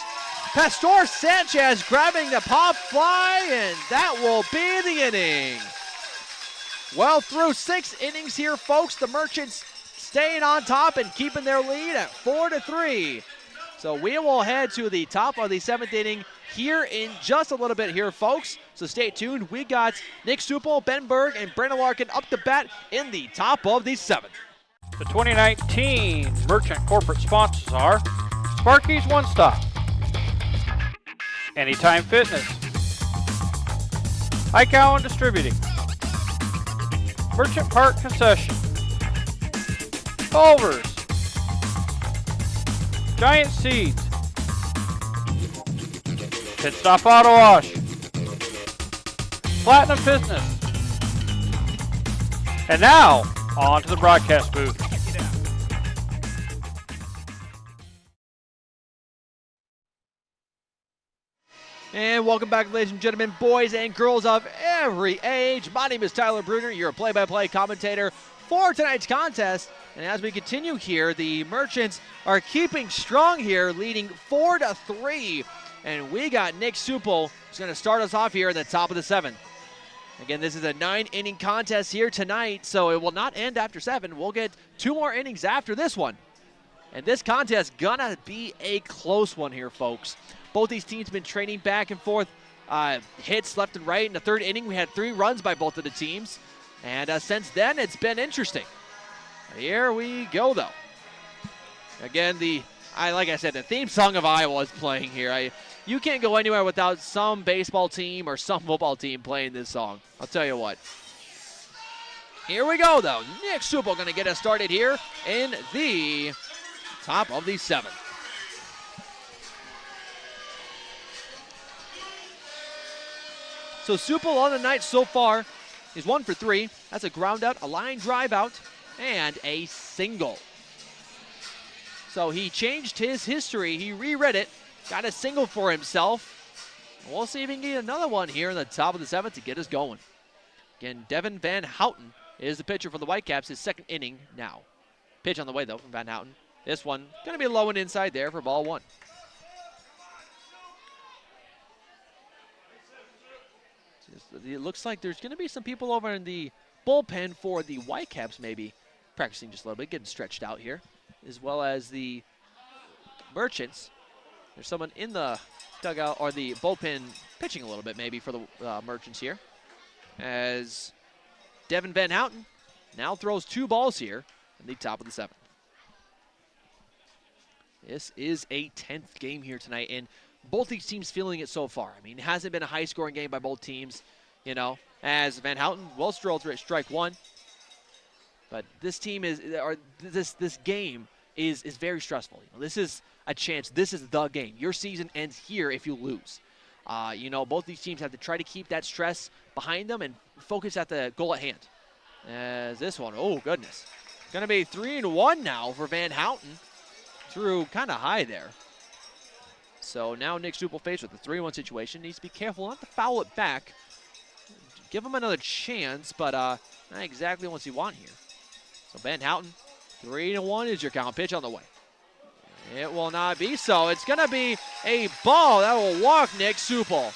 Pastor Sanchez grabbing the pop fly, and that will be the inning. Well, through 6 innings here, folks, the Merchants staying on top and keeping their lead at 4-3. So we will head to the top of the 7th inning here in just a little bit here, folks. So stay tuned. We got Nick Supel, Ben Berg, and Brandon Larkin up to bat in the top of the 7th. The 2019 Merchant corporate sponsors are Sparky's One Stop, Anytime Fitness, Ike Allen Distributing, Merchant Park Concession, Culver's, Giant Seeds, Pit Stop Auto Wash, Platinum Business, and now on to the broadcast booth. And welcome back, ladies and gentlemen, boys and girls of every age. My name is Tyler Bruner, your play-by-play commentator for tonight's contest. And as we continue here, the Merchants are keeping strong here, leading 4-3. And we got Nick Supel, who's going to start us off here at the top of the 7th. Again, this is a 9-inning contest here tonight, so it will not end after 7. We'll get 2 more innings after this one. And this contest gonna be a close one here, folks. Both these teams have been trading back and forth, hits left and right. In the 3rd inning, we had 3 runs by both of the teams. And since then, it's been interesting. Here we go, though. Again, like I said, the theme song of Iowa is playing here. You can't go anywhere without some baseball team or some football team playing this song. I'll tell you what. Here we go, though. Nick Supel going to get us started here in the top of the 7th. So Supel on the night so far is 1 for 3. That's a ground out, a line drive out, and a single. So he changed his history. He reread it, got a single for himself. We'll see if he can get another one here in the top of the 7th to get us going. Again, Devin Van Houten is the pitcher for the Whitecaps, his second inning now. Pitch on the way, though, from Van Houten. This one going to be low and inside there for ball 1. It looks like there's going to be some people over in the bullpen for the Whitecaps maybe practicing just a little bit, getting stretched out here, as well as the Merchants. There's someone in the dugout or the bullpen pitching a little bit maybe for the Merchants here, as Devin Van Houten now throws 2 balls here in the top of the 7th. This is a 10th game here tonight, and both these teams feeling it so far. I mean, it hasn't been a high-scoring game by both teams, you know, as Van Houten will stroll through at strike 1. But this team is, or this game is very stressful. You know, this is a chance. This is the game. Your season ends here if you lose. You know, both these teams have to try to keep that stress behind them and focus at the goal at hand. As this one, oh goodness, going to be 3-1 now for Van Houten. Threw kind of high there. So now Nick Supel faced with a 3-1 situation. Needs to be careful not to foul it back. Give him another chance, but not exactly what you want here. So Van Houten, 3-1 is your count. Pitch on the way. It will not be so. It's going to be a ball that will walk Nick Supel.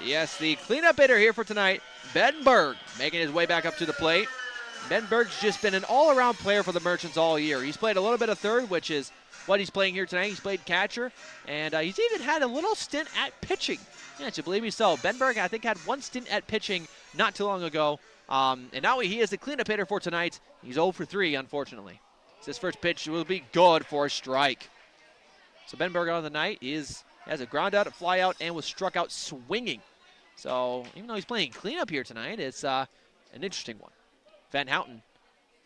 Yes, the cleanup hitter here for tonight, Ben Berg, making his way back up to the plate. Ben Berg's just been an all-around player for the Merchants all year. He's played a little bit of third, which is what he's playing here tonight. He's played catcher, and he's even had a little stint at pitching. Yeah, to believe me so. Ben Berg, I think, had one stint at pitching not too long ago. And now he is the cleanup hitter for tonight. He's 0 for 3, unfortunately. So his first pitch will be good for a strike. So Ben Berg on the night has a ground out, a fly out, and was struck out swinging. So even though he's playing cleanup here tonight, it's an interesting one. Van Houten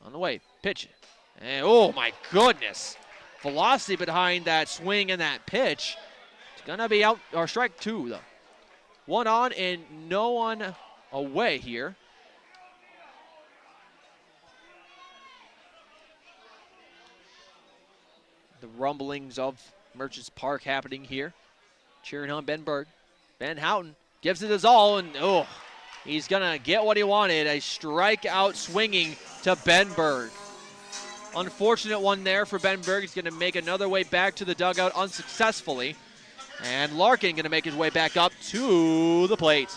on the way, pitch. And oh my goodness. Velocity behind that swing and that pitch. It's going to be out, or strike 2 though. 1 on and no one away here. The rumblings of Merchants Park happening here. Cheering on Ben Berg. Van Houten gives it his all, and oh, he's going to get what he wanted. A strikeout swinging to Ben Berg. Unfortunate one there for Ben Berg. He's going to make another way back to the dugout unsuccessfully. And Larkin going to make his way back up to the plate.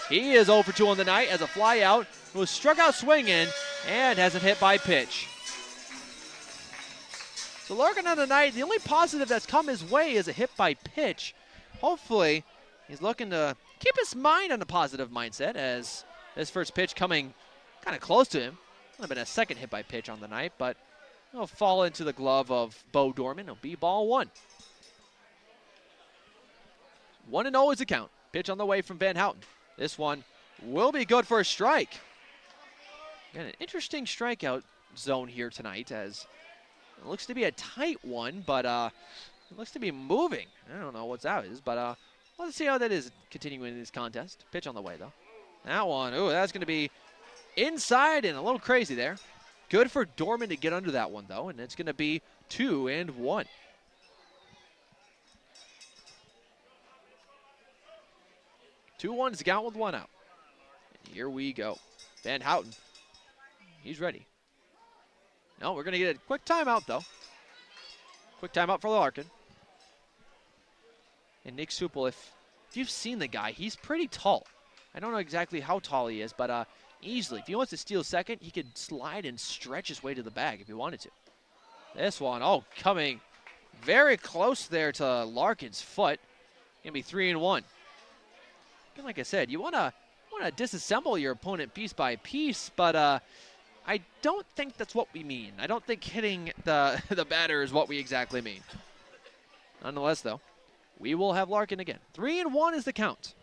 He is 0 for 2 on the night as a fly out. Was struck out swinging and has a hit by pitch. So Larkin on the night, the only positive that's come his way is a hit by pitch. Hopefully, he's looking to keep his mind on a positive mindset as this first pitch coming kind of close to him. Would have been a second hit by pitch on the night, but it'll fall into the glove of Bo Dorman. It'll be ball 1. 1-0 is the count. Pitch on the way from Van Houten. This one will be good for a strike. Got an interesting strikeout zone here tonight as it looks to be a tight one, but it looks to be moving. I don't know what that is, but let's see how that is continuing in this contest. Pitch on the way, though. That one, ooh, that's going to be inside and a little crazy there. Good for Dorman to get under that one, though, and it's going to be 2-1. Two one is the count with 1 out. And here we go. Van Houten, he's ready. No, we're going to get a quick timeout, though. Quick timeout for Larkin. And Nick Supel, if you've seen the guy, he's pretty tall. I don't know exactly how tall he is, but easily, if he wants to steal second, he could slide and stretch his way to the bag if he wanted to. This one, oh, coming very close there to Larkin's foot. Going to be 3-1. And like I said, you want to disassemble your opponent piece by piece, but I don't think that's what we mean. I don't think hitting the batter is what we exactly mean. Nonetheless, though, we will have Larkin again. 3-1 is the count.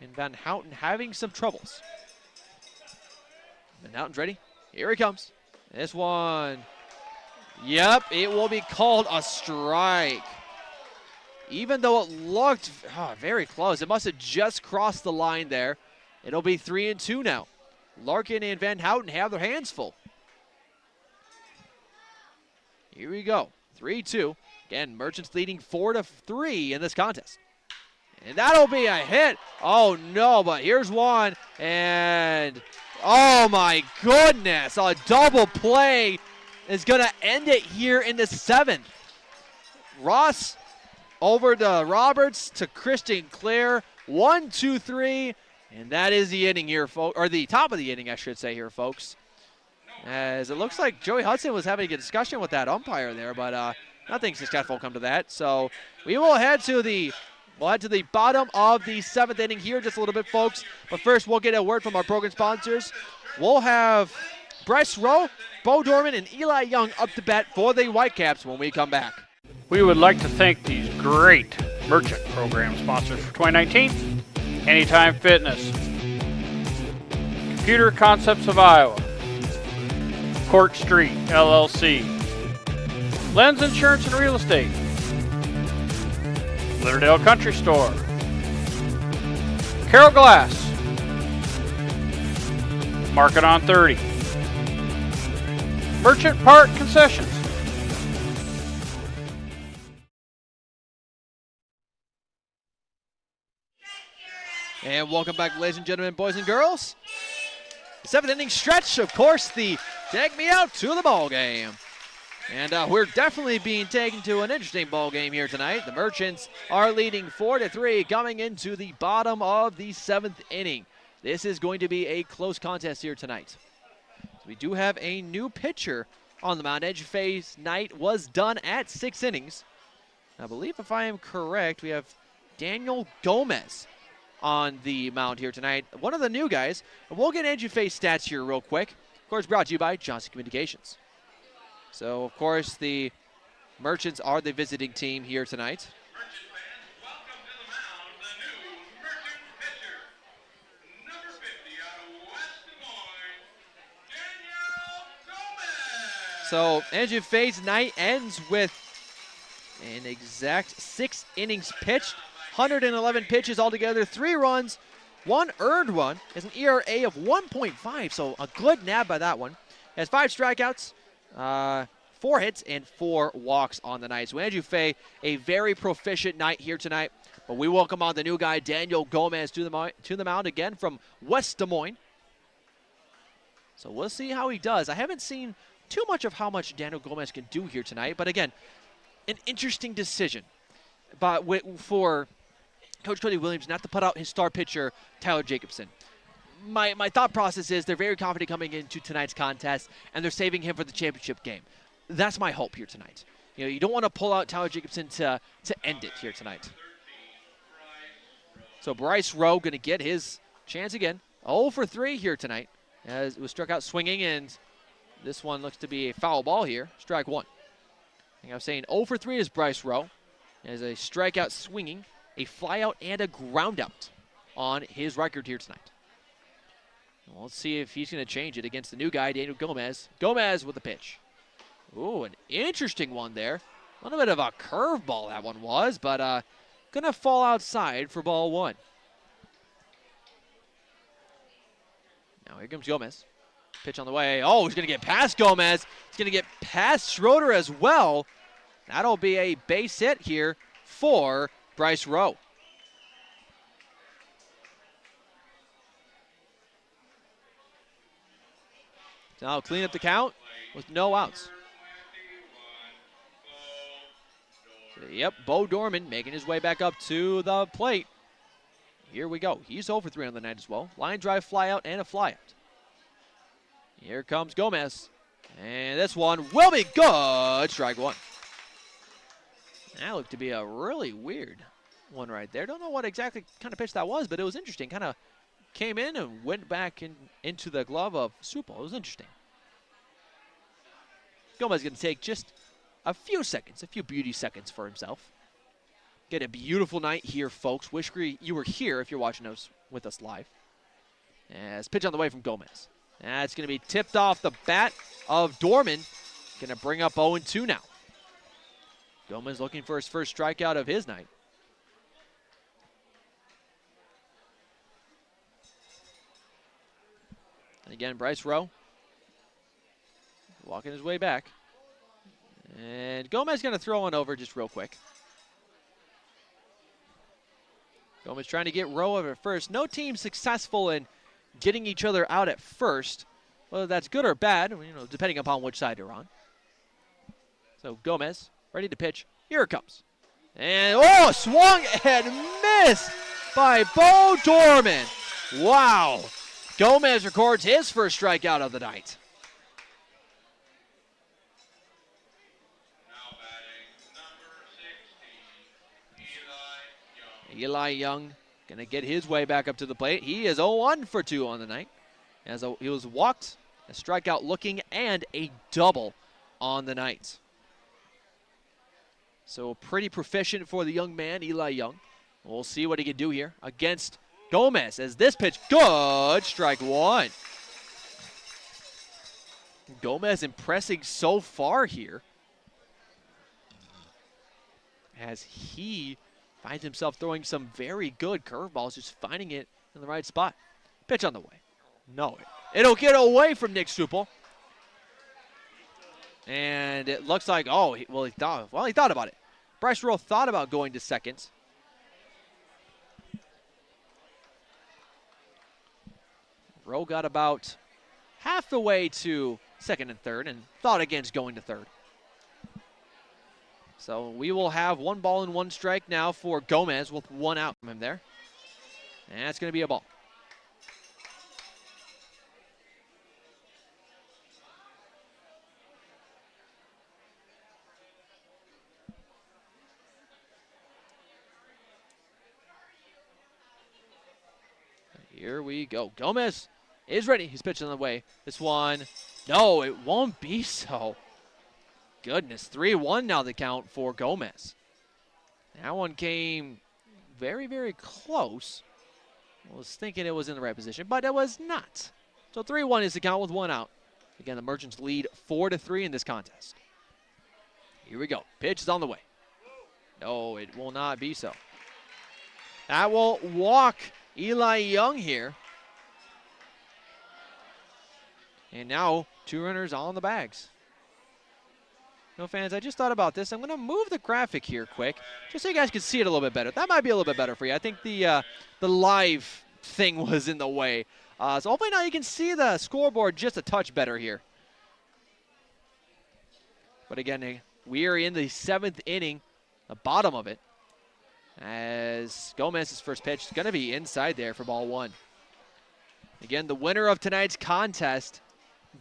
And Van Houten having some troubles. Van Houten's ready. Here he comes. This one Yep, it will be called a strike. Even though it looked very close, it must have just crossed the line there. It'll be 3-2 now. Larkin and Van Houten have their hands full. Here we go, 3-2. Again, Merchants leading 4-3 in this contest. And that'll be a hit. Oh no, but here's one, and oh my goodness, a double play is gonna end it here in the 7th. Ross over to Roberts to Christian Clare, 1, 2, 3, and that is the inning here, folks, or the top of the inning, I should say here, folks. As it looks like Joey Hudson was having a discussion with that umpire there, but nothing successful come to that. So we will head to the bottom of the 7th inning here just a little bit, folks. But first, we'll get a word from our program sponsors. We'll have Bryce Rowe, Bo Dorman, and Eli Young up to bat for the Whitecaps when we come back. We would like to thank these great Merchant program sponsors for 2019. Anytime Fitness, Computer Concepts of Iowa, Court Street, LLC, Lens Insurance and Real Estate, Litterdale Country Store, Carroll Glass, Market on 30, Merchant Park Concessions. And welcome back, ladies and gentlemen, boys and girls. The 7th inning stretch, of course, the take me out to the ball game. And we're definitely being taken to an interesting ball game here tonight. The Merchants are leading 4-3 coming into the bottom of the 7th inning. This is going to be a close contest here tonight. We do have a new pitcher on the mound. Edge phase night was done at 6 innings. I believe, if I am correct, we have Daniel Gomez on the mound here tonight. One of the new guys. And we'll get EduFace stats here real quick. Of course, brought to you by Johnson Communications. So, of course, the Merchants are the visiting team here tonight. Merchant fans, welcome to the mound, the new Merchant pitcher. Number 50 out of West Des Moines, Daniel Gomez. So, Andrew Faye's night ends with an exact 6 innings pitched, 111 pitches altogether, 3 runs, 1 earned run, has an ERA of 1.5, so a good nab by that one. Has 5 strikeouts, 4 hits, and 4 walks on the night. So Andrew Faye, a very proficient night here tonight. But we welcome on the new guy, Daniel Gomez, to the mound again from West Des Moines. So we'll see how he does. I haven't seen too much of how much Daniel Gomez can do here tonight. But again, an interesting decision for Coach Cody Williams not to put out his star pitcher, Tyler Jacobson. My thought process is they're very confident coming into tonight's contest, and they're saving him for the championship game. That's my hope here tonight. You know, you don't want to pull out Tyler Jacobson to end it here tonight. So Bryce Rowe going to get his chance again. 0 for 3 here tonight, as it was struck out swinging, and this one looks to be a foul ball here. Strike 1. I think I'm saying 0 for 3 is Bryce Rowe. As a strikeout swinging, a flyout, and a groundout on his record here tonight. Well, let's see if he's going to change it against the new guy, Daniel Gomez. Gomez with the pitch. Ooh, an interesting one there. A little bit of a curveball that one was, but going to fall outside for ball 1. Now here comes Gomez. Pitch on the way. Oh, he's going to get past Gomez. He's going to get past Schroeder as well. That'll be a base hit here for Bryce Rowe. So now clean up the count with no outs. So, yep, Bo Dorman making his way back up to the plate. Here we go. He's 0 for 3 on the night as well. Line drive, fly out, and a flyout. Here comes Gomez. And this one will be good. Strike 1. That looked to be a really weird one right there. Don't know what exactly kind of pitch that was, but it was interesting. Kind of came in and went back into the glove of Supal. It was interesting. Gomez going to take just a few seconds, a few beauty seconds for himself. Get a beautiful night here, folks. Wish you were here if you're watching us with us live. As pitch on the way from Gomez. That's going to be tipped off the bat of Dorman Going to bring up 0-2 now. Gomez looking for his first strikeout of his night. And again, Bryce Rowe walking his way back. And Gomez going to throw one over just real quick. Gomez trying to get Rowe over at first. No team successful in getting each other out at first. Whether that's good or bad, depending upon which side you're on. So Gomez ready to pitch. Here it comes. And swung and missed by Bo Dorman. Wow. Gomez records his first strikeout of the night. Now batting number 16, Eli Young. Eli Young going to get his way back up to the plate. He is 0-1 for 2 on the night. As he was walked, a strikeout looking, and a double on the night. So pretty proficient for the young man, Eli Young. We'll see what he can do here against Gomez as this pitch, good, strike one. Gomez impressing so far here as he finds himself throwing some very good curveballs, just finding it in the right spot. Pitch on the way. No, it'll get away from Nick Stupel. And it looks like, he thought about it. Bryce Rowe thought about going to second. Rowe got about half the way to second and third and thought against going to third. So we will have 1 ball and 1 strike now for Gomez with 1 out from him there. And that's going to be a ball. Here we go. Gomez is ready. He's pitching on the way. This one, no, it won't be so. Goodness, 3-1 now the count for Gomez. That one came very, very close. I was thinking it was in the right position, but it was not. So 3-1 is the count with 1 out. Again, the Merchants lead 4-3 in this contest. Here we go. Pitch is on the way. No, it will not be so. That will walk Eli Young here. And now 2 runners on the bags. Fans, I just thought about this. I'm going to move the graphic here quick just so you guys can see it a little bit better. That might be a little bit better for you. I think the live thing was in the way. So hopefully now you can see the scoreboard just a touch better here. But again, we are in the 7th inning, the bottom of it, as Gomez's first pitch is going to be inside there for ball 1. Again, the winner of tonight's contest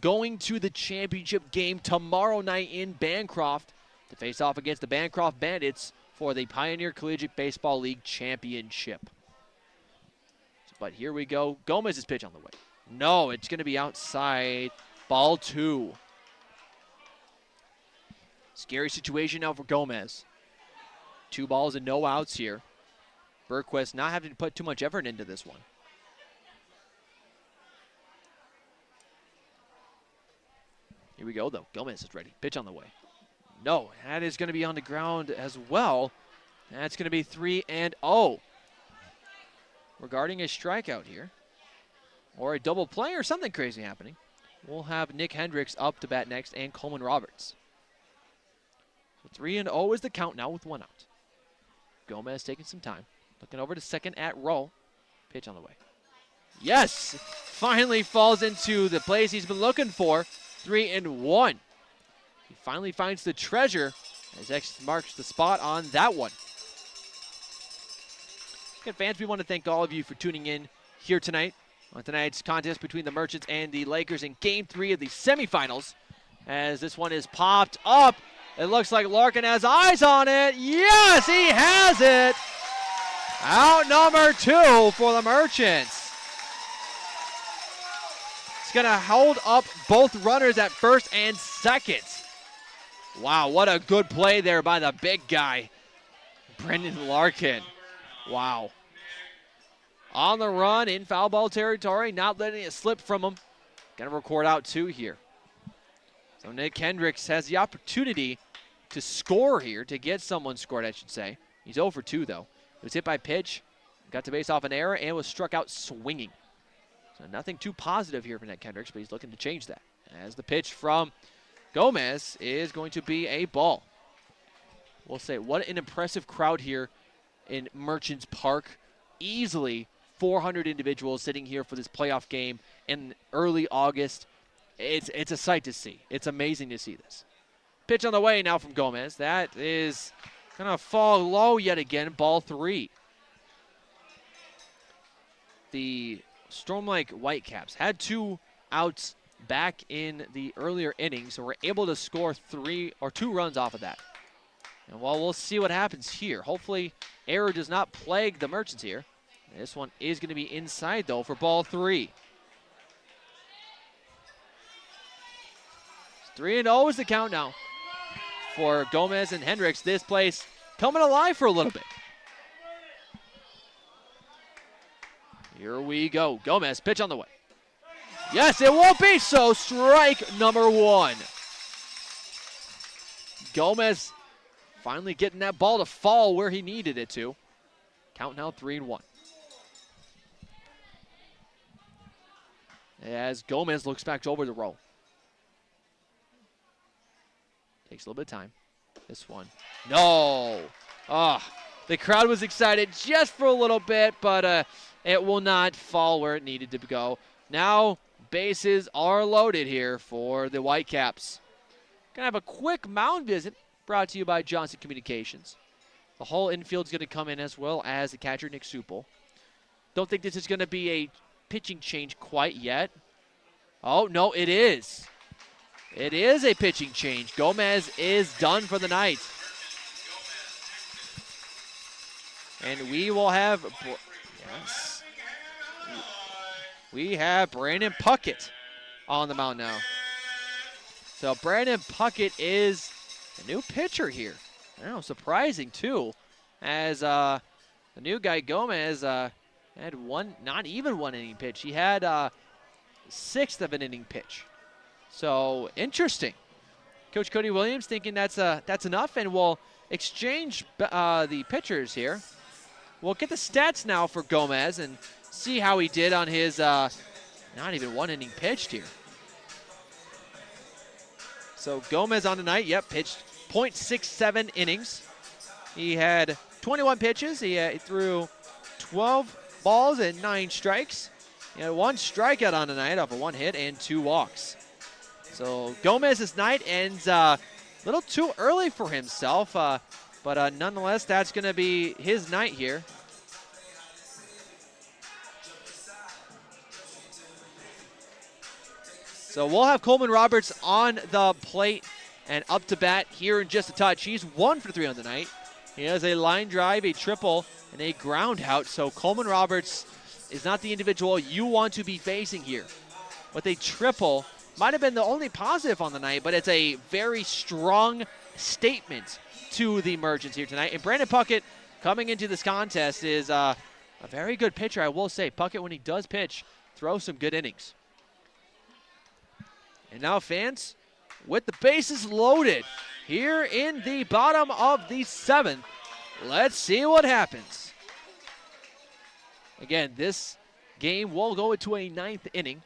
going to the championship game tomorrow night in Bancroft to face off against the Bancroft Bandits for the Pioneer Collegiate Baseball League Championship. But here we go. Gomez's pitch on the way. No, it's going to be outside. Ball 2. Scary situation now for Gomez. 2 balls and no outs here. Bergquist not having to put too much effort into this one. Here we go, though. Gomez is ready. Pitch on the way. No, that is going to be on the ground as well. That's going to be 3-0. Regarding a strikeout here, or a double play or something crazy happening, we'll have Nick Hendricks up to bat next and Coleman Roberts. So 3-0 is the count now with 1 out. Gomez taking some time. Looking over to second at Rowe. Pitch on the way. Yes! Finally falls into the place he's been looking for. 3-1. He finally finds the treasure as X marks the spot on that one. Good fans, we want to thank all of you for tuning in here tonight on tonight's contest between the Merchants and the Lakers in Game 3 of the semifinals. As this one is popped up, it looks like Larkin has eyes on it. Yes, he has it. Out number 2 for the Merchants. It's going to hold up both runners at first and second. Wow, what a good play there by the big guy, Brendan Larkin. Wow. On the run in foul ball territory, not letting it slip from him. Going to record out 2 here. So Nick Hendricks has the opportunity to score here, to get someone scored, I should say. He's 0 for 2, though. He was hit by pitch, got to base off an error, and was struck out swinging. So nothing too positive here for Nick Hendricks, but he's looking to change that. As the pitch from Gomez is going to be a ball. We'll say, what an impressive crowd here in Merchants Park. Easily 400 individuals sitting here for this playoff game in early August. It's a sight to see. It's amazing to see this. Pitch on the way now from Gomez. That is going to fall low yet again. Ball 3. The Storm Lake Whitecaps had 2 outs back in the earlier innings, so we're able to score 2 runs off of that. And well, we'll see what happens here. Hopefully, error does not plague the Merchants here. This one is going to be inside, though, for ball 3. 3-0 is the count now for Gomez and Hendricks. This place coming alive for a little bit. Here we go. Gomez, pitch on the way. Yes, it won't be so. Strike number 1. Gomez finally getting that ball to fall where he needed it to. Count now 3-1. As Gomez looks back over the row. Takes a little bit of time. This one. No. The crowd was excited just for a little bit, but it will not fall where it needed to go. Now, bases are loaded here for the Whitecaps. Gonna have a quick mound visit brought to you by Johnson Communications. The whole infield's gonna come in as well as the catcher, Nick Supel. Don't think this is gonna be a pitching change quite yet. Oh, no, it is. It is a pitching change. Gomez is done for the night. And we will have, yes, we have Brandon Puckett on the mound now. So Brandon Puckett is a new pitcher here. I know, surprising too, as the new guy Gomez had not even one inning pitch. He had 1/6 of an inning pitch. So interesting. Coach Cody Williams thinking that's enough, and we'll exchange the pitchers here. We'll get the stats now for Gomez and see how he did on his not even one inning pitched here. So Gomez on tonight, pitched .67 innings. He had 21 pitches. He threw 12 balls and 9 strikes. He had 1 strikeout on tonight off of 1 hit and 2 walks. So Gomez's night ends a little too early for himself, but nonetheless, that's going to be his night here. So we'll have Coleman Roberts on the plate and up to bat here in just a touch. He's 1 for 3 on the night. He has a line drive, a triple, and a ground out. So Coleman Roberts is not the individual you want to be facing here. With a triple, might have been the only positive on the night, but it's a very strong statement to the Merchants here tonight. And Brandon Puckett coming into this contest is a very good pitcher, I will say. Puckett, when he does pitch, throws some good innings. And now fans, with the bases loaded here in the bottom of the 7th, let's see what happens. Again, this game will go into a 9th inning.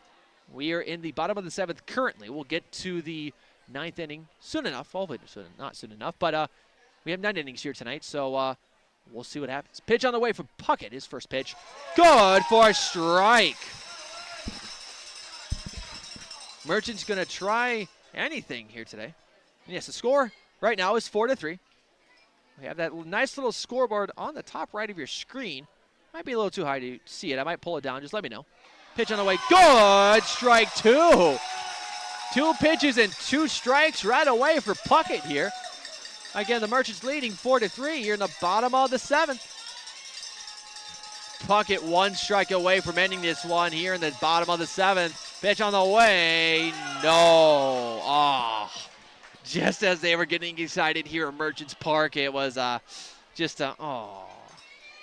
We are in the bottom of the 7th currently. We'll get to the 9th inning soon enough. Hopefully not soon enough, but we have 9 innings here tonight, so we'll see what happens. Pitch on the way from Puckett, his first pitch. Good for a strike. Merchants going to try anything here today. And yes, the score right now is 4-3. We have that nice little scoreboard on the top right of your screen. Might be a little too high to see it. I might pull it down. Just let me know. Pitch on the way. Good. Strike 2. 2 pitches and 2 strikes right away for Puckett here. Again, the Merchants leading 4-3 here in the bottom of the 7th. Puckett 1 strike away from ending this one here in the bottom of the 7th. Pitch on the way. No. Just as they were getting excited here at Merchants Park, it was just a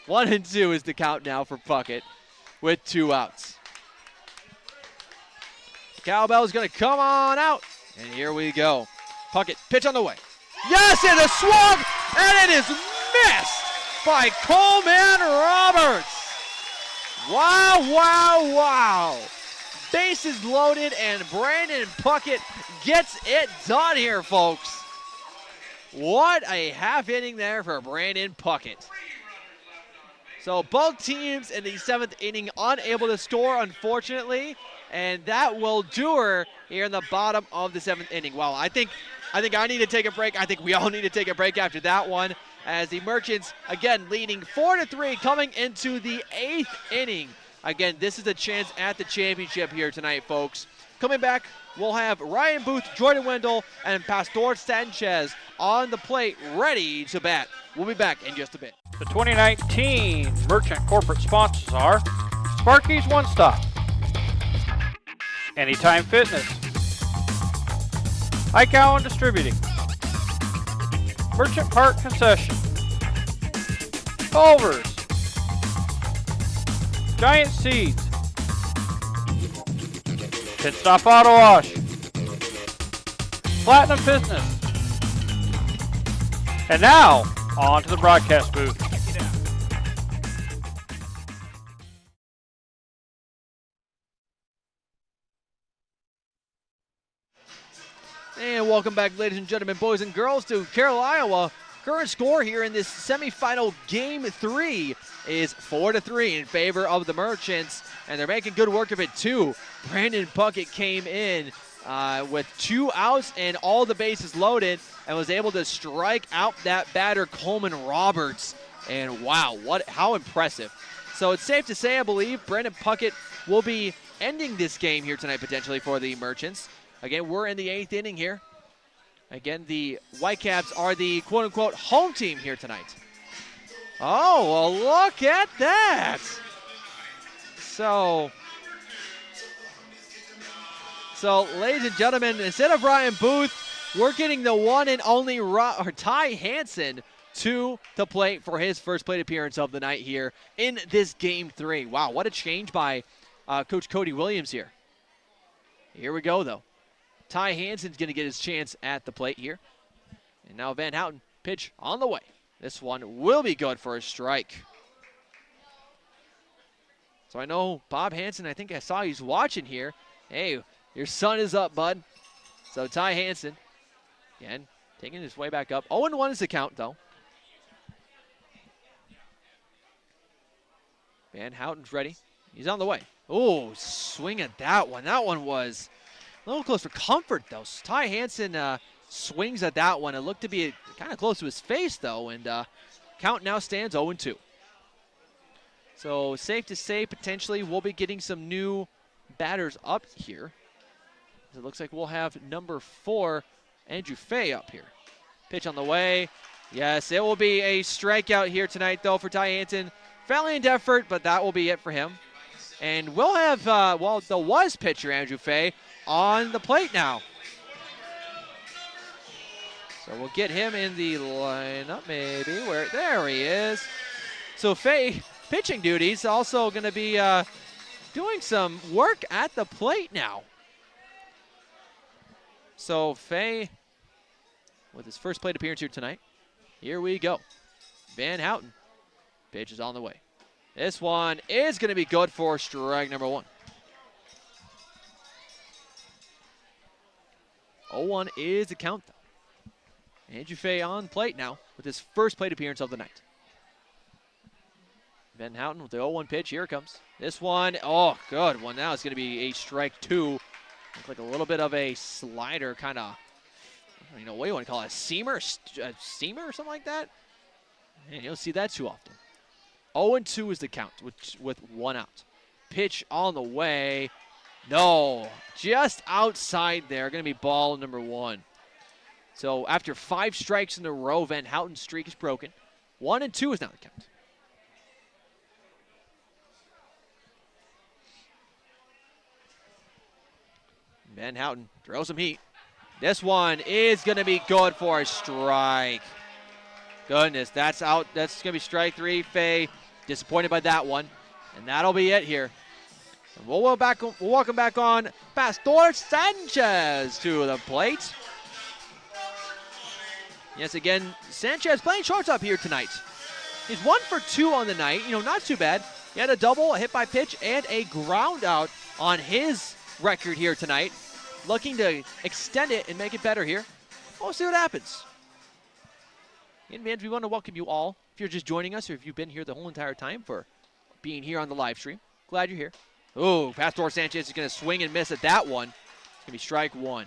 1-2 is the count now for Puckett with 2 outs. Cowbell's going to come on out And here we go. Puckett, pitch on the way. Yes, it is swung, and it is missed by Coleman Roberts. Wow, wow, wow. Bases loaded, and Brandon Puckett gets it done here, folks. What a half inning there for Brandon Puckett. So both teams in the 7th inning unable to score, unfortunately, and that will do her here in the bottom of the 7th inning. Wow, I think I need to take a break. I think we all need to take a break after that one, as the Merchants, again, leading 4-3 coming into the 8th inning. Again, this is a chance at the championship here tonight, folks. Coming back, we'll have Ryan Booth, Jordan Wendell, and Pastor Sanchez on the plate ready to bat. We'll be back in just a bit. The 2019 Merchant corporate sponsors are Sparky's One Stop, Anytime Fitness, Ike Allen Distributing, Merchant Park Concession, Culver's, Giant Seeds, Pit Stop Auto Wash, Platinum Business. And now, on to the broadcast booth. And welcome back, ladies and gentlemen, boys and girls, to Carroll, Iowa. Current score here in this semifinal Game 3 is 4-3 in favor of the Merchants, and they're making good work of it too. Brandon Puckett came in with 2 outs and all the bases loaded, and was able to strike out that batter Coleman Roberts. And wow, how impressive. So it's safe to say, I believe, Brandon Puckett will be ending this game here tonight potentially for the Merchants. Again, we're in the 8th inning here. Again, the Whitecaps are the quote-unquote home team here tonight. Oh, well, look at that. So, ladies and gentlemen, instead of Ryan Booth, we're getting the one and only Ty Hansen to the plate for his first plate appearance of the night here in this Game 3. Wow, what a change by Coach Cody Williams here. Here we go, though. Ty Hansen's going to get his chance at the plate here. And now Van Houten, pitch on the way. This one will be good for a strike. So I know Bob Hansen, I think I saw he's watching here. Hey, your sun is up, bud. So Ty Hansen, again, taking his way back up. 0-1 is the count, though. Van Houten's ready. He's on the way. Oh, swing at that one. That one was a little close for comfort, though. Ty Hansen swings at that one. It looked to be kind of close to his face, though, and count now stands 0-2. So safe to say, potentially, we'll be getting some new batters up here. It looks like we'll have number 4, Andrew Fay, up here. Pitch on the way. Yes, it will be a strikeout here tonight, though, for Ty Hansen. Valiant effort, but that will be it for him. And we'll have, the was pitcher, Andrew Fay, on the plate now. So we'll get him in the lineup, maybe. There he is. So Fay, pitching duties, also going to be doing some work at the plate now. So Fay, with his first plate appearance here tonight. Here we go. Van Houten, pitch is on the way. This one is going to be good for strike number 1. 0-1 is the count, though. Andrew Fay on plate now with his first plate appearance of the night. Van Houten with the 0-1 pitch. Here it comes. This one, oh, good one. Now it's going to be a strike 2. Looks like a little bit of a slider, kind of, I don't know what you want to call it, a seamer or something like that. And you don't see that too often. 0-2 is the count with 1 out. Pitch on the way. No, just outside there. Going to be ball number 1. So after 5 strikes in a row, Van Houten's streak is broken. 1-2 is now the count. Van Houten throws some heat. This one is going to be good for a strike. Goodness, that's out. That's going to be strike 3. Fay disappointed by that one. And that'll be it here. We'll welcome back on Pastor Sanchez to the plate. Yes, again, Sanchez playing shortstop here tonight. He's 1 for 2 on the night. Not too bad. He had a double, a hit by pitch, and a ground out on his record here tonight. Looking to extend it and make it better here. We'll see what happens. In advance, we want to welcome you all. If you're just joining us or if you've been here the whole entire time for being here on the live stream, glad you're here. Oh, Pastor Sanchez is going to swing and miss at that one. It's going to be strike one.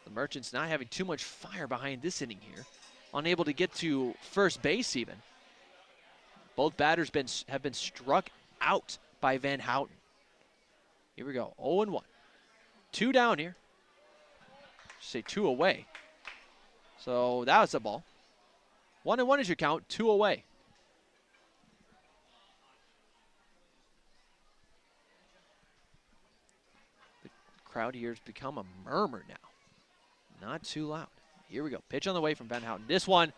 The Merchants not having too much fire behind this inning here. Unable to get to first base even. Both batters have been struck out by Van Houten. Here we go, 0-1. 2 down here. Say 2 away. So that was a ball. 1-1 is your count, 2 away. The crowd here has become a murmur now. Not too loud. Here we go. Pitch on the way from Van Houten. This one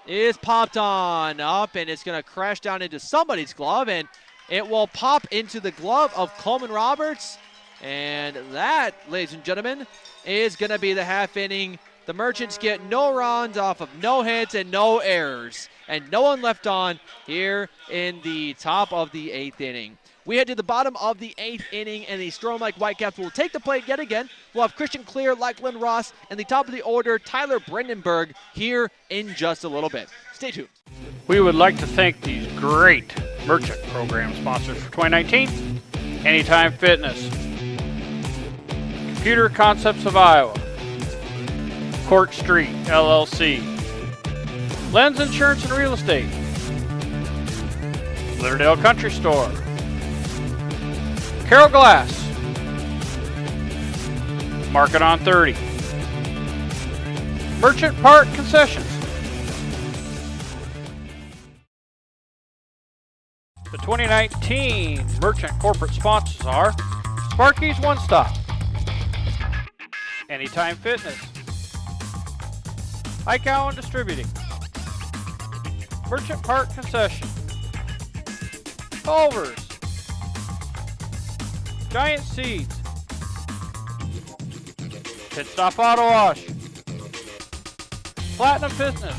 is popped on up, and it's going to crash down into somebody's glove, and it will pop into the glove of Coleman Roberts. And that, ladies and gentlemen, is going to be the half inning. The Merchants get no runs off of no hits and no errors, and no one left on here in the top of the 8th inning. We head to the bottom of the 8th inning, and the Storm Lake Whitecaps will take the plate yet again. We'll have Christian Clear, Lachlan Ross, and the top of the order, Tyler Brandenburg, here in just a little bit. Stay tuned. We would like to thank these great Merchant program sponsors for 2019. Anytime Fitness, Computer Concepts of Iowa, Court Street, LLC, Lens Insurance and Real Estate, Litterdale Country Store, Carroll Glass, Market on 30, Merchant Park Concessions. The 2019 Merchant corporate sponsors are Sparky's One Stop, Anytime Fitness, Ike Allen Distributing, Merchant Park Concession, Culver's, Giant Seeds, Pit Stop Auto Wash, Platinum Business.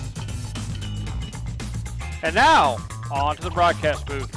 And now, on to the broadcast booth.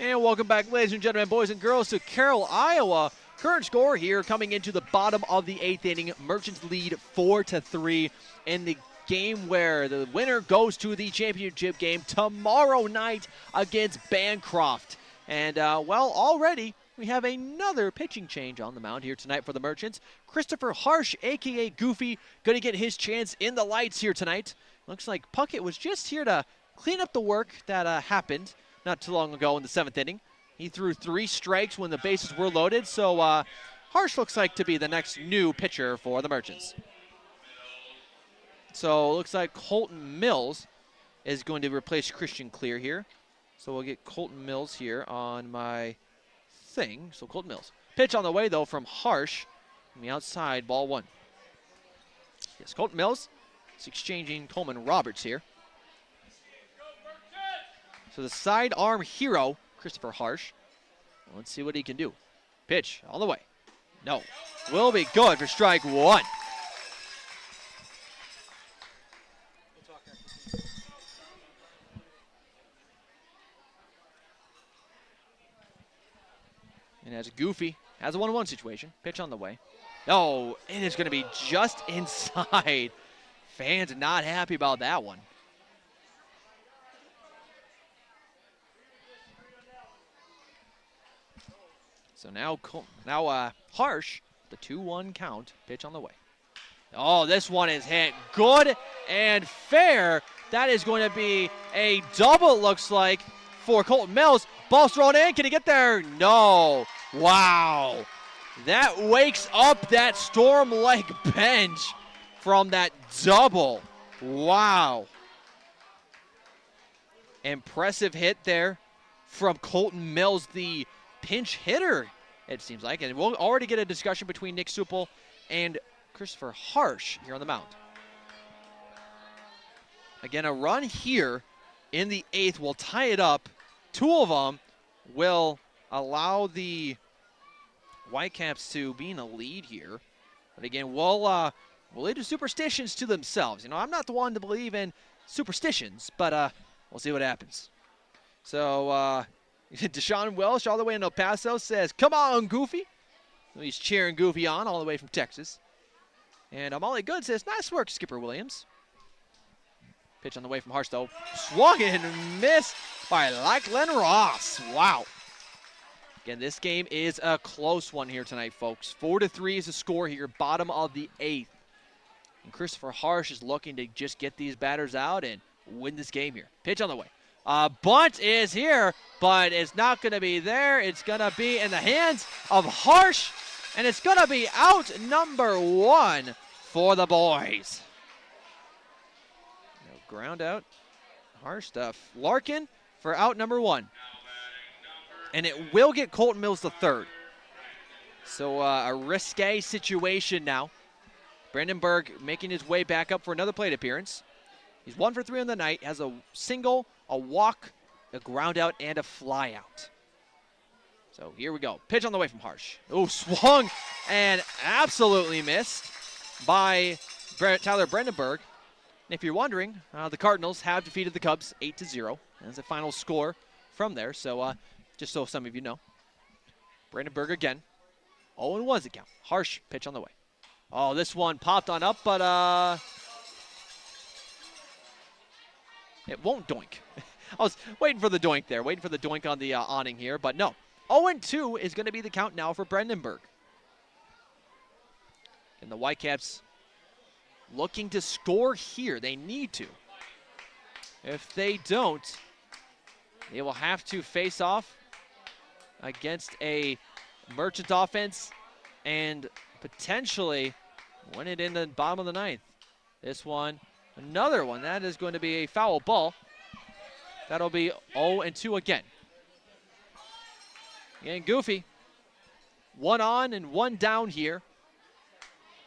And welcome back, ladies and gentlemen, boys and girls, to Carroll, Iowa. Current score here coming into the bottom of the 8th inning. Merchants lead 4-3 in the game where the winner goes to the championship game tomorrow night against Bancroft. And, well, already we have another pitching change on the mound here tonight for the Merchants. Christopher Harsh, a.k.a. Goofy, going to get his chance in the lights here tonight. Looks like Puckett was just here to clean up the work that happened not too long ago in the 7th inning. He threw 3 strikes when the bases were loaded, so Harsh looks like to be the next new pitcher for the Merchants. So it looks like Colton Mills is going to replace Christian Clear here. So we'll get Colton Mills here on my thing. So Colton Mills. Pitch on the way, though, from Harsh from the outside, ball 1. Yes, Colton Mills is exchanging Coleman Roberts here. So the sidearm hero, Christopher Harsh. Let's see what he can do. Pitch all the way. No. Will be good for strike 1. And as a Goofy, has a 1-1 situation. Pitch on the way. Oh, and it's going to be just inside. Fans not happy about that one. So now Harsh, the 2-1 count, pitch on the way. Oh, this one is hit good and fair. That is going to be a double, looks like, for Colton Mills. Ball's thrown in. Can he get there? No. Wow. That wakes up that Storm Lake bench from that double. Wow. Impressive hit there from Colton Mills, the pinch hitter, it seems like. And we'll already get a discussion between Nick Supple and Christopher Harsh here on the mound. Again, a run here in the 8th will tie it up. 2 of them will allow the Whitecaps to be in a lead here. But again, we'll lead to superstitions to themselves. You know, I'm not the one to believe in superstitions, but we'll see what happens. So Deshaun Welsh all the way in El Paso says, "Come on, Goofy." So he's cheering Goofy on all the way from Texas. And Molly Good says, "Nice work, Skipper Williams." Pitch on the way from Harsh, though. Swung and missed by Lachlan Ross. Wow. Again, this game is a close one here tonight, folks. 4-3 is the score here, bottom of the 8th. And Christopher Harsh is looking to just get these batters out and win this game here. Pitch on the way. Bunt is here, but it's not going to be there. It's going to be in the hands of Harsh, and it's going to be out number 1 for the boys. Ground out. Harsh stuff. Larkin for out number 1. And it will get Colton Mills the 3rd. So a risque situation now. Brandenburg making his way back up for another plate appearance. He's 1 for 3 on the night. Has a single, a walk, a ground out, and a fly out. So here we go. Pitch on the way from Harsh. Oh, swung and absolutely missed by Tyler Brandenburg. And if you're wondering, the Cardinals have defeated the Cubs 8-0. That's the final score from there. So just so some of you know. Brandenburg again. 0-1's the count. Harsh pitch on the way. Oh, this one popped on up, but it won't doink. I was waiting for the doink there, waiting for the doink on the awning here, but no. 0-2 is going to be the count now for Brandenburg. And the Whitecaps looking to score here. They need to. If they don't, they will have to face off against a Merchant offense and potentially win it in the bottom of the 9th. This one, another one. That is going to be a foul ball. That'll be 0-2 again. Again, Goofy. 1 on and 1 down here.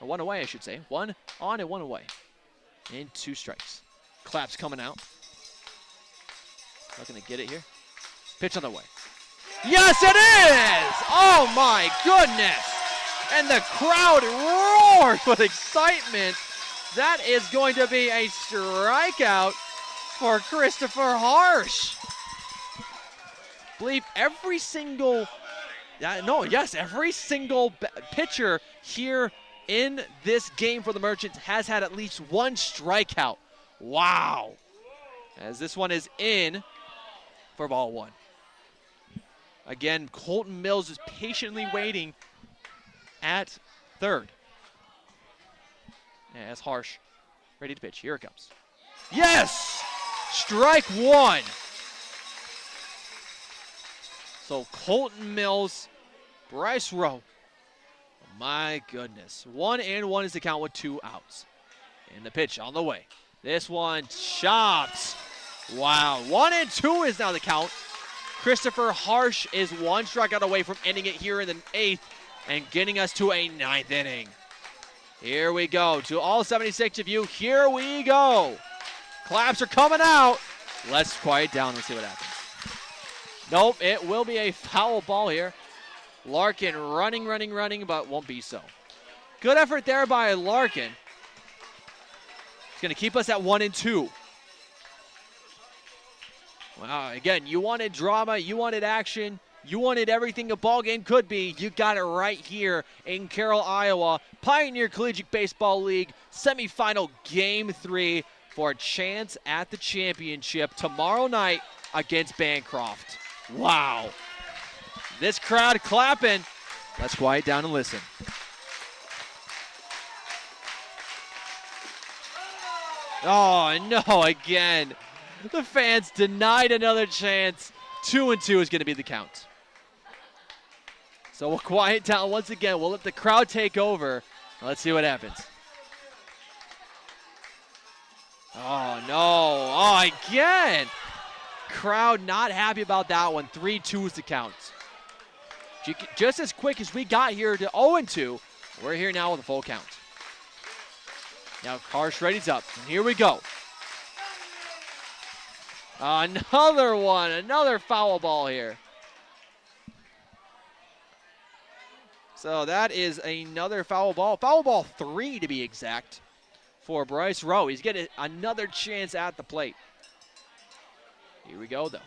Or 1 away, I should say. 1 on and 1 away. And 2 strikes. Claps coming out. Not going to get it here. Pitch on the way. Yes, it is! Oh, my goodness! And the crowd roars with excitement. That is going to be a strikeout for Christopher Harsh. I believe every single, every single pitcher here in this game for the Merchants has had at least 1 strikeout. Wow. As this one is in for ball 1. Again, Colton Mills is patiently waiting at 3rd. As Harsh ready to pitch. Here it comes. Yes! Strike 1. So Colton Mills, Bryce Rowe. My goodness. 1-1 is the count with 2 outs. And the pitch on the way. This one chopped. Wow. 1-2 is now the count. Christopher Harsh is 1 strikeout away from ending it here in the 8th and getting us to a 9th inning. Here we go. To all 76 of you, here we go. Claps are coming out. Let's quiet down and see what happens. Nope, it will be a foul ball here. Larkin running, but won't be so. Good effort there by Larkin. It's going to keep us at 1-2. Wow, again, you wanted drama, you wanted action, you wanted everything a ball game could be. You got it right here in Carroll, Iowa. Pioneer Collegiate Baseball League semifinal Game 3 for a chance at the championship tomorrow night against Bancroft. Wow. This crowd clapping. Let's quiet down and listen. Oh, no, again. The fans denied another chance. 2-2 is going to be the count. So we'll quiet down once again. We'll let the crowd take over. Let's see what happens. Oh, no. Oh, again. Crowd not happy about that one. 3-2 is the count. Just as quick as we got here to 0-2, we're here now with a full count. Now Harsh ready's up. And here we go. Another one, another foul ball here. So that is another foul ball. Foul ball 3 to be exact for Bryce Rowe. He's getting another chance at the plate. Here we go, though.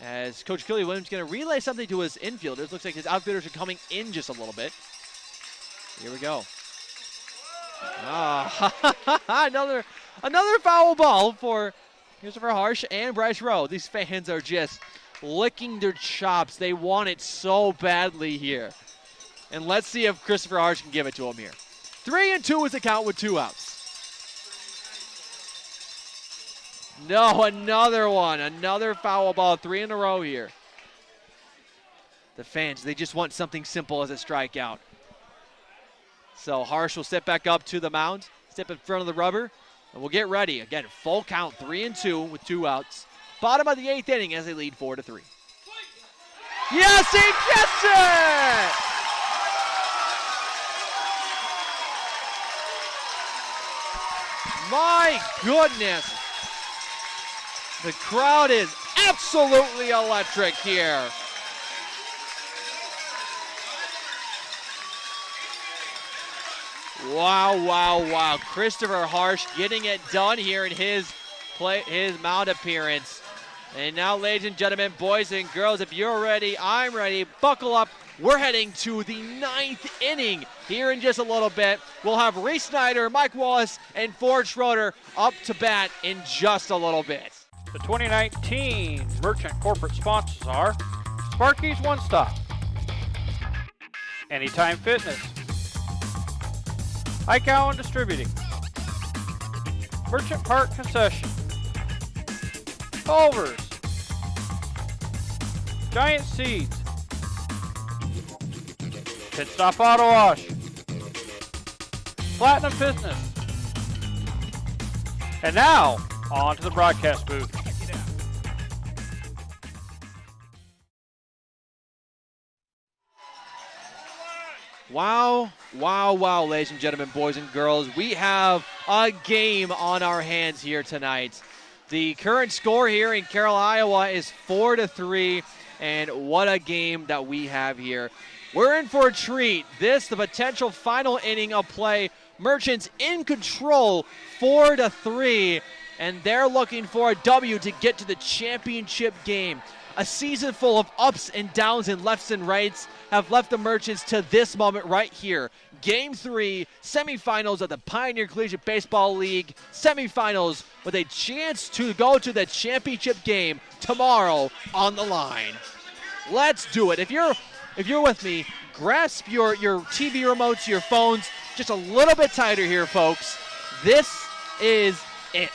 As Coach Kelly Williams is going to relay something to his infielders. Looks like his outfielders are coming in just a little bit. Here we go. Another foul ball for Christopher Harsh and Bryce Rowe. These fans are just licking their chops. They want it so badly here. And let's see if Christopher Harsh can give it to him here. 3-2 is the count with 2 outs. No, another one. Another foul ball. 3 in a row here. The fans, they just want something simple as a strikeout. So Harsh will step back up to the mound, step in front of the rubber, and we'll get ready. Again, full count, 3-2 with 2 outs. Bottom of the 8th inning as they lead 4-3. Yes, he gets it! My goodness. The crowd is absolutely electric here. Wow, wow, wow. Christopher Harsh getting it done here in his mound appearance. And now, ladies and gentlemen, boys and girls, if you're ready, I'm ready. Buckle up. We're heading to the 9th inning here in just a little bit. We'll have Reese Snyder, Mike Wallace, and Ford Schroeder up to bat in just a little bit. The 2019 Merchant corporate sponsors are Sparky's One Stop, Anytime Fitness, Ike Allen Distributing, Merchant Park Concession, Culver's, Giant Seeds, Pit Stop Auto Wash, Platinum Business, and now on to the broadcast booth. Wow, wow, wow, ladies and gentlemen, boys and girls. We have a game on our hands here tonight. The current score here in Carroll, Iowa is 4-3, and what a game that we have here. We're in for a treat. This, the potential final inning of play. Merchants in control, 4-3, and they're looking for a W to get to the championship game. A season full of ups and downs and lefts and rights have left the Merchants to this moment right here. Game 3, semifinals of the Pioneer Collegiate Baseball League. Semifinals with a chance to go to the championship game tomorrow on the line. Let's do it. If you're with me, grasp your TV remotes, your phones, just a little bit tighter here, folks. This is it.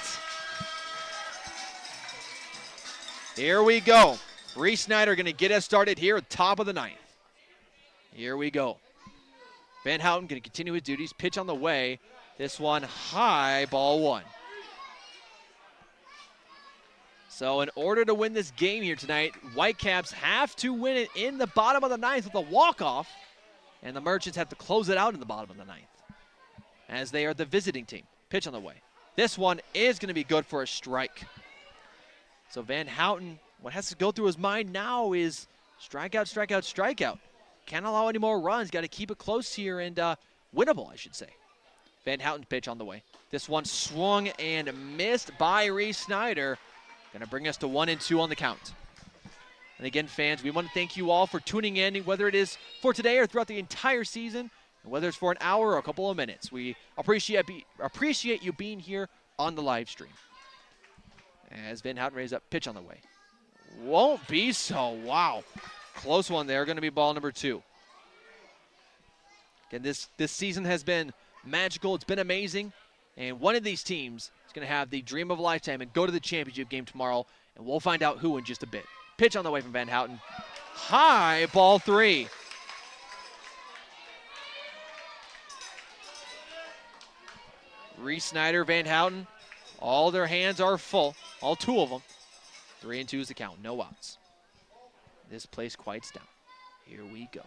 Here we go. Reese Snyder going to get us started here at the top of the 9th. Here we go. Van Houten going to continue his duties. Pitch on the way. This one high, ball 1. So in order to win this game here tonight, Whitecaps have to win it in the bottom of the 9th with a walk-off, and the Merchants have to close it out in the bottom of the 9th as they are the visiting team. Pitch on the way. This one is going to be good for a strike. So Van Houten, what has to go through his mind now is strikeout, strikeout, strikeout. Can't allow any more runs. Got to keep it close here and winnable, I should say. Van Houten's pitch on the way. This one swung and missed by Reese Snyder. Going to bring us to 1-2 on the count. And again, fans, we want to thank you all for tuning in, whether it is for today or throughout the entire season, and whether it's for an hour or a couple of minutes. We appreciate you being here on the live stream. As Van Houten raises up, pitch on the way. Won't be so. Wow. Close one there. Going to be ball number 2. Again, this season has been magical. It's been amazing. And one of these teams is going to have the dream of a lifetime and go to the championship game tomorrow. And we'll find out who in just a bit. Pitch on the way from Van Houten. High, ball 3. Reese Snyder, Van Houten. All their hands are full. All 2 of them. 3-2 is the count. No outs. This place quiets down. Here we go.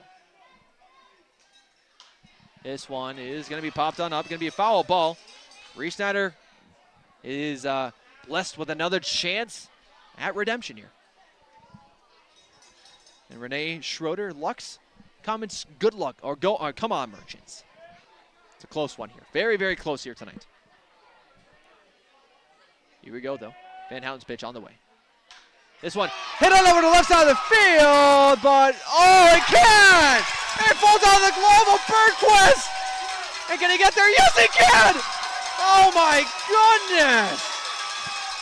This one is going to be popped on up. Going to be a foul ball. Reese Snyder is blessed with another chance at redemption here. And Renee Schroeder, Lux, comments, good luck, or go, or come on, Merchants. It's a close one here. Very, very close here tonight. Here we go, though. Van Houten's pitch on the way. This one hit on over the left side of the field, but oh, it can't! It falls out of the glove of Bergquist! And can he get there? Yes, he can! Oh my goodness!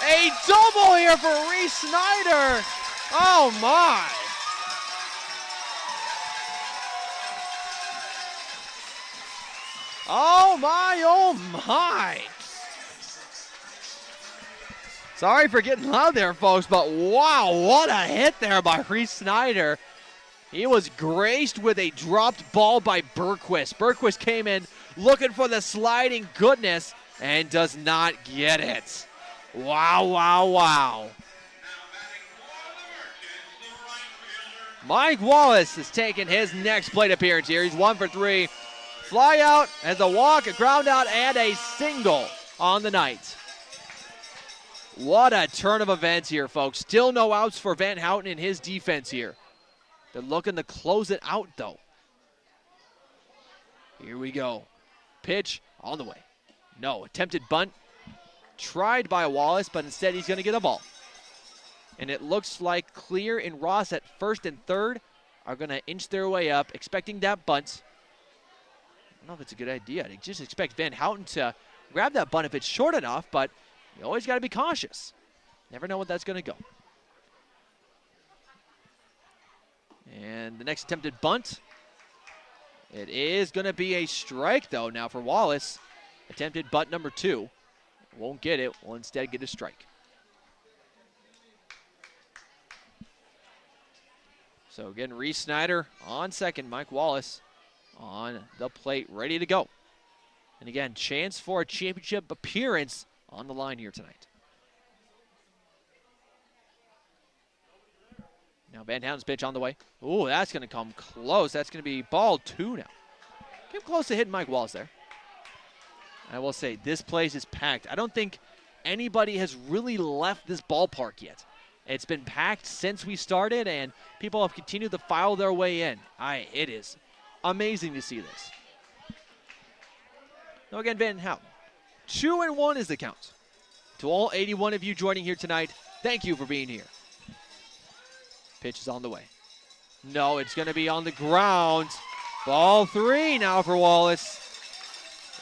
A double here for Reese Snyder. Oh my! Oh my, oh my! Sorry for getting loud there, folks, but wow, what a hit there by Reese Snyder. He was graced with a dropped ball by Bergquist. Bergquist came in looking for the sliding goodness and does not get it. Wow, wow, wow. Mike Wallace has taken his next plate appearance here. He's 1 for 3. Fly out, has a walk, a ground out, and a single on the night. What a turn of events here, folks. Still no outs for Van Houten in his defense here. They're looking to close it out, though. Here we go. Pitch on the way. No, attempted bunt. Tried by Wallace, but instead he's going to get a ball. And it looks like Clear and Ross at first and third are going to inch their way up, expecting that bunt. I don't know if it's a good idea. I just expect Van Houten to grab that bunt if it's short enough, but you always got to be cautious. Never know what that's going to go. And the next attempted bunt, it is going to be a strike, though, now for Wallace. Attempted bunt number 2. Won't get it. Will instead get a strike. So again, Reese Snyder on second. Mike Wallace on the plate, ready to go. And again, chance for a championship appearance on the line here tonight. Now Van Houten's pitch on the way. Ooh, that's going to come close. That's going to be ball 2 now. Came close to hitting Mike Wallace there. I will say, this place is packed. I don't think anybody has really left this ballpark yet. It's been packed since we started, and people have continued to file their way in. It is amazing to see this. Now again, Van Houten. 2-1 is the count. To all 81 of you joining here tonight, thank you for being here. Pitch is on the way. No, it's going to be on the ground. Ball 3 now for Wallace.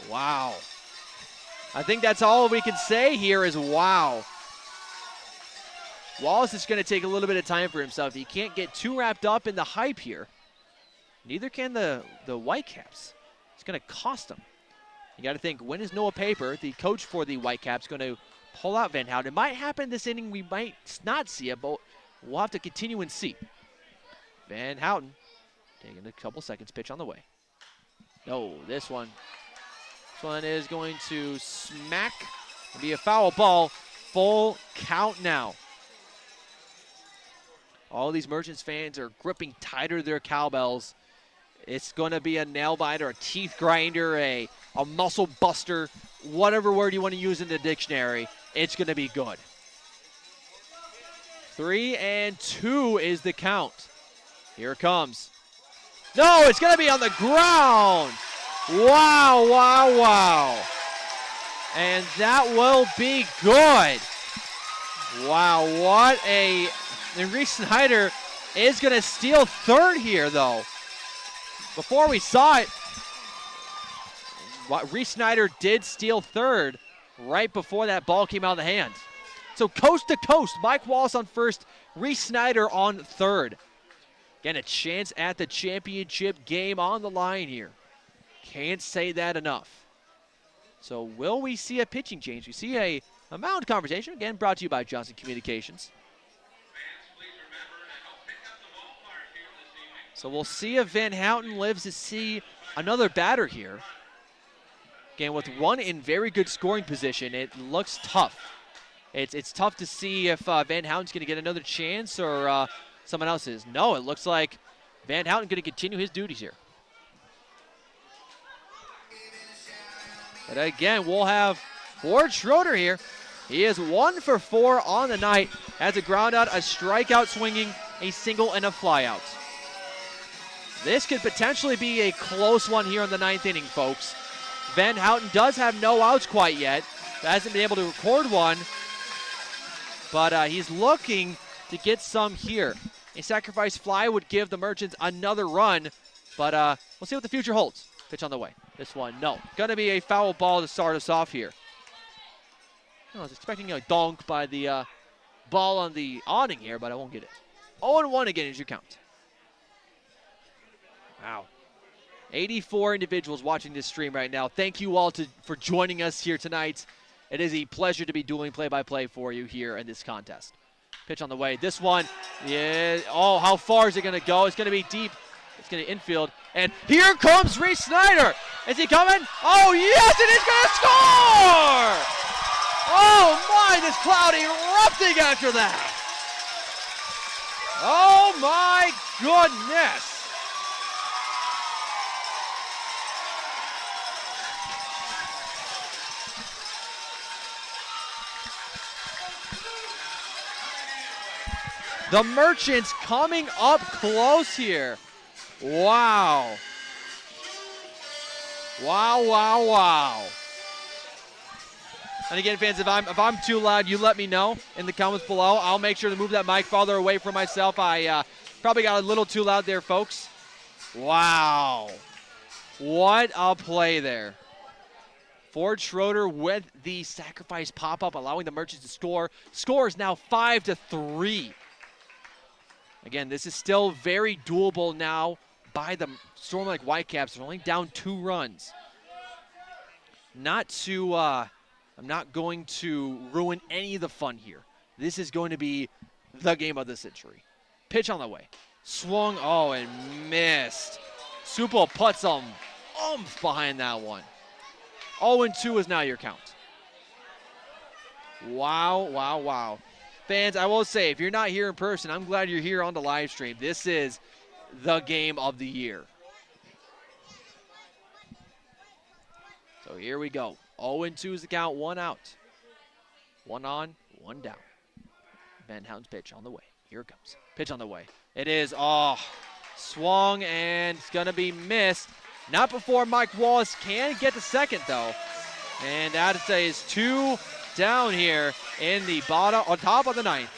Wow. I think that's all we can say here is wow. Wallace is going to take a little bit of time for himself. He can't get too wrapped up in the hype here. Neither can the Whitecaps. It's going to cost them. You got to think, when is Noah Paper, the coach for the Whitecaps, going to pull out Van Houten? It might happen this inning. We might not see it, but we'll have to continue and see. Van Houten taking a couple seconds. Pitch on the way. No, this one is going to smack and be a foul ball. Full count now. All these Merchants fans are gripping tighter their cowbells. It's going to be a nail biter, a teeth grinder, a muscle buster, whatever word you want to use in the dictionary. It's going to be good. 3-2 is the count. Here it comes. No, it's going to be on the ground. Wow, wow, wow. And that will be good. Wow, what a... And Reese Snyder is going to steal third here, though. Before we saw it, Reese Snyder did steal third right before that ball came out of the hand. So coast to coast, Mike Wallace on first, Reese Snyder on third. Again, a chance at the championship game on the line here. Can't say that enough. So will we see a pitching change? We see a mound conversation, again brought to you by Johnson Communications. So we'll see if Van Houten lives to see another batter here. Again, with one in very good scoring position, it looks tough. It's tough to see if Van Houten's going to get another chance or someone else is. No, it looks like Van Houten going to continue his duties here. But again, we'll have Ward Schroeder here He is 1 for 4 on the night. Has a ground out, a strikeout swinging, a single, and a flyout. This could potentially be a close one here in the 9th inning, folks. Van Houten does have no outs quite yet. Hasn't been able to record one, but he's looking to get some here. A sacrifice fly would give the Merchants another run, but we'll see what the future holds. Pitch on the way. This one, no. Going to be a foul ball to start us off here. I was expecting a donk by the ball on the awning here, but I won't get it. 0-1 again is your count. Wow. 84 individuals watching this stream right now. Thank you all for joining us here tonight. It is a pleasure to be doing play-by-play for you here in this contest. Pitch on the way. This one, yeah. Oh, how far is it going to go? It's going to be deep. It's going to infield. And here comes Reese Snyder. Is he coming? Oh, yes, and he's going to score! Oh, my, this cloud erupting after that. Oh, my goodness. The Merchants coming up close here. Wow. Wow, wow, wow. And again, fans, if I'm too loud, you let me know in the comments below. I'll make sure to move that mic farther away from myself. I probably got a little too loud there, folks. Wow. What a play there. Ford Schroeder with the sacrifice pop-up, allowing the Merchants to score. Score is now 5-3. Again, this is still very doable now by the Storm Lake Whitecaps. They're only down 2 runs. I'm not going to ruin any of the fun here. This is going to be the game of the century. Pitch on the way. Swung, oh, and missed. Supel puts some oomph behind that one. 0-2 is now your count. Wow, wow, wow. Fans, I will say, if you're not here in person, I'm glad you're here on the live stream. This is the game of the year. So here we go. 0-2 is the count, 1 out. 1 on, 1 down. Van Houten's pitch on the way. Here it comes. Pitch on the way. It is, swung, and it's going to be missed. Not before Mike Wallace can get the second, though. And that is 2 down here in the bottom, on top of the 9th.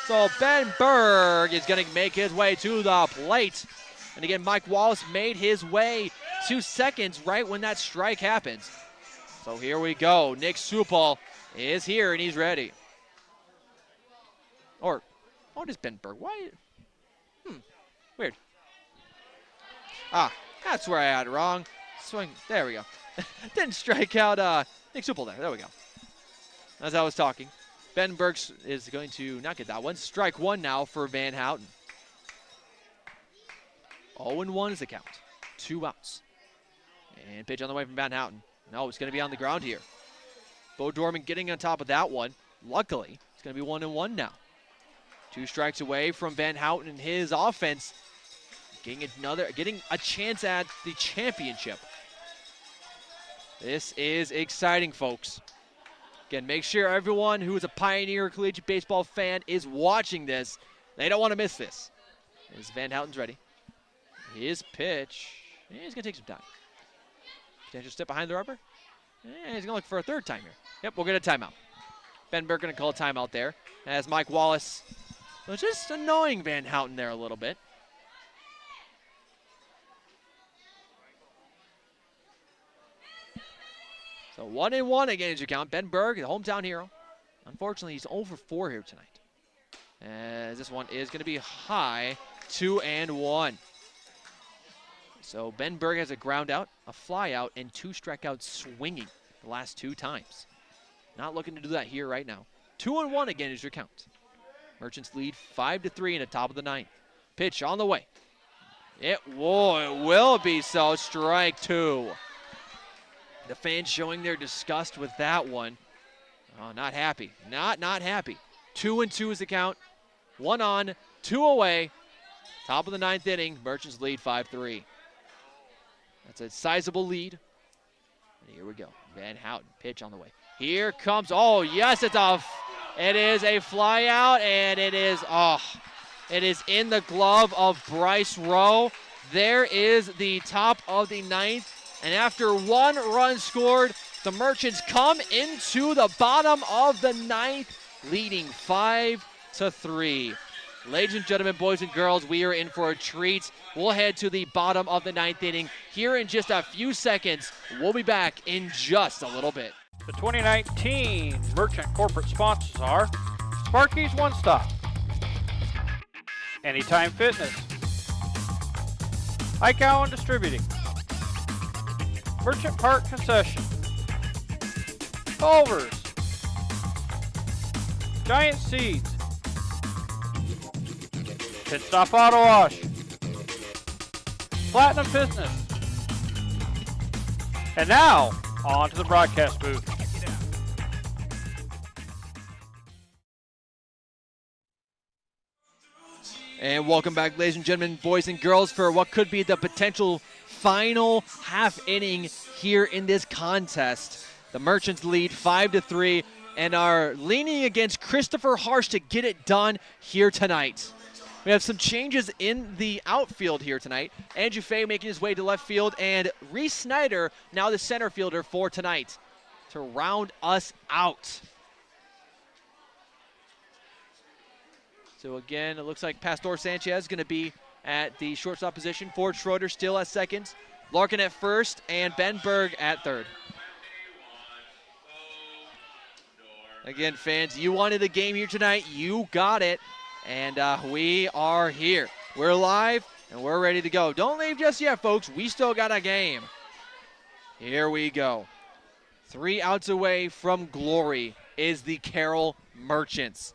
So Ben Berg is going to make his way to the plate. And again, Mike Wallace made his way 2 seconds right when that strike happens. So here we go. Nick Supel is here and he's ready. Or, what is Ben Berg? Why? Weird. That's where I had it wrong. Swing. There we go. Didn't strike out Nick Supel there. There we go. As I was talking. Ben Berg is going to not get that one. Strike 1 now for Van Houten. 0-1 is the count. 2 outs. And pitch on the way from Van Houten. No, it's going to be on the ground here. Bo Dorman getting on top of that one. Luckily, it's going to be 1-1 now. 2 strikes away from Van Houten and his offense. Getting a chance at the championship. This is exciting, folks. Again, make sure everyone who is a Pioneer Collegiate Baseball fan is watching this. They don't want to miss this. As Van Houten's ready. His pitch. He's going to take some time. Potential step behind the rubber. He's going to look for a 3rd time here. Yep, we'll get a timeout. Ben Berg going to call a timeout there. As Mike Wallace was just annoying Van Houten there a little bit. So 1-1 again is your count. Ben Berg, the hometown hero. Unfortunately, he's 0 for 4 here tonight. As this one is going to be high, 2-1. So Ben Berg has a ground out, a fly out, and 2 strikeouts swinging the last 2 times. Not looking to do that here right now. 2-1 again is your count. Merchants lead 5-3 in the top of the 9th. Pitch on the way. It will be so. Strike 2. The fans showing their disgust with that one. Oh, not happy. Not happy. 2-2 is the count. 1 on, 2 away. Top of the 9th inning. Merchants lead 5-3. That's a sizable lead. And here we go. Van Houten, pitch on the way. Here comes, oh yes, it is a fly out, and it is in the glove of Bryce Rowe. There is the top of the ninth, and after 1 run scored, the Merchants come into the bottom of the ninth, leading 5-3. Ladies and gentlemen, boys and girls, we are in for a treat. We'll head to the bottom of the ninth inning here in just a few seconds. We'll be back in just a little bit. The 2019 Merchant corporate sponsors are Sparky's One Stop, Anytime Fitness, Ike Allen Distributing, Merchant Park Concession, Culver's, Giant Seeds, Pit Stop Auto Wash, Platinum Business. And now, on to the broadcast booth. And welcome back, ladies and gentlemen, boys and girls, for what could be the potential final half inning here in this contest. The Merchants lead 5-3 and are leaning against Christopher Harsh to get it done here tonight. We have some changes in the outfield here tonight. Andrew Fay making his way to left field, and Reese Snyder now the center fielder for tonight to round us out. So again, it looks like Pastor Sanchez is going to be at the shortstop position. Ford Schroeder still at second. Larkin at first, and Ben Berg at third. Again, fans, you wanted a game here tonight. You got it. And we are here. We're live, and we're ready to go. Don't leave just yet, folks. We still got a game. Here we go. 3 outs away from glory is the Carroll Merchants.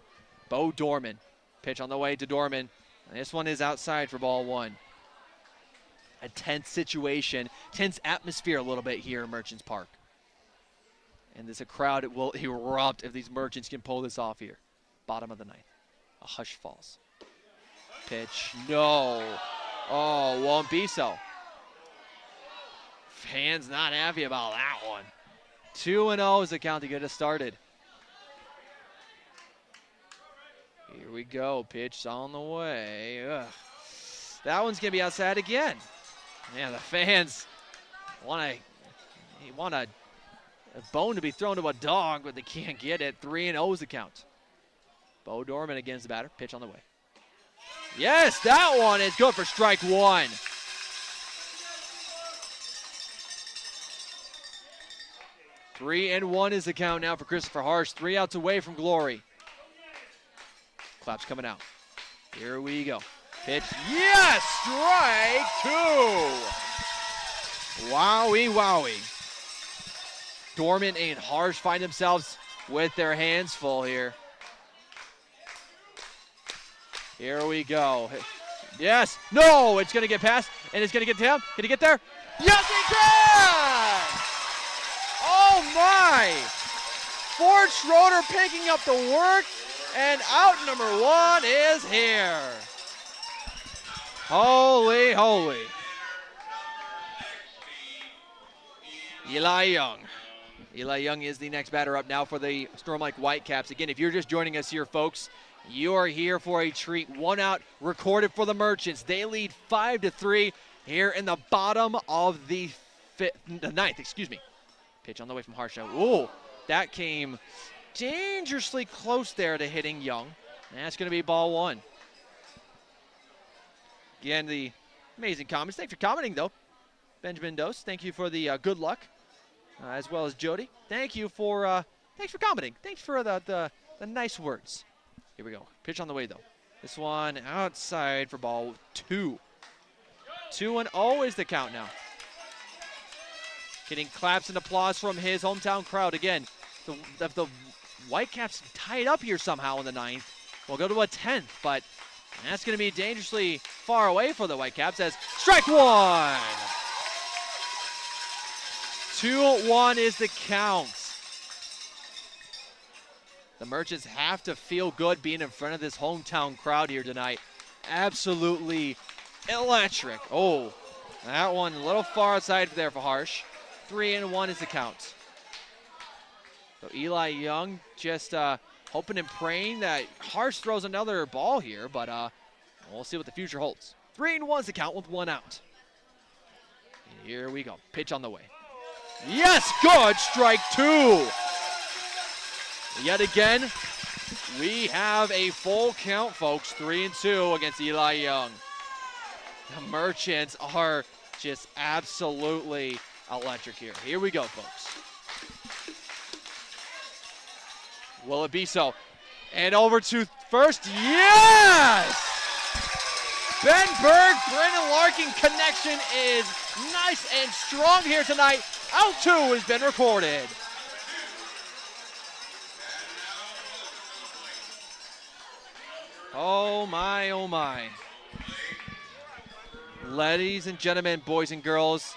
Bo Dorman. Pitch on the way to Dorman. And this one is outside for ball 1. A tense situation, tense atmosphere a little bit here in Merchants Park. And there's a crowd that will erupt if these Merchants can pull this off here. Bottom of the ninth. A hush falls. Pitch, no. Oh, won't be so. Fans not happy about that one. 2-0 is the count to get us started. Here we go, pitch on the way. Ugh. That one's gonna be outside again. Yeah, the fans want a bone to be thrown to a dog, but they can't get it. 3-0 is the count. Bo Dorman against the batter. Pitch on the way. Yes, that one is good for strike 1. Three and 1 is the count now for Christopher Harsh. 3 outs away from glory. Claps coming out. Here we go. Pitch. Yes, strike 2. Wowie, wowie. Dorman and Harsh find themselves with their hands full here. Here we go. Yes. No, it's going to get past, and it's going to get to him. Can he get there? Yes, he can! Oh, my. Ford Schroeder picking up the work, and out number 1 is here. Holy, holy. Eli Young. Eli Young is the next batter up now for the Storm Lake Whitecaps. Again, if you're just joining us here, folks, you are here for a treat. 1 out recorded for the Merchants. They lead 5-3 here in the bottom of the ninth. Excuse me. Pitch on the way from Harsh. Ooh, that came dangerously close there to hitting Young. And that's going to be ball 1. Again, the amazing comments. Thanks for commenting, though. Benjamin Dose, thank you for the good luck, as well as Jody. Thanks for commenting. Thanks for the nice words. Here we go. Pitch on the way, though. This one outside for ball 2. 2-0 is the count now. Getting claps and applause from his hometown crowd. Again, the Whitecaps tied up here somehow in the 9th. We'll go to a 10th, but that's going to be dangerously far away for the Whitecaps as strike 1. 2-1 is the count. The Merchants have to feel good being in front of this hometown crowd here tonight. Absolutely electric. Oh, That one a little far outside there for Harsh. 3-1 is the count. So Eli Young just hoping and praying that Harsh throws another ball here, but we'll see what the future holds. 3-1 is the count with 1 out. And here we go. Pitch on the way. Yes, good. Strike 2. Yet again, we have a full count, folks. 3-2 against Eli Young. The Merchants are just absolutely electric here. Here we go, folks. Will it be so? And over to first. Yes! Ben Berg, Brandon Larkin connection is nice and strong here tonight. Out 2 has been recorded. Oh my, oh my. Ladies and gentlemen, boys and girls,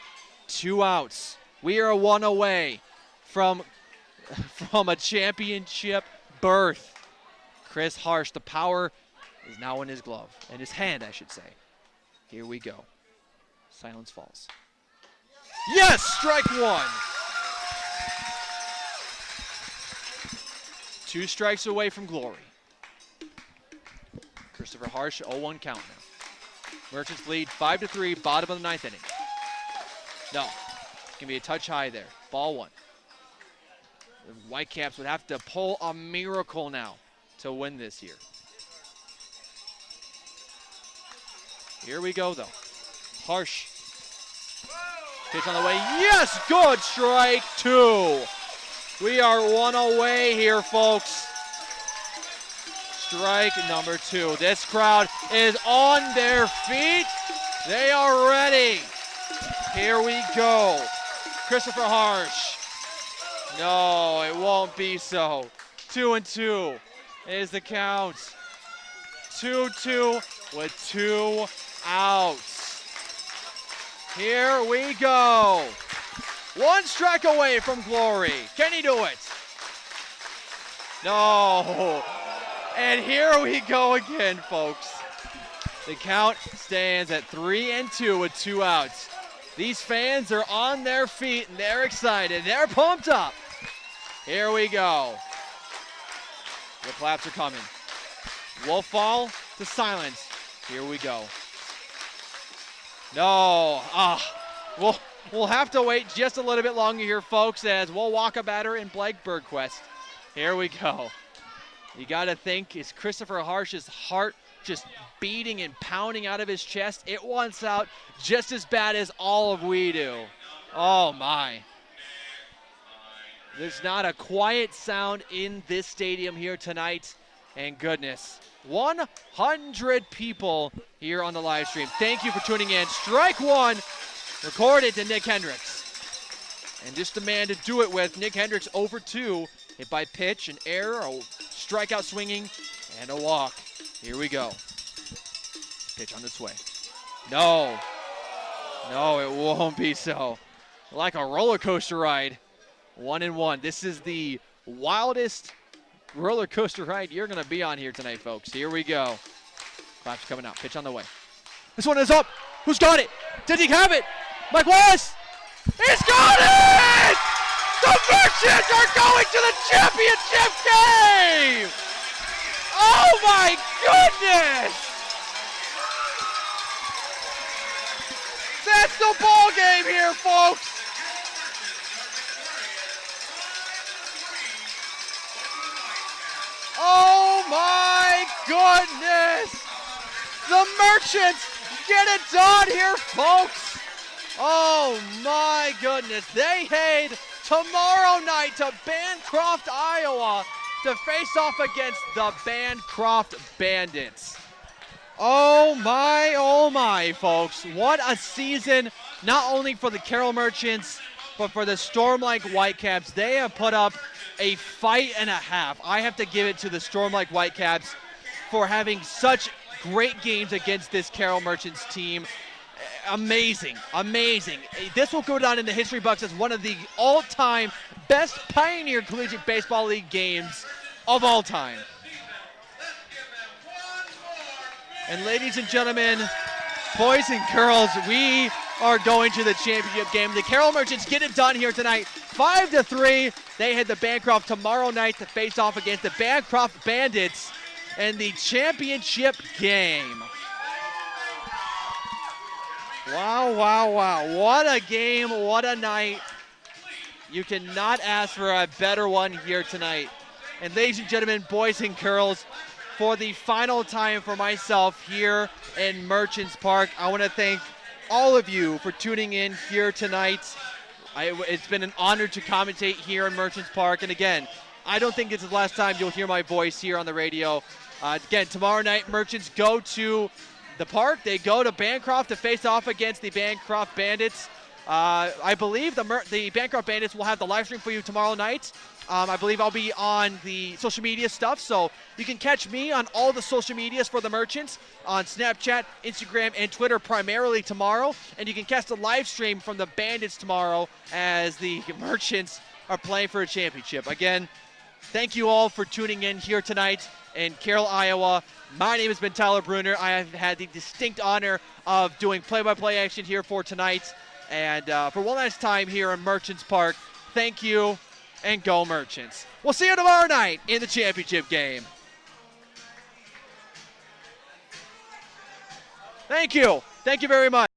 2 outs. We are 1 away from a championship berth. Chris Harsh, the power is now in his glove, in his hand, I should say. Here we go. Silence falls. Yes, strike 1. 2 strikes away from glory. Christopher Harsh, 0-1 count now. Merchants lead 5-3, bottom of the 9th inning. No, it's gonna be a touch high there. Ball 1. The Whitecaps would have to pull a miracle now to win this here. Here we go, though. Harsh. Pitch on the way. Yes, good. Strike 2. We are 1 away here, folks. Strike number 2. This crowd is on their feet. They are ready. Here we go. Christopher Harsh. No, it won't be so. 2-2 is the count. 2-2 with 2 outs. Here we go. 1 strike away from glory. Can he do it? No. And here we go again, folks. The count stands at 3-2 with 2 outs. These fans are on their feet and they're excited. They're pumped up. Here we go. The claps are coming. We'll fall to silence. Here we go. No. We'll have to wait just a little bit longer here, folks, as we'll walk a batter in Blake Bergquist. Here we go. You got to think, is Christopher Harsh's heart just beating and pounding out of his chest? It wants out just as bad as all of we do. Oh, my. There's not a quiet sound in this stadium here tonight. And goodness, 100 people here on the live stream. Thank you for tuning in. Strike 1, recorded to Nick Hendricks. And just the man to do it with. Nick Hendricks over 2, hit by pitch, an error, a strikeout swinging, and a walk. Here we go. Pitch on its way. No. No, it won't be so. Like a roller coaster ride. 1-1. This is the wildest roller coaster ride you're going to be on here tonight, folks. Here we go. Claps coming out. Pitch on the way. This one is up. Who's got it? Did he have it? Mike Wallace. He's got it! The Merchants are going to the championship game! Oh my goodness! That's the ball game here, folks! Oh my goodness! The Merchants get it done here, folks! Oh my goodness, they head tomorrow night to Bancroft, Iowa to face off against the Bancroft Bandits. Oh my, folks. What a season, not only for the Carroll Merchants, but for the Storm Lake Whitecaps. They have put up a fight and a half. I have to give it to the Storm Lake Whitecaps for having such great games against this Carroll Merchants team. Amazing, amazing. This will go down in the history books as one of the all-time best Pioneer Collegiate Baseball League games of all time. And ladies and gentlemen, boys and girls, we are going to the championship game. The Carroll Merchants get it done here tonight, 5-3. They head to Bancroft tomorrow night to face off against the Bancroft Bandits in the championship game. Wow, wow, wow. What a game, what a night. You cannot ask for a better one here tonight. And ladies and gentlemen, boys and girls, for the final time for myself here in Merchants Park, I want to thank all of you for tuning in here tonight. It's been an honor to commentate here in Merchants Park. And again, I don't think it's the last time you'll hear my voice here on the radio. Again, tomorrow night, Merchants go to the park. They go to Bancroft to face off against the Bancroft Bandits. I believe the Bancroft Bandits will have the live stream for you tomorrow night. I believe I'll be on the social media stuff, so you can catch me on all the social medias for the Merchants on Snapchat, Instagram, and Twitter primarily tomorrow. And you can catch the live stream from the Bandits tomorrow as the Merchants are playing for a championship. Again, thank you all for tuning in here tonight in Carroll, Iowa. My name has been Tyler Bruner. I have had the distinct honor of doing play-by-play action here for tonight. And for one last time here in Merchants Park, thank you, and go Merchants. We'll see you tomorrow night in the championship game. Thank you. Thank you very much.